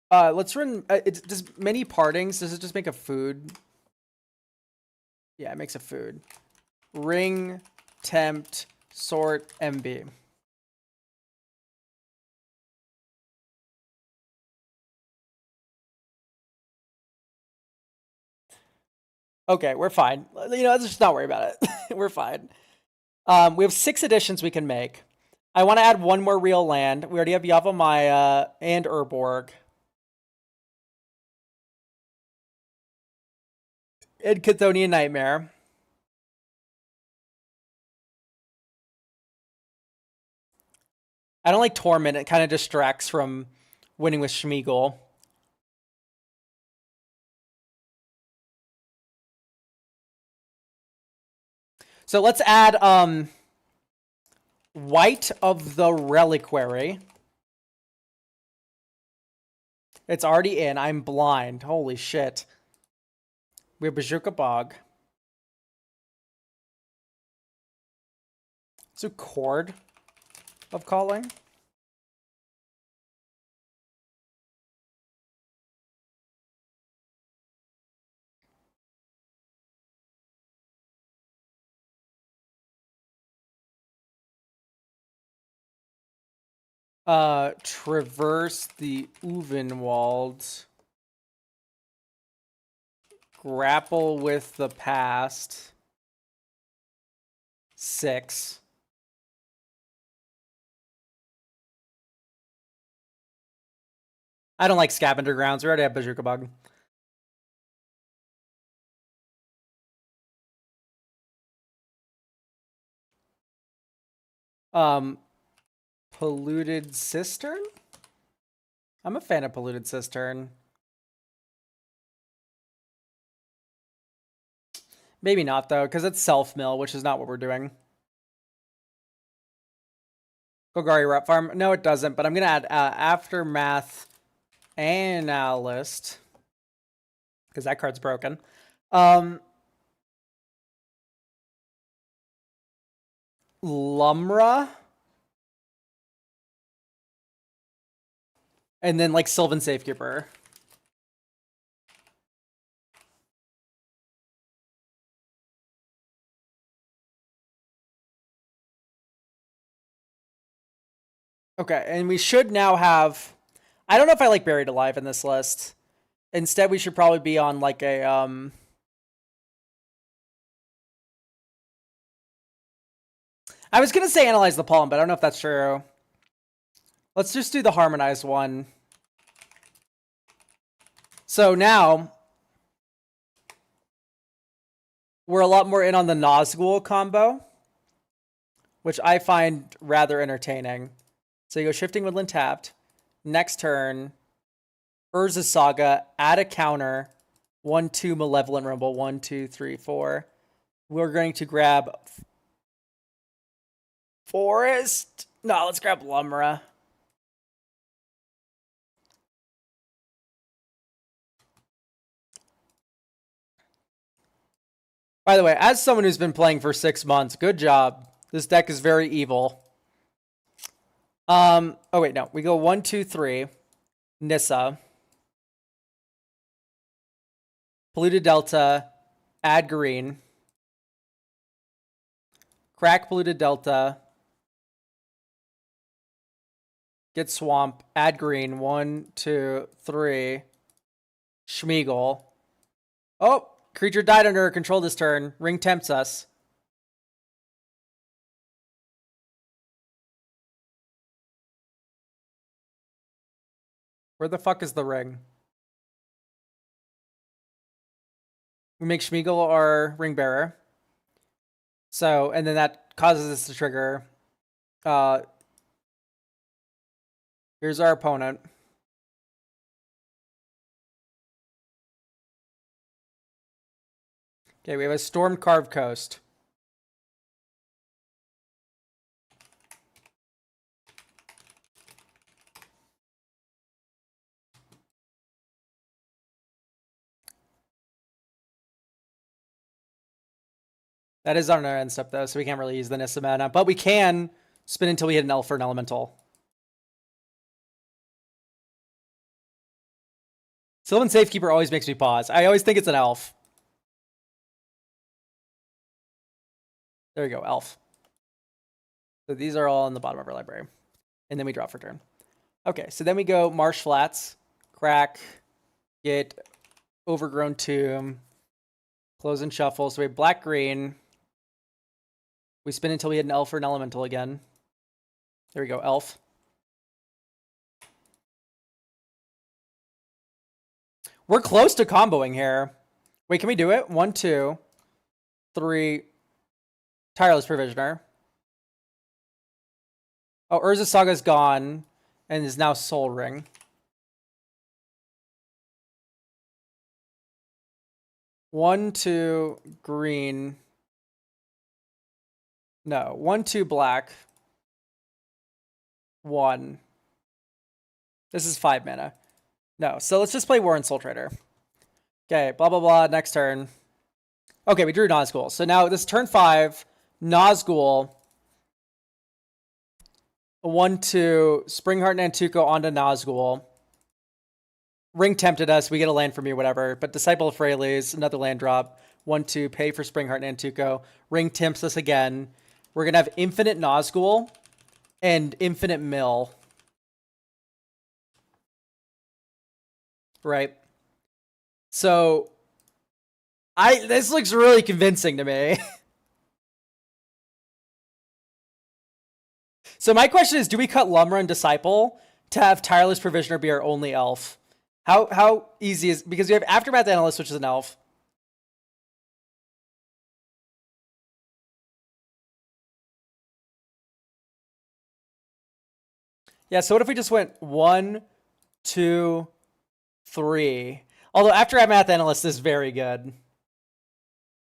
let's run. Does many partings? Does it just make a food? Yeah, it makes a food. Ring, tempt, sort, MB. Okay, we're fine. Let's just not worry about it. We're fine. We have 6 additions we can make. I want to add 1 more real land. We already have Yavimaya and Urborg. And Chthonian Nightmare. I don't like Torment. It kind of distracts from winning with Schmiegel. So let's add White of the Reliquary. It's already in. I'm blind. Holy shit. We have Bajuka Bog. So Chord of Calling. Traverse the Uvenwald. Grapple with the past. 6. I don't like Scavenger Grounds. We already have Bajuka Bug. Polluted Cistern? I'm a fan of Polluted Cistern. Maybe not, though, because it's self-mill, which is not what we're doing. Golgari Rep Farm. No, it doesn't, but I'm going to add Aftermath Analyst, because that card's broken. Lumra. And then like Sylvan Safekeeper. Okay, and we should now have... I don't know if I like Buried Alive in this list. Instead, we should probably be on like a... I was going to say Analyze the Pollen, but I don't know if that's true. Let's just do the Harmonized one. So now... we're a lot more in on the Nazgul combo, which I find rather entertaining. So you go Shifting Woodland tapped. Next turn, Urza's Saga, add a counter, 1/2 Malevolent Rumble, 1, 2, 3, 4. We're going to grab Forest. No, let's grab Lumra. By the way, as someone who's been playing for 6 months, good job. This deck is very evil. Oh wait, no. We go 1, 2, 3. Nissa. Polluted Delta. Add green. Crack Polluted Delta. Get Swamp. Add green. 1, 2, 3. Schmeagle. Oh! Creature died under control this turn. Ring tempts us. Where the fuck is the ring? We make Schmeagle our ring bearer. So, and then that causes us to trigger. Here's our opponent. Okay, we have a Storm Carved Coast. That is on our end step though, so we can't really use the Nissa mana, but we can spin until we hit an elf or an elemental. Sylvan Safekeeper always makes me pause. I always think it's an elf. There we go, elf. So these are all in the bottom of our library. And then we draw for turn. Okay, so then we go Marsh Flats, crack, get Overgrown Tomb, close and shuffle. So we have black-green. We spin until we hit an elf or an elemental again. There we go, elf. We're close to comboing here. Wait, can we do it? 1, 2, 3. Tireless Provisioner. Oh, Urza Saga's gone and is now Soul Ring. One, 2, green. No, 1, 2, black. 1. This is 5 mana. No, so let's just play Warren Soul Trader. Okay, blah, blah, blah. Next turn. Okay, we drew Nazgul. So now this turn 5, Nazgul. 1, 2, Springheart Nantuko onto Nazgul. Ring tempted us. We get a land from you, whatever. But Disciple of Freyles, another land drop. 1, 2, pay for Springheart Nantuko. Ring tempts us again. We're going to have infinite Nazgul and infinite Mill. Right. So, this looks really convincing to me. So my question is, do we cut Lumra and Disciple to have Tireless Provisioner be our only elf? How easy is... because we have Aftermath Analyst, which is an elf. Yeah, so what if we just went 1, 2, 3? Although Aftermath Analyst is very good.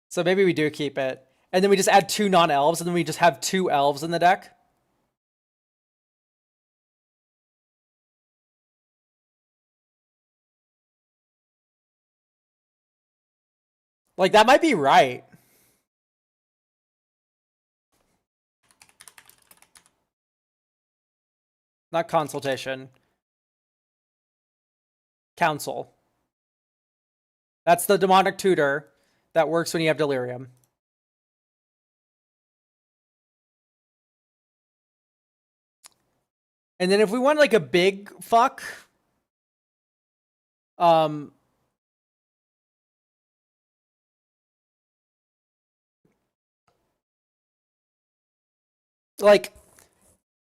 So maybe we do keep it. And then we just add 2 non-elves, and then we just have 2 elves in the deck. Like, that might be right. Not consultation. Counsel. That's the demonic tutor that works when you have delirium. And then if we want like a big fuck, like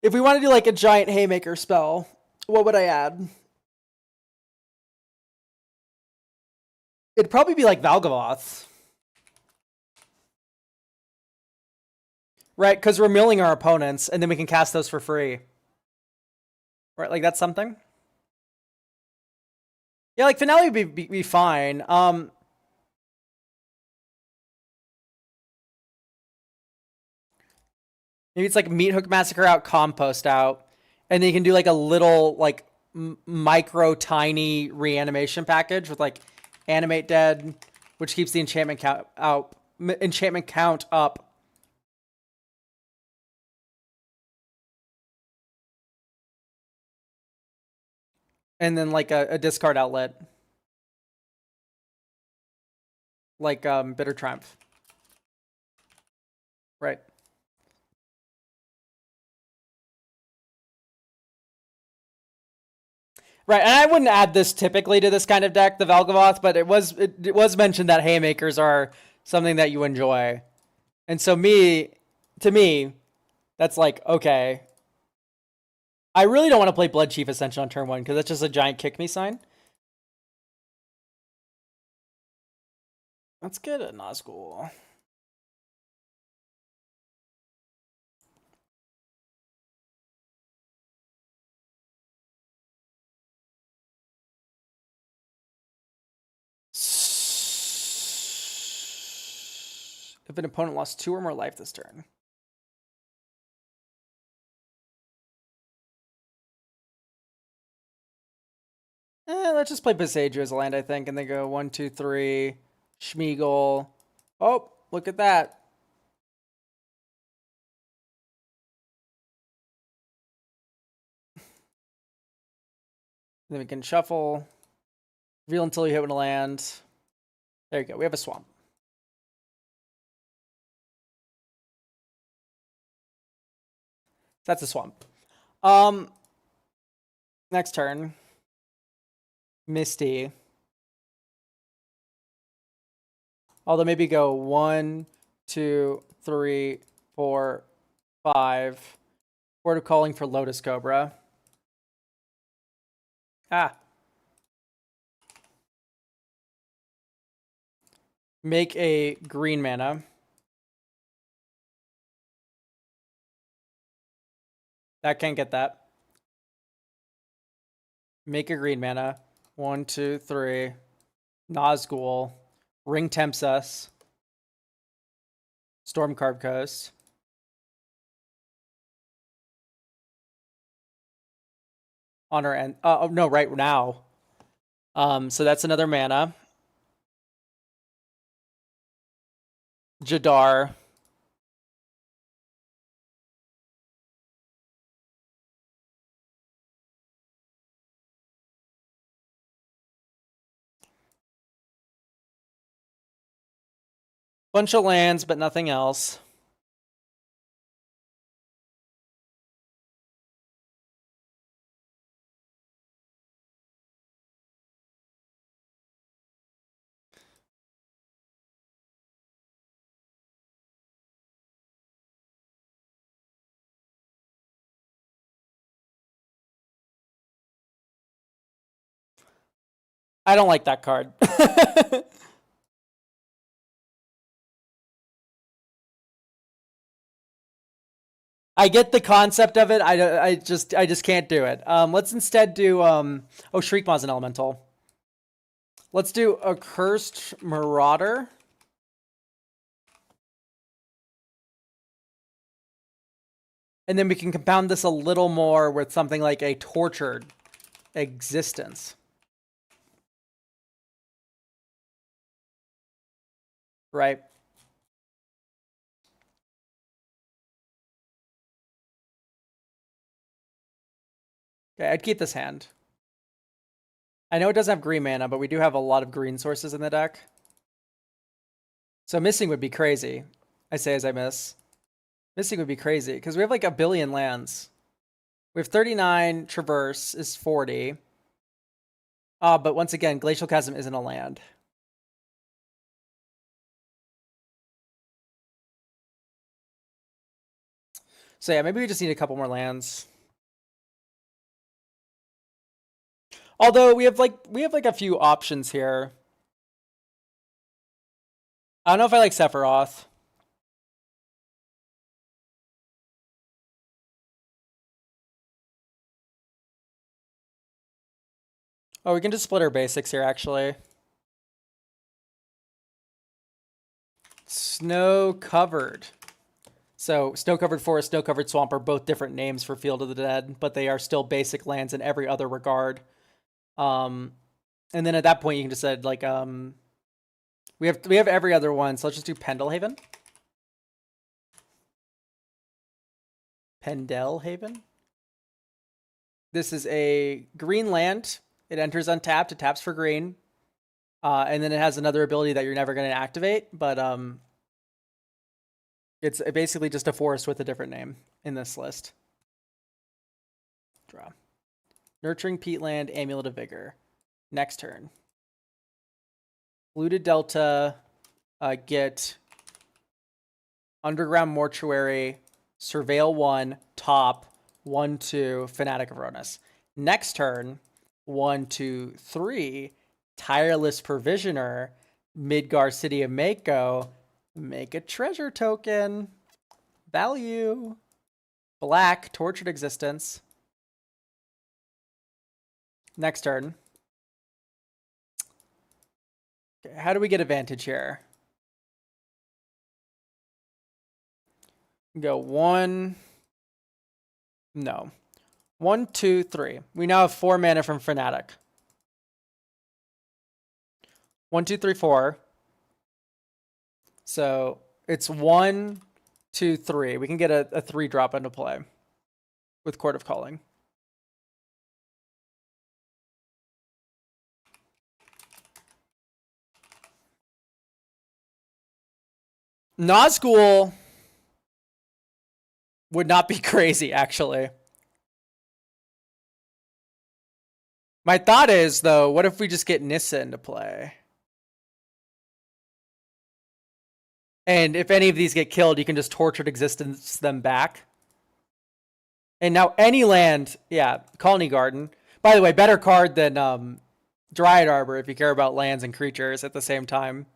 if we want to do like a giant haymaker spell, what would I add? It'd probably be like Valgavoth. Right, because we're milling our opponents, and then we can cast those for free. Right, like that's something. Yeah, like Finale would be fine. Maybe it's like Meat Hook Massacre out, Compost out, and then you can do like a little like micro tiny reanimation package with like Animate Dead, which keeps the enchantment count up. And then like a discard outlet. Like Bitter Triumph. Right. Right, and I wouldn't add this typically to this kind of deck, the Valgavoth, but it was mentioned that haymakers are something that you enjoy. And so to me, that's like, okay. I really don't want to play Blood Chief Ascension on turn 1 because that's just a giant kick me sign. Let's get a Nazgul. If an opponent lost 2 or more life this turn. Let's just play Besage as a land, I think, and then go 1, 2, 3, Schmeagle. Oh, look at that. Then we can shuffle. Reveal until you hit with a land. There you go. We have a swamp. That's a swamp. Next turn. Misty. Although maybe go 1, 2, 3, 4, 5. Word of Calling for Lotus Cobra. Ah. Make a green mana. That can't get that. Make a green mana. 1, 2, 3. Nazgul. Ring Tempts Us. Storm Carb Coast. On our end. Oh, no, right now. So that's another mana. Jadar. Bunch of lands, but nothing else. I don't like that card. I get the concept of it. I just can't do it. Let's instead do Shriekmaw's an elemental. Let's do a Cursed Marauder. And then we can compound this a little more with something like a Tortured Existence. Right. Okay, I'd keep this hand. I know it doesn't have green mana, but we do have a lot of green sources in the deck. So missing would be crazy. I say as I miss. Missing would be crazy, because we have like a billion lands. We have 39, Traverse is 40. But once again, Glacial Chasm isn't a land. So yeah, maybe we just need a couple more lands. Although we have like a few options here. I don't know if I like Sephiroth. Oh, we can just split our basics here, actually. Snow-covered. So, snow-covered forest, snow-covered swamp are both different names for Field of the Dead, but they are still basic lands in every other regard. And then at that point, you can just say, like, we have every other one, so let's just do Pendelhaven. Pendelhaven. This is a green land. It enters untapped. It taps for green. And then it has another ability that you're never going to activate, but it's basically just a forest with a different name in this list. Draw. Nurturing Peatland, Amulet of Vigor. Next turn. Looted Delta, get Underground Mortuary, Surveil 1, Top, 1/2, Fanatic of Ronus. Next turn, 1/2, 3, Tireless Provisioner, Midgar City of Mako, make a treasure token. Value. Black, Tortured Existence. Next turn. Okay, how do we get advantage here? Go 1. No. 1, 2, 3. We now have 4 mana from Fanatic. 1, 2, 3, 4. So it's 1, 2, 3. We can get a 3-drop into play with Court of Calling. Nazgul would not be crazy, actually. My thought is, though, what if we just get Nissa into play? And if any of these get killed, you can just Tortured Existence them back. And now any land, yeah, Colony Garden. By the way, better card than Dryad Arbor if you care about lands and creatures at the same time.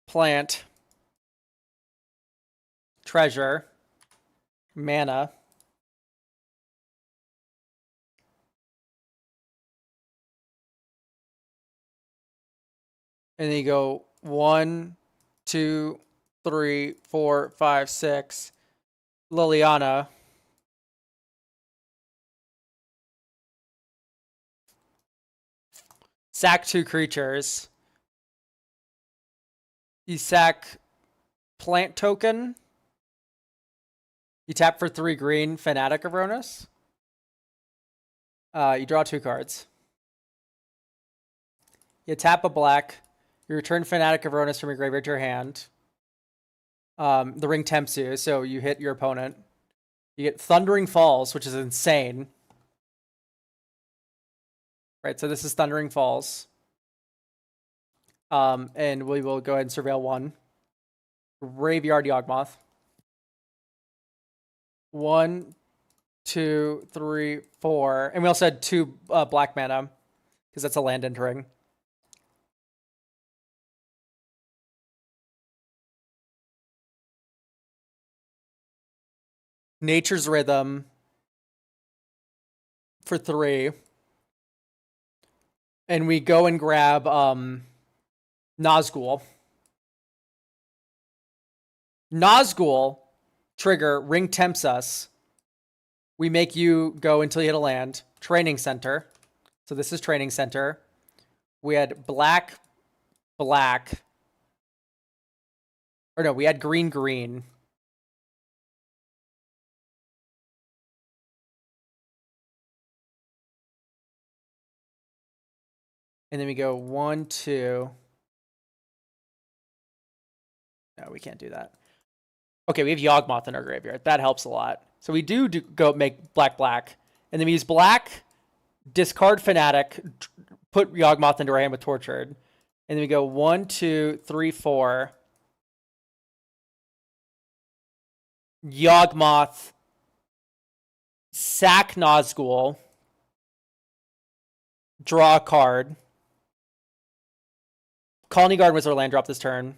Plant. Treasure. Mana. And then you go 1, 2, 3, 4, 5, 6. Liliana. Sack 2 creatures. You sack plant token. You tap for 3 green, Fanatic of Ronus. You draw 2 cards. You tap a black. You return Fanatic of Ronus from your graveyard to your hand. The ring tempts you, so you hit your opponent. You get Thundering Falls, which is insane. Right, so this is Thundering Falls. And we will go ahead and Surveil 1. Graveyard Yawgmoth. 1, 2, 3, 4. And we also had 2 black mana, because that's a land entering. Nature's Rhythm for 3. And we go and grab Nazgul. Nazgul trigger, ring tempts us. We make you go until you hit a land. Training Center. So this is Training Center. We had black, black. Or no, we had green, green. And then we go 1, 2. No, we can't do that. Okay, we have Yawgmoth in our graveyard. That helps a lot. So we do go make black, black. And then we use black, discard Fanatic, put Yawgmoth into our hand with Tortured. And then we go 1, 2, 3, 4. Yawgmoth, sack Nazgul, draw a card. Colony Guard was our land drop this turn.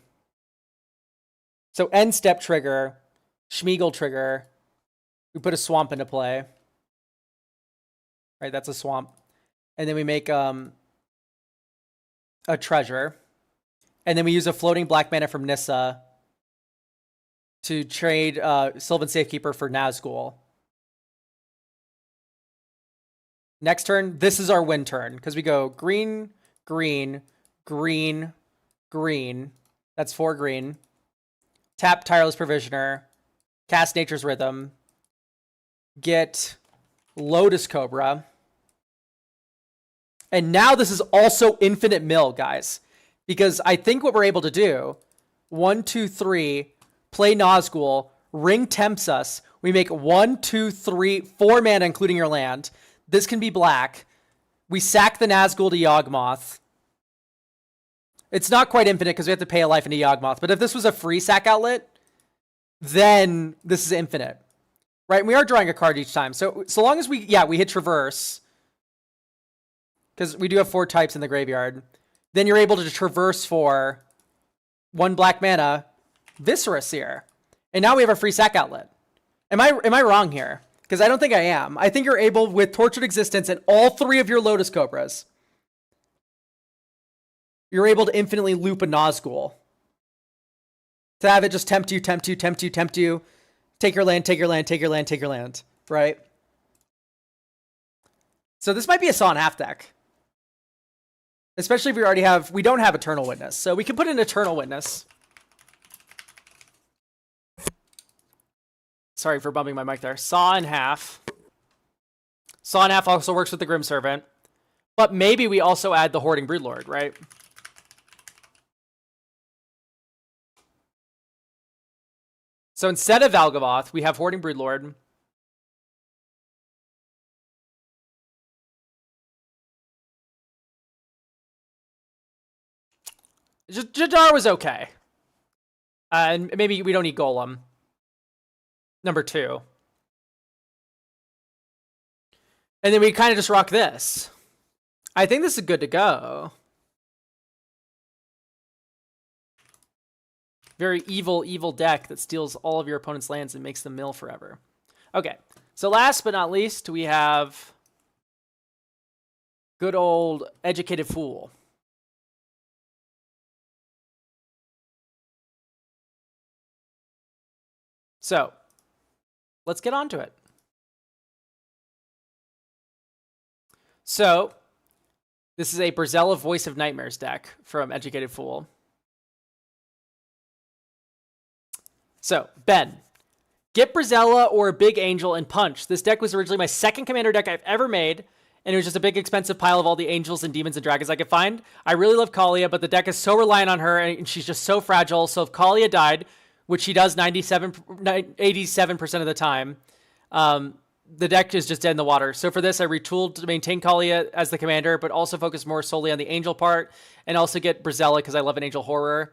So end step trigger, Schmeagle trigger. We put a swamp into play. Right, that's a swamp. And then we make a treasure. And then we use a floating black mana from Nissa to trade Sylvan Safekeeper for Nazgul. Next turn, this is our win turn, because we go green, green, green, green. That's 4 green. Tap Tireless Provisioner. Cast Nature's Rhythm. Get Lotus Cobra. And now this is also infinite mill, guys. Because I think what we're able to do, 1, 2, 3, play Nazgul, Ring tempts us. We make 1, 2, 3, 4 mana, including your land. This can be black. We sack the Nazgul to Yawgmoth. It's not quite infinite because we have to pay a life into Yawgmoth. But if this was a free sack outlet, then this is infinite. Right? And we are drawing a card each time. So long as we hit Traverse, because we do have 4 types in the graveyard, then you're able to traverse for 1 black mana, Viscera Seer. And now we have a free sack outlet. Am I wrong here? Because I don't think I am. I think you're able, with Tortured Existence and all 3 of your Lotus Cobras, you're able to infinitely loop a Nazgul. To have it just tempt you, tempt you, tempt you, tempt you. Take your land, take your land, take your land, take your land. Right? So this might be a Saw and Half deck. Especially if we don't have Eternal Witness. So we can put in Eternal Witness. Sorry for bumping my mic there. Saw and Half. Saw and Half also works with the Grim Servant. But maybe we also add the Hoarding Broodlord, right? So instead of Valgavoth, we have Hoarding Broodlord. Jadar was okay. And maybe we don't need Golem. Number 2. And then we kind of just rock this. I think this is good to go. Very evil, evil deck that steals all of your opponent's lands and makes them mill forever. Okay, so last but not least, we have good old Educated Fool. So, let's get on to it. So, this is a Brazella Voice of Nightmares deck from Educated Fool. So, Ben, get Brazella or a Big Angel and punch. This deck was originally my second commander deck I've ever made, and it was just a big expensive pile of all the angels and demons and dragons I could find. I really love Kalia, but the deck is so reliant on her, and she's just so fragile. So if Kalia died, which she does 87% of the time, the deck is just dead in the water. So for this, I retooled to maintain Kalia as the commander, but also focus more solely on the angel part, and also get Brazella because I love an angel horror.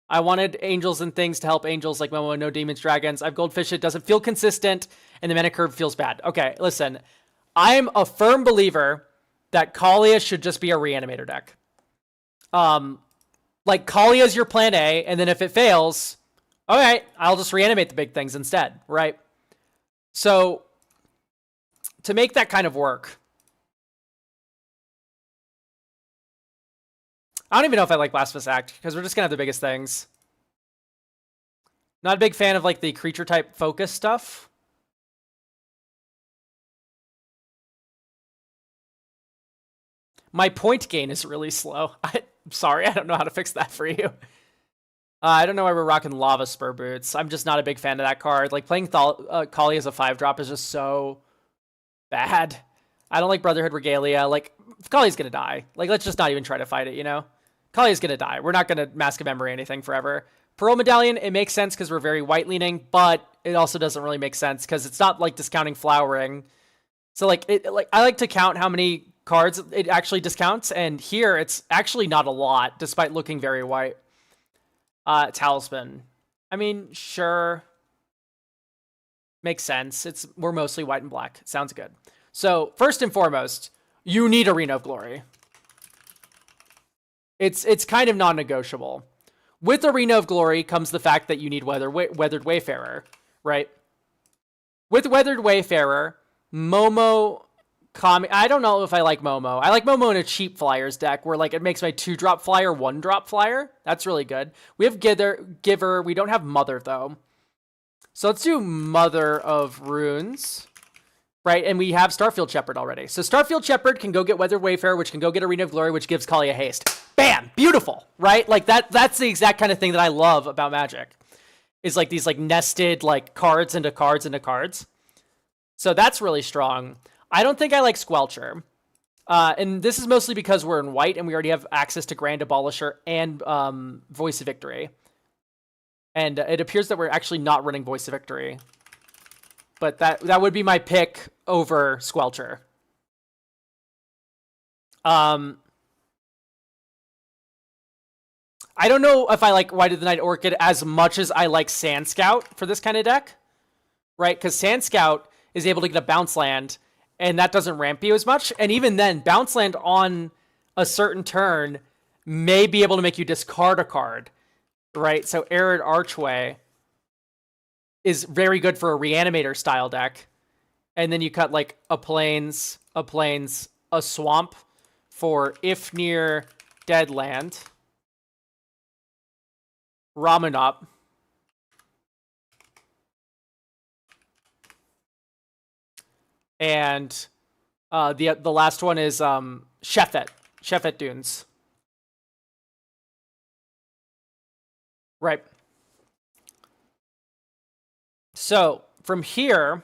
I wanted angels and things to help angels like Momo, no demons, dragons. I've goldfished it. Doesn't feel consistent, and the mana curve feels bad. Okay, listen. I'm a firm believer that Kalia should just be a reanimator deck. Like, Kalia is your plan A, and then if it fails, all right, I'll just reanimate the big things instead, right? So, to make that kind of work, I don't even know if I like Blasphemous Act, because we're just going to have the biggest things. Not a big fan of, like, the creature type focus stuff. My point gain is really slow. I'm sorry, I don't know how to fix that for you. I don't know why we're rocking Lava Spur Boots. I'm just not a big fan of that card. Like, playing Kali as a 5-drop is just so bad. I don't like Brotherhood Regalia. Like, Kali's gonna die. Like, let's just not even try to fight it, you know? Kali's gonna die. We're not gonna Mask of Memory anything forever. Pearl Medallion, it makes sense because we're very white leaning, but it also doesn't really make sense because it's not like discounting Flowering. So like I like to count how many cards it actually discounts, and here it's actually not a lot, despite looking very white. Talisman. I mean, sure. Makes sense. We're mostly white and black. Sounds good. So first and foremost, you need Arena of Glory. It's kind of non-negotiable. With Arena of Glory comes the fact that you need Weathered Wayfarer, right? With Weathered Wayfarer, Momo, Kami. I don't know if I like Momo. I like Momo in a cheap flyers deck where like it makes my 2-drop flyer 1-drop flyer. That's really good. We have Giver. We don't have Mother though. So let's do Mother of Runes, right? And we have Starfield Shepherd already. So Starfield Shepherd can go get Weathered Wayfarer, which can go get Arena of Glory, which gives Kali a haste. Bam! Beautiful, right? Like that's the exact kind of thing that I love about Magic. Is like these like nested like cards into cards into cards. So that's really strong. I don't think I like Squelcher. And this is mostly because we're in white and we already have access to Grand Abolisher and Voice of Victory. And it appears that we're actually not running Voice of Victory. But that would be my pick over Squelcher. I don't know if I like White of the Night Orchid as much as I like Sand Scout for this kind of deck. Right? Because Sand Scout is able to get a bounce land, and that doesn't ramp you as much. And even then, bounce land on a certain turn may be able to make you discard a card. Right, so Arid Archway is very good for a Reanimator style deck. And then you cut like a Plains, a Swamp for Ifnir, Deadland, Ramunap, and the last one is Shefet Dunes. Right. So from here,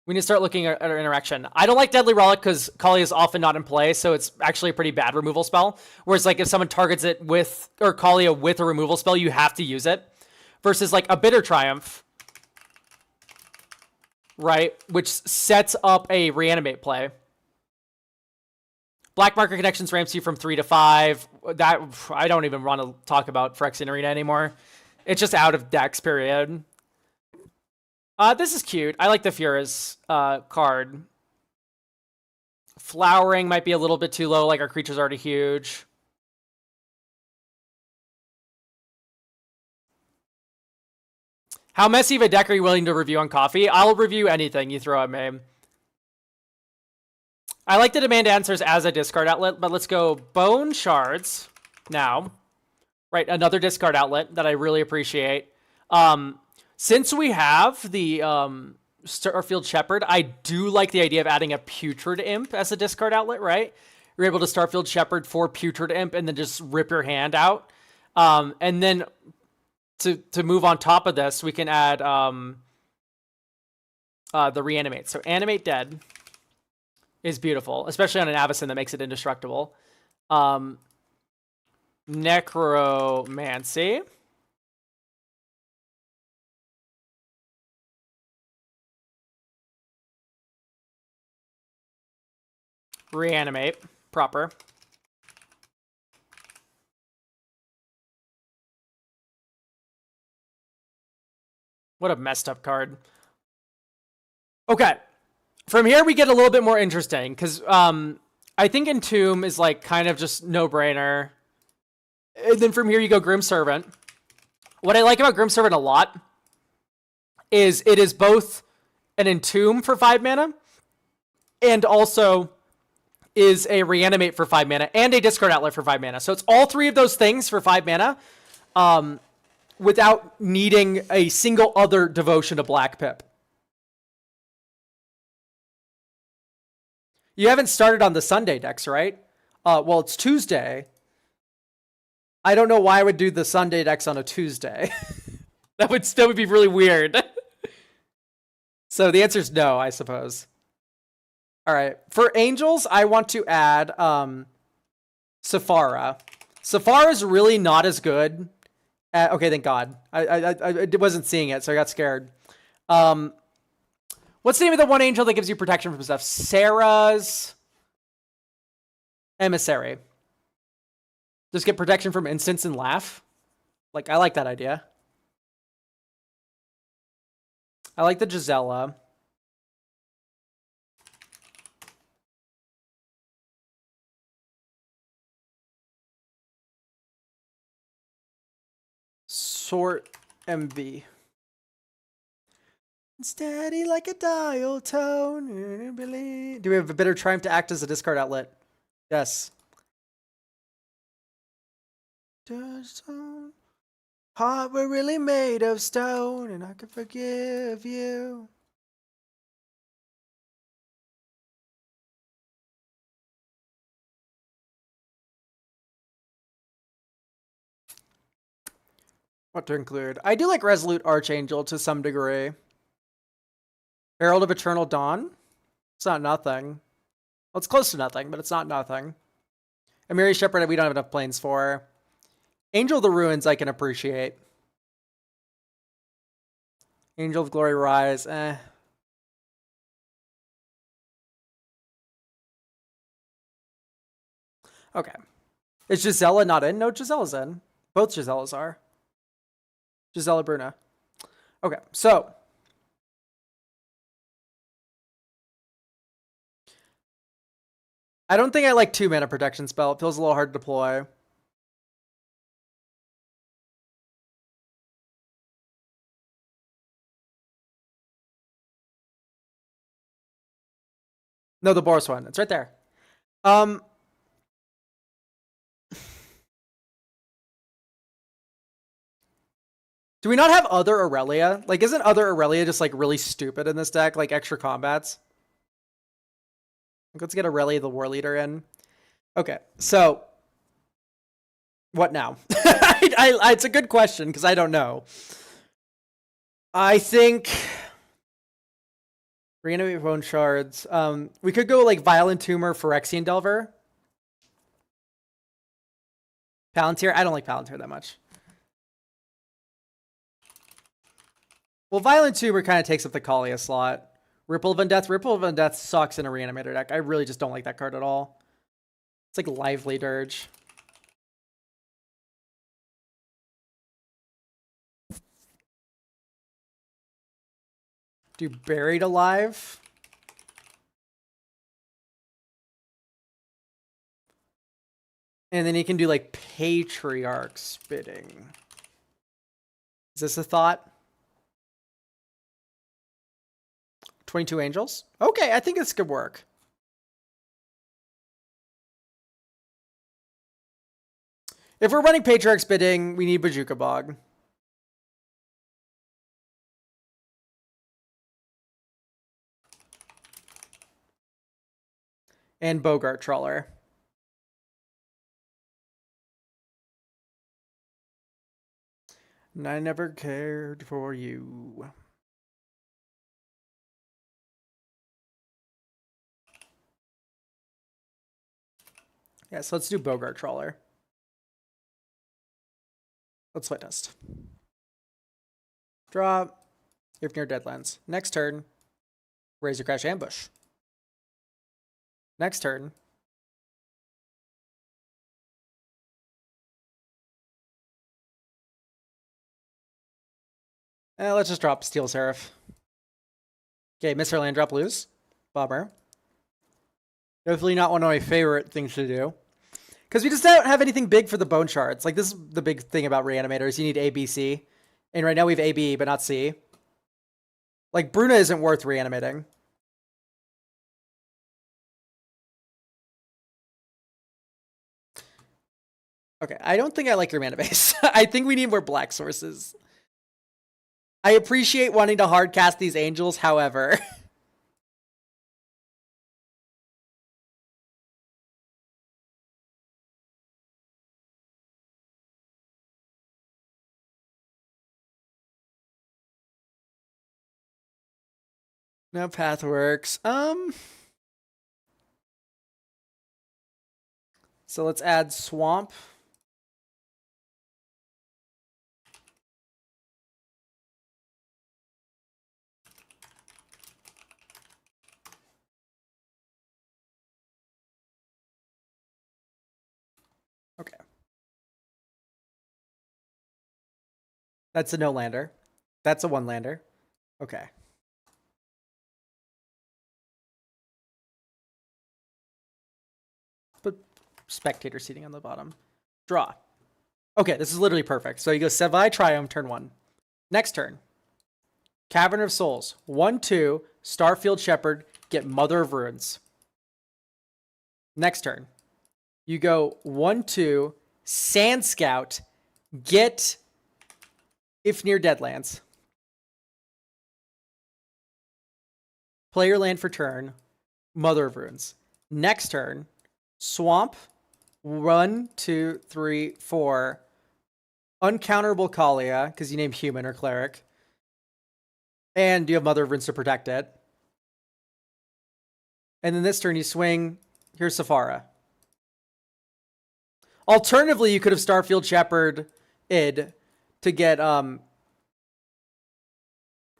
we need to start looking at our interaction. I don't like Deadly Relic because Kali is often not in play, so it's actually a pretty bad removal spell. Whereas like if someone targets it with, or Kalia with a removal spell, you have to use it. Versus like a Bitter Triumph, right? Which sets up a Reanimate play. Black Market Connections ramps you from 3 to 5. That I don't even want to talk about Phyrexian Arena anymore. It's just out of decks, period. This is cute. I like the Fura's card. Flowering might be a little bit too low, like our creature's already huge. How messy of a deck are you willing to review on coffee? I'll review anything you throw at me. I like to demand answers as a discard outlet, but let's go Bone Shards now. Right, another discard outlet that I really appreciate. Since we have the Starfield Shepherd, I do like the idea of adding a Putrid Imp as a discard outlet, right? You're able to Starfield Shepherd for Putrid Imp and then just rip your hand out. And then to move on top of this, we can add the Reanimate. So Animate Dead is beautiful, especially on an Avacyn that makes it indestructible. Necromancy. Reanimate. Proper. What a messed up card. Okay. From here, we get a little bit more interesting, because I think Entomb is like kind of just no-brainer. And then from here, you go Grim Servant. What I like about Grim Servant a lot is it is both an Entomb for 5 mana, and also is a Reanimate for 5 mana, and a discard outlet for 5 mana. So it's all three of those things for 5 mana, without needing a single other devotion to Black Pip. You haven't started on the Sunday decks, right? Well, it's Tuesday. I don't know why I would do the Sunday decks on a Tuesday. that would be really weird. So the answer is no, I suppose. All right. For angels, I want to add Safara. Safara is really not as good. Okay, thank God. I wasn't seeing it, so I got scared. What's the name of the one angel that gives you protection from stuff? Sarah's Emissary. Just get protection from instants and laugh. Like, I like that idea. I like the Gisela. Sort MV. Steady like a dial tone. Do we have a bitter triumph to act as a discard outlet? Yes. Heart were really made of stone, and I could forgive you. What to include? I do like Resolute Archangel to some degree. Herald of Eternal Dawn? It's not nothing. Well, it's close to nothing, but it's not nothing. Amiri Shepherd, we don't have enough planes for. Angel of the Ruins, I can appreciate. Angel of Glory Rise, eh. Okay. Is Gisela not in? No, Gisela's in. Both Giselas are. Gisela Bruna. Okay, so. I don't think I like 2-mana protection spell. It feels a little hard to deploy. No, the Boros one. It's right there. Do we not have other Aurelia? Like, isn't other Aurelia just, like, really stupid in this deck? Like, extra combats? Let's get Aurelia the War Leader in. Okay, so... What now? It's a good question, because I don't know. I think... Reanimate Bone Shards. We could go, like, Violent Tumor, Phyrexian Delver. Palantir? I don't like Palantir that much. Well, Violent Tumor kind of takes up the Kalia slot. Ripple of Undeath. Ripple of Undeath sucks in a Reanimator deck. I really just don't like that card at all. It's like Lively Dirge. Do Buried Alive. And then he can do like Patriarch Spitting. Is this a thought? 22 Angels? Okay, I think this could work. If we're running Patriarch Spitting, we need Bajuka Bog. And Bogart Trawler. And I never cared for you. Yeah, so let's do Bogart Trawler. Let's sweat test. Draw. If near Deadlands. Next turn. Razor Crash Ambush. Next turn. Let's just drop Steel Seraph. Okay, Mr. Land drop lose. Bummer. Definitely not one of my favorite things to do. Because we just don't have anything big for the Bone Shards. Like, this is the big thing about Reanimators. You need A, B, C. And right now we have A, B, but not C. Like, Bruna isn't worth reanimating. Okay, I don't think I like your mana base. I think we need more black sources. I appreciate wanting to hardcast these angels, however. No path works. So let's add Swamp. Okay. That's a no lander. That's a one lander. Okay. But spectator seating on the bottom. Draw. Okay, this is literally perfect. So you go Sevai Triumph, turn 1. Next turn. Cavern of Souls. 1/2. Starfield Shepherd. Get Mother of Ruins. Next turn. You go 1/2. Sand Scout. Get If Near Deadlands. Play your land for turn. Mother of Ruins. Next turn. Swamp. 1, 2, 3, 4. Uncounterable Kalia, because you name human or cleric. And you have Mother of Ruins to protect it. And then this turn you swing. Here's Safara. Alternatively, you could have Starfield Shepherd id to get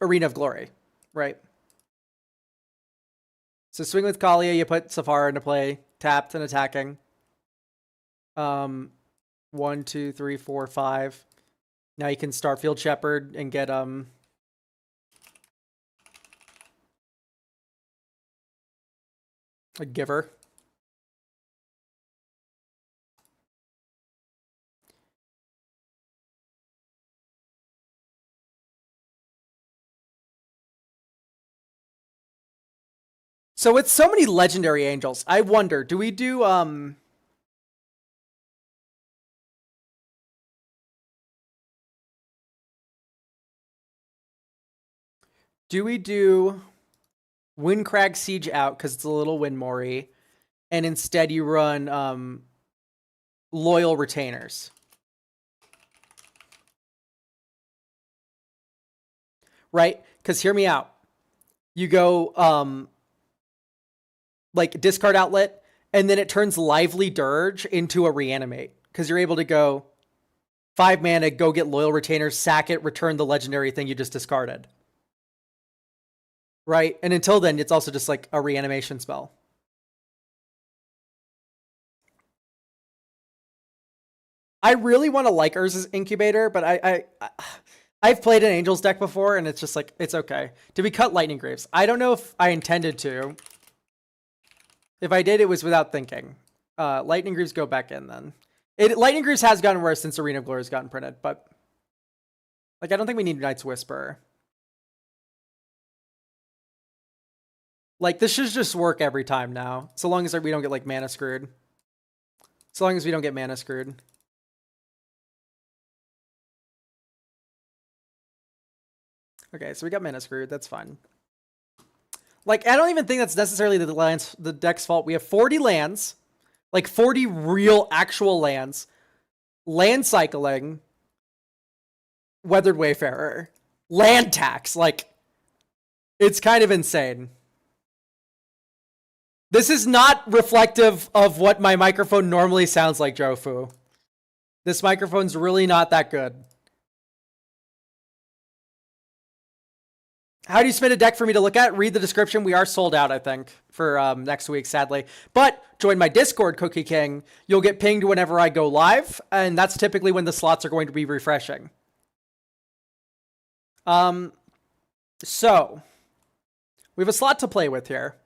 Arena of Glory, right? So swing with Kalia, you put Safara into play, tapped and attacking. 1, 2, 3, 4, 5. Now you can Starfield Shepherd and get a Giver. So with so many legendary angels, I wonder, do we do Windcrag Siege out because it's a little Windmori, and instead you run Loyal Retainers? Right? Because hear me out. You go like discard outlet, and then it turns Lively Dirge into a reanimate. Because you're able to go 5 mana, go get Loyal Retainers, sack it, return the legendary thing you just discarded. Right? And until then, it's also just like a reanimation spell. I really want to like Urza's Incubator, but I've played an Angels deck before, and it's just like, it's okay. Did we cut Lightning Greaves? I don't know if I intended to. If I did, it was without thinking. Lightning Greaves go back in then. Lightning Greaves has gotten worse since Arena of Glory has gotten printed, but like I don't think we need Knight's Whisper. Like this should just work every time now, so long as we don't get like mana screwed. So long as we don't get mana screwed. Okay, so we got mana screwed. That's fine. Like, I don't even think that's necessarily the deck's fault. We have 40 lands, like 40 real, actual lands, land cycling, Weathered Wayfarer, land tax. Like, it's kind of insane. This is not reflective of what my microphone normally sounds like, Jofu. This microphone's really not that good. How do you submit a deck for me to look at? Read the description. We are sold out, I think, for next week, sadly. But join my Discord, Cookie King. You'll get pinged whenever I go live, and that's typically when the slots are going to be refreshing. So, we have a slot to play with here.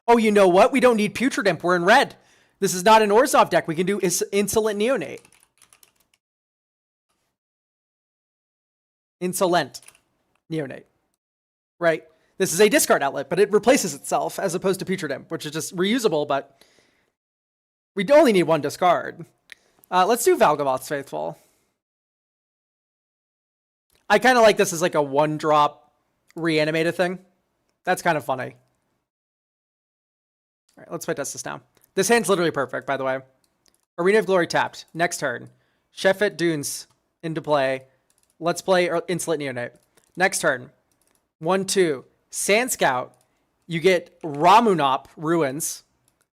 Oh, you know what? We don't need Putrid Imp. We're in red. This is not an Orzhov deck. We can do Insolent Neonate. Insolent Neonate, right? This is a discard outlet, but it replaces itself as opposed to Putrid Imp, which is just reusable, but we only need one discard. Let's do Valgavoth's Faithful. I kind of like this as like a 1-drop reanimated thing. That's kind of funny. All right, let's play test this now. This hand's literally perfect, by the way. Arena of Glory tapped. Next turn. Shefet Dunes into play. Let's play Insolent Neonate. Next turn. 1/2. Sand Scout. You get Ramunap, Ruins.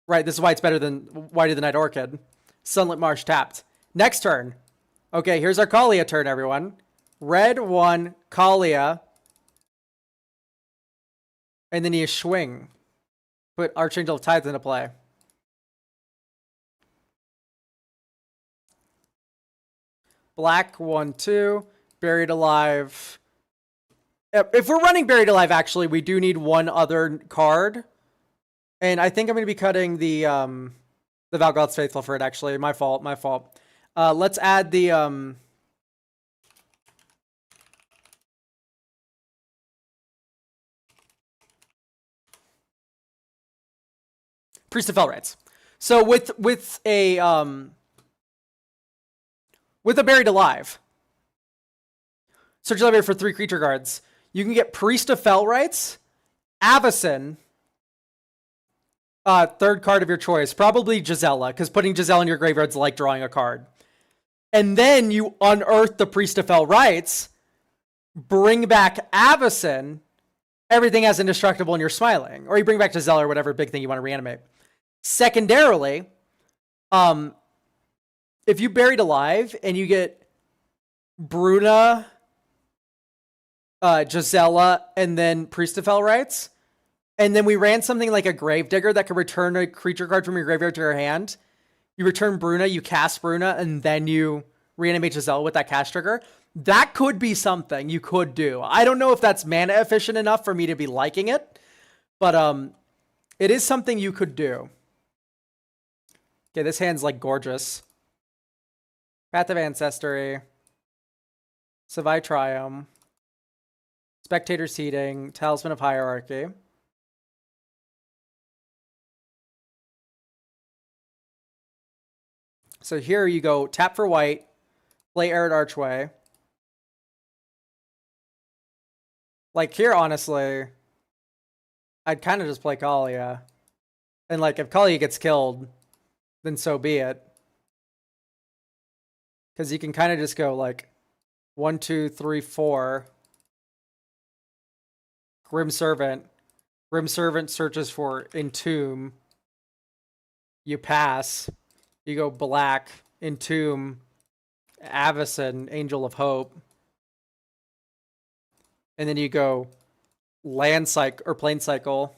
Right, this is why it's better than White of the Night Orchid. Sunlit Marsh tapped. Next turn. Okay, here's our Kalia turn, everyone. Red 1, Kalia. And then you swing. Put Archangel of Tides into play. Black 1, 2. Buried Alive. If we're running Buried Alive, actually, we do need one other card. And I think I'm going to be cutting the Valgod's Faithful for it, actually. My fault. Let's add the... Priest of Felrites. So with a Buried Alive, search the library for 3 creature cards. You can get Priest of Felrites, Avacyn, third card of your choice, probably Gisela, because putting Gisela in your graveyard's like drawing a card. And then you unearth the Priest of Felrites, bring back Avacyn, everything has indestructible and you're smiling. Or you bring back Gisela or whatever big thing you want to reanimate. Secondarily, if you Buried Alive and you get Bruna, Gisela, and then Priest of Felrites, and then we ran something like a Gravedigger that could return a creature card from your graveyard to your hand. You return Bruna, you cast Bruna, and then you reanimate Gisela with that cast trigger. That could be something you could do. I don't know if that's mana efficient enough for me to be liking it, but it is something you could do. Okay, this hand's like gorgeous. Path of Ancestry, Savai Triumph, Spectator Seeding, Talisman of Hierarchy. So here you go, tap for white, play Arid Archway. Like here, honestly, I'd kind of just play Kalia. And like if Kalia gets killed, then so be it. Because you can kind of just go like 1, 2, 3, 4. Grim Servant. Grim Servant searches for Entomb. You pass. You go black, Entomb, Avacyn, Angel of Hope. And then you go Land Cycle or Plane Cycle.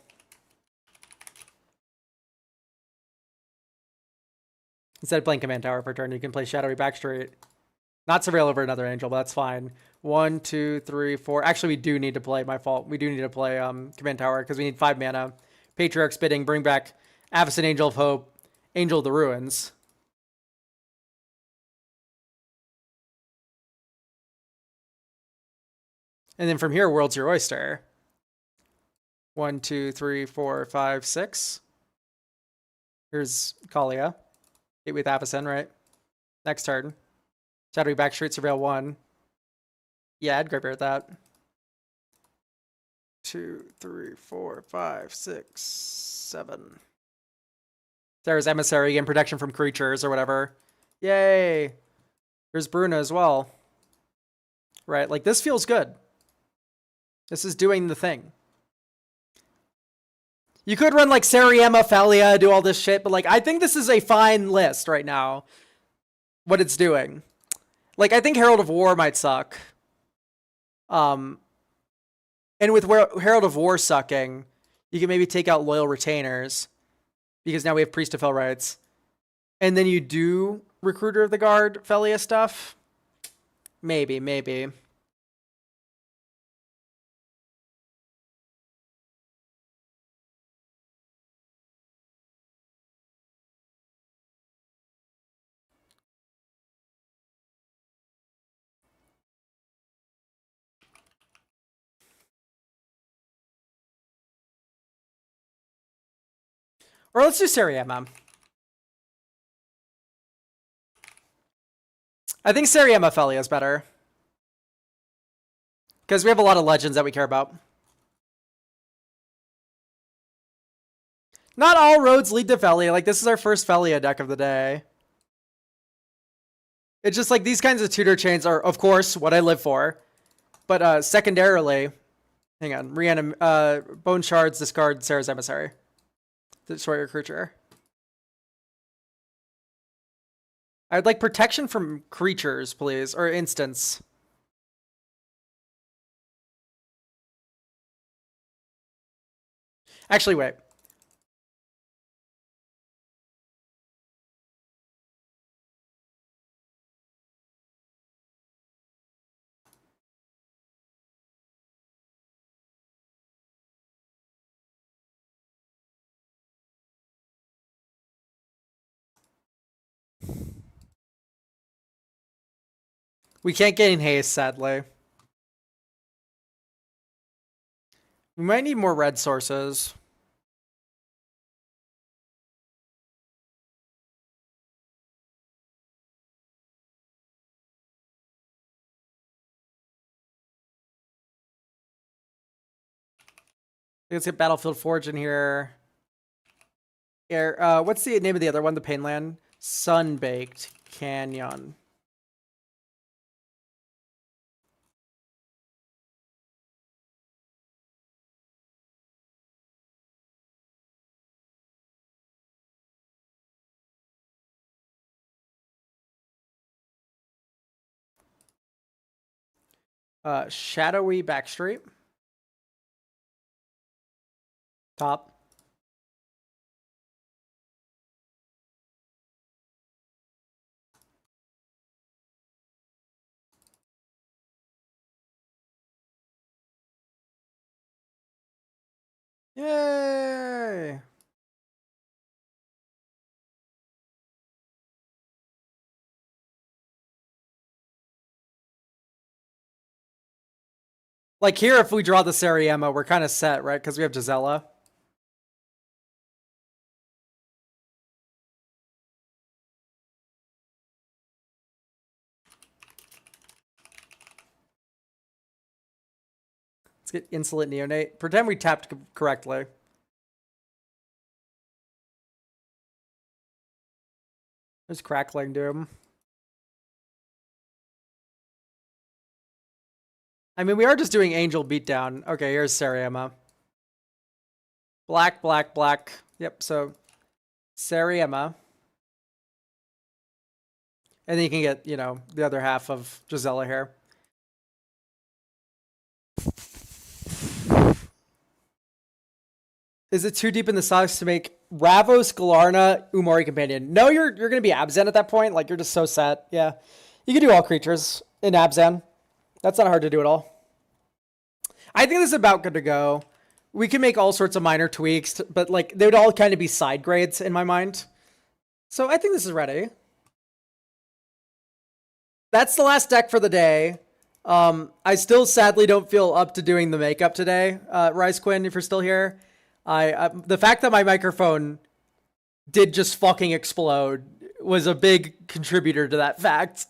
Instead of playing Command Tower for turn, you can play Shadowy Backstreet. Not Surveil over another Angel, but that's fine. 1, 2, 3, 4. Actually, we do need to play, my fault. We do need to play Command Tower because we need 5 mana. Patriarch's Bidding, bring back Avacyn, Angel of Hope, Angel of the Ruins. And then from here, World's your oyster. 1, 2, 3, 4, 5, 6. Here's Kalia. 8 with Avacyn, right? Next turn. Shadowy Backstreet, Surveil 1. Yeah, I'd graveyard that. 2, 3, 4, 5, 6, 7. There's Emissary, again, protection from creatures or whatever. Yay! There's Bruna as well. Right, like this feels good. This is doing the thing. You could run like Sariema, Felia, do all this shit, but like I think this is a fine list right now. What it's doing. Like I think Herald of War might suck. And with Herald of War sucking, you can maybe take out Loyal Retainers. Because now we have Priest of Felrites. And then you do Recruiter of the Guard, Felia stuff. Maybe. Or let's do Sariema. I think Sariema Felia is better. Because we have a lot of legends that we care about. Not all roads lead to Felia. Like, this is our first Felia deck of the day. It's just like these kinds of tutor chains are, of course, what I live for. But secondarily, Hang on. Bone shards, discard Sarah's emissary. Destroy your creature. I'd like protection from creatures, please, or instants. Actually, wait. We can't gain haste, sadly. We might need more red sources. Let's get Battlefield Forge in here. What's the name of the other one? The Painland? Sunbaked Canyon. Shadowy Backstreet. Top. Yay! Like here, if we draw the Sariema, we're kind of set, right? Because we have Gisela. Let's get Insolent Neonate. Pretend we tapped correctly. There's Crackling Doom. I mean, we are just doing Angel Beatdown. Okay, here's Sariema. Black, black, black. Yep, so Sariema. And then you can get, you know, the other half of Gisela here. Is it too deep in the sauce to make Ravos, Galarna, Umori Companion? No, you're going to be Abzan at that point. Like, you're just so set. Yeah. You can do all creatures in Abzan. That's not hard to do at all. I think this is about good to go. We can make all sorts of minor tweaks, but like they would all kind of be side grades in my mind. So I think this is ready. That's the last deck for the day. I still sadly don't feel up to doing the makeup today, Rice Quinn, if you're still here. The fact that my microphone did just fucking explode was a big contributor to that fact.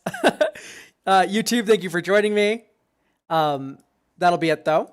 YouTube, thank you for joining me. That'll be it though.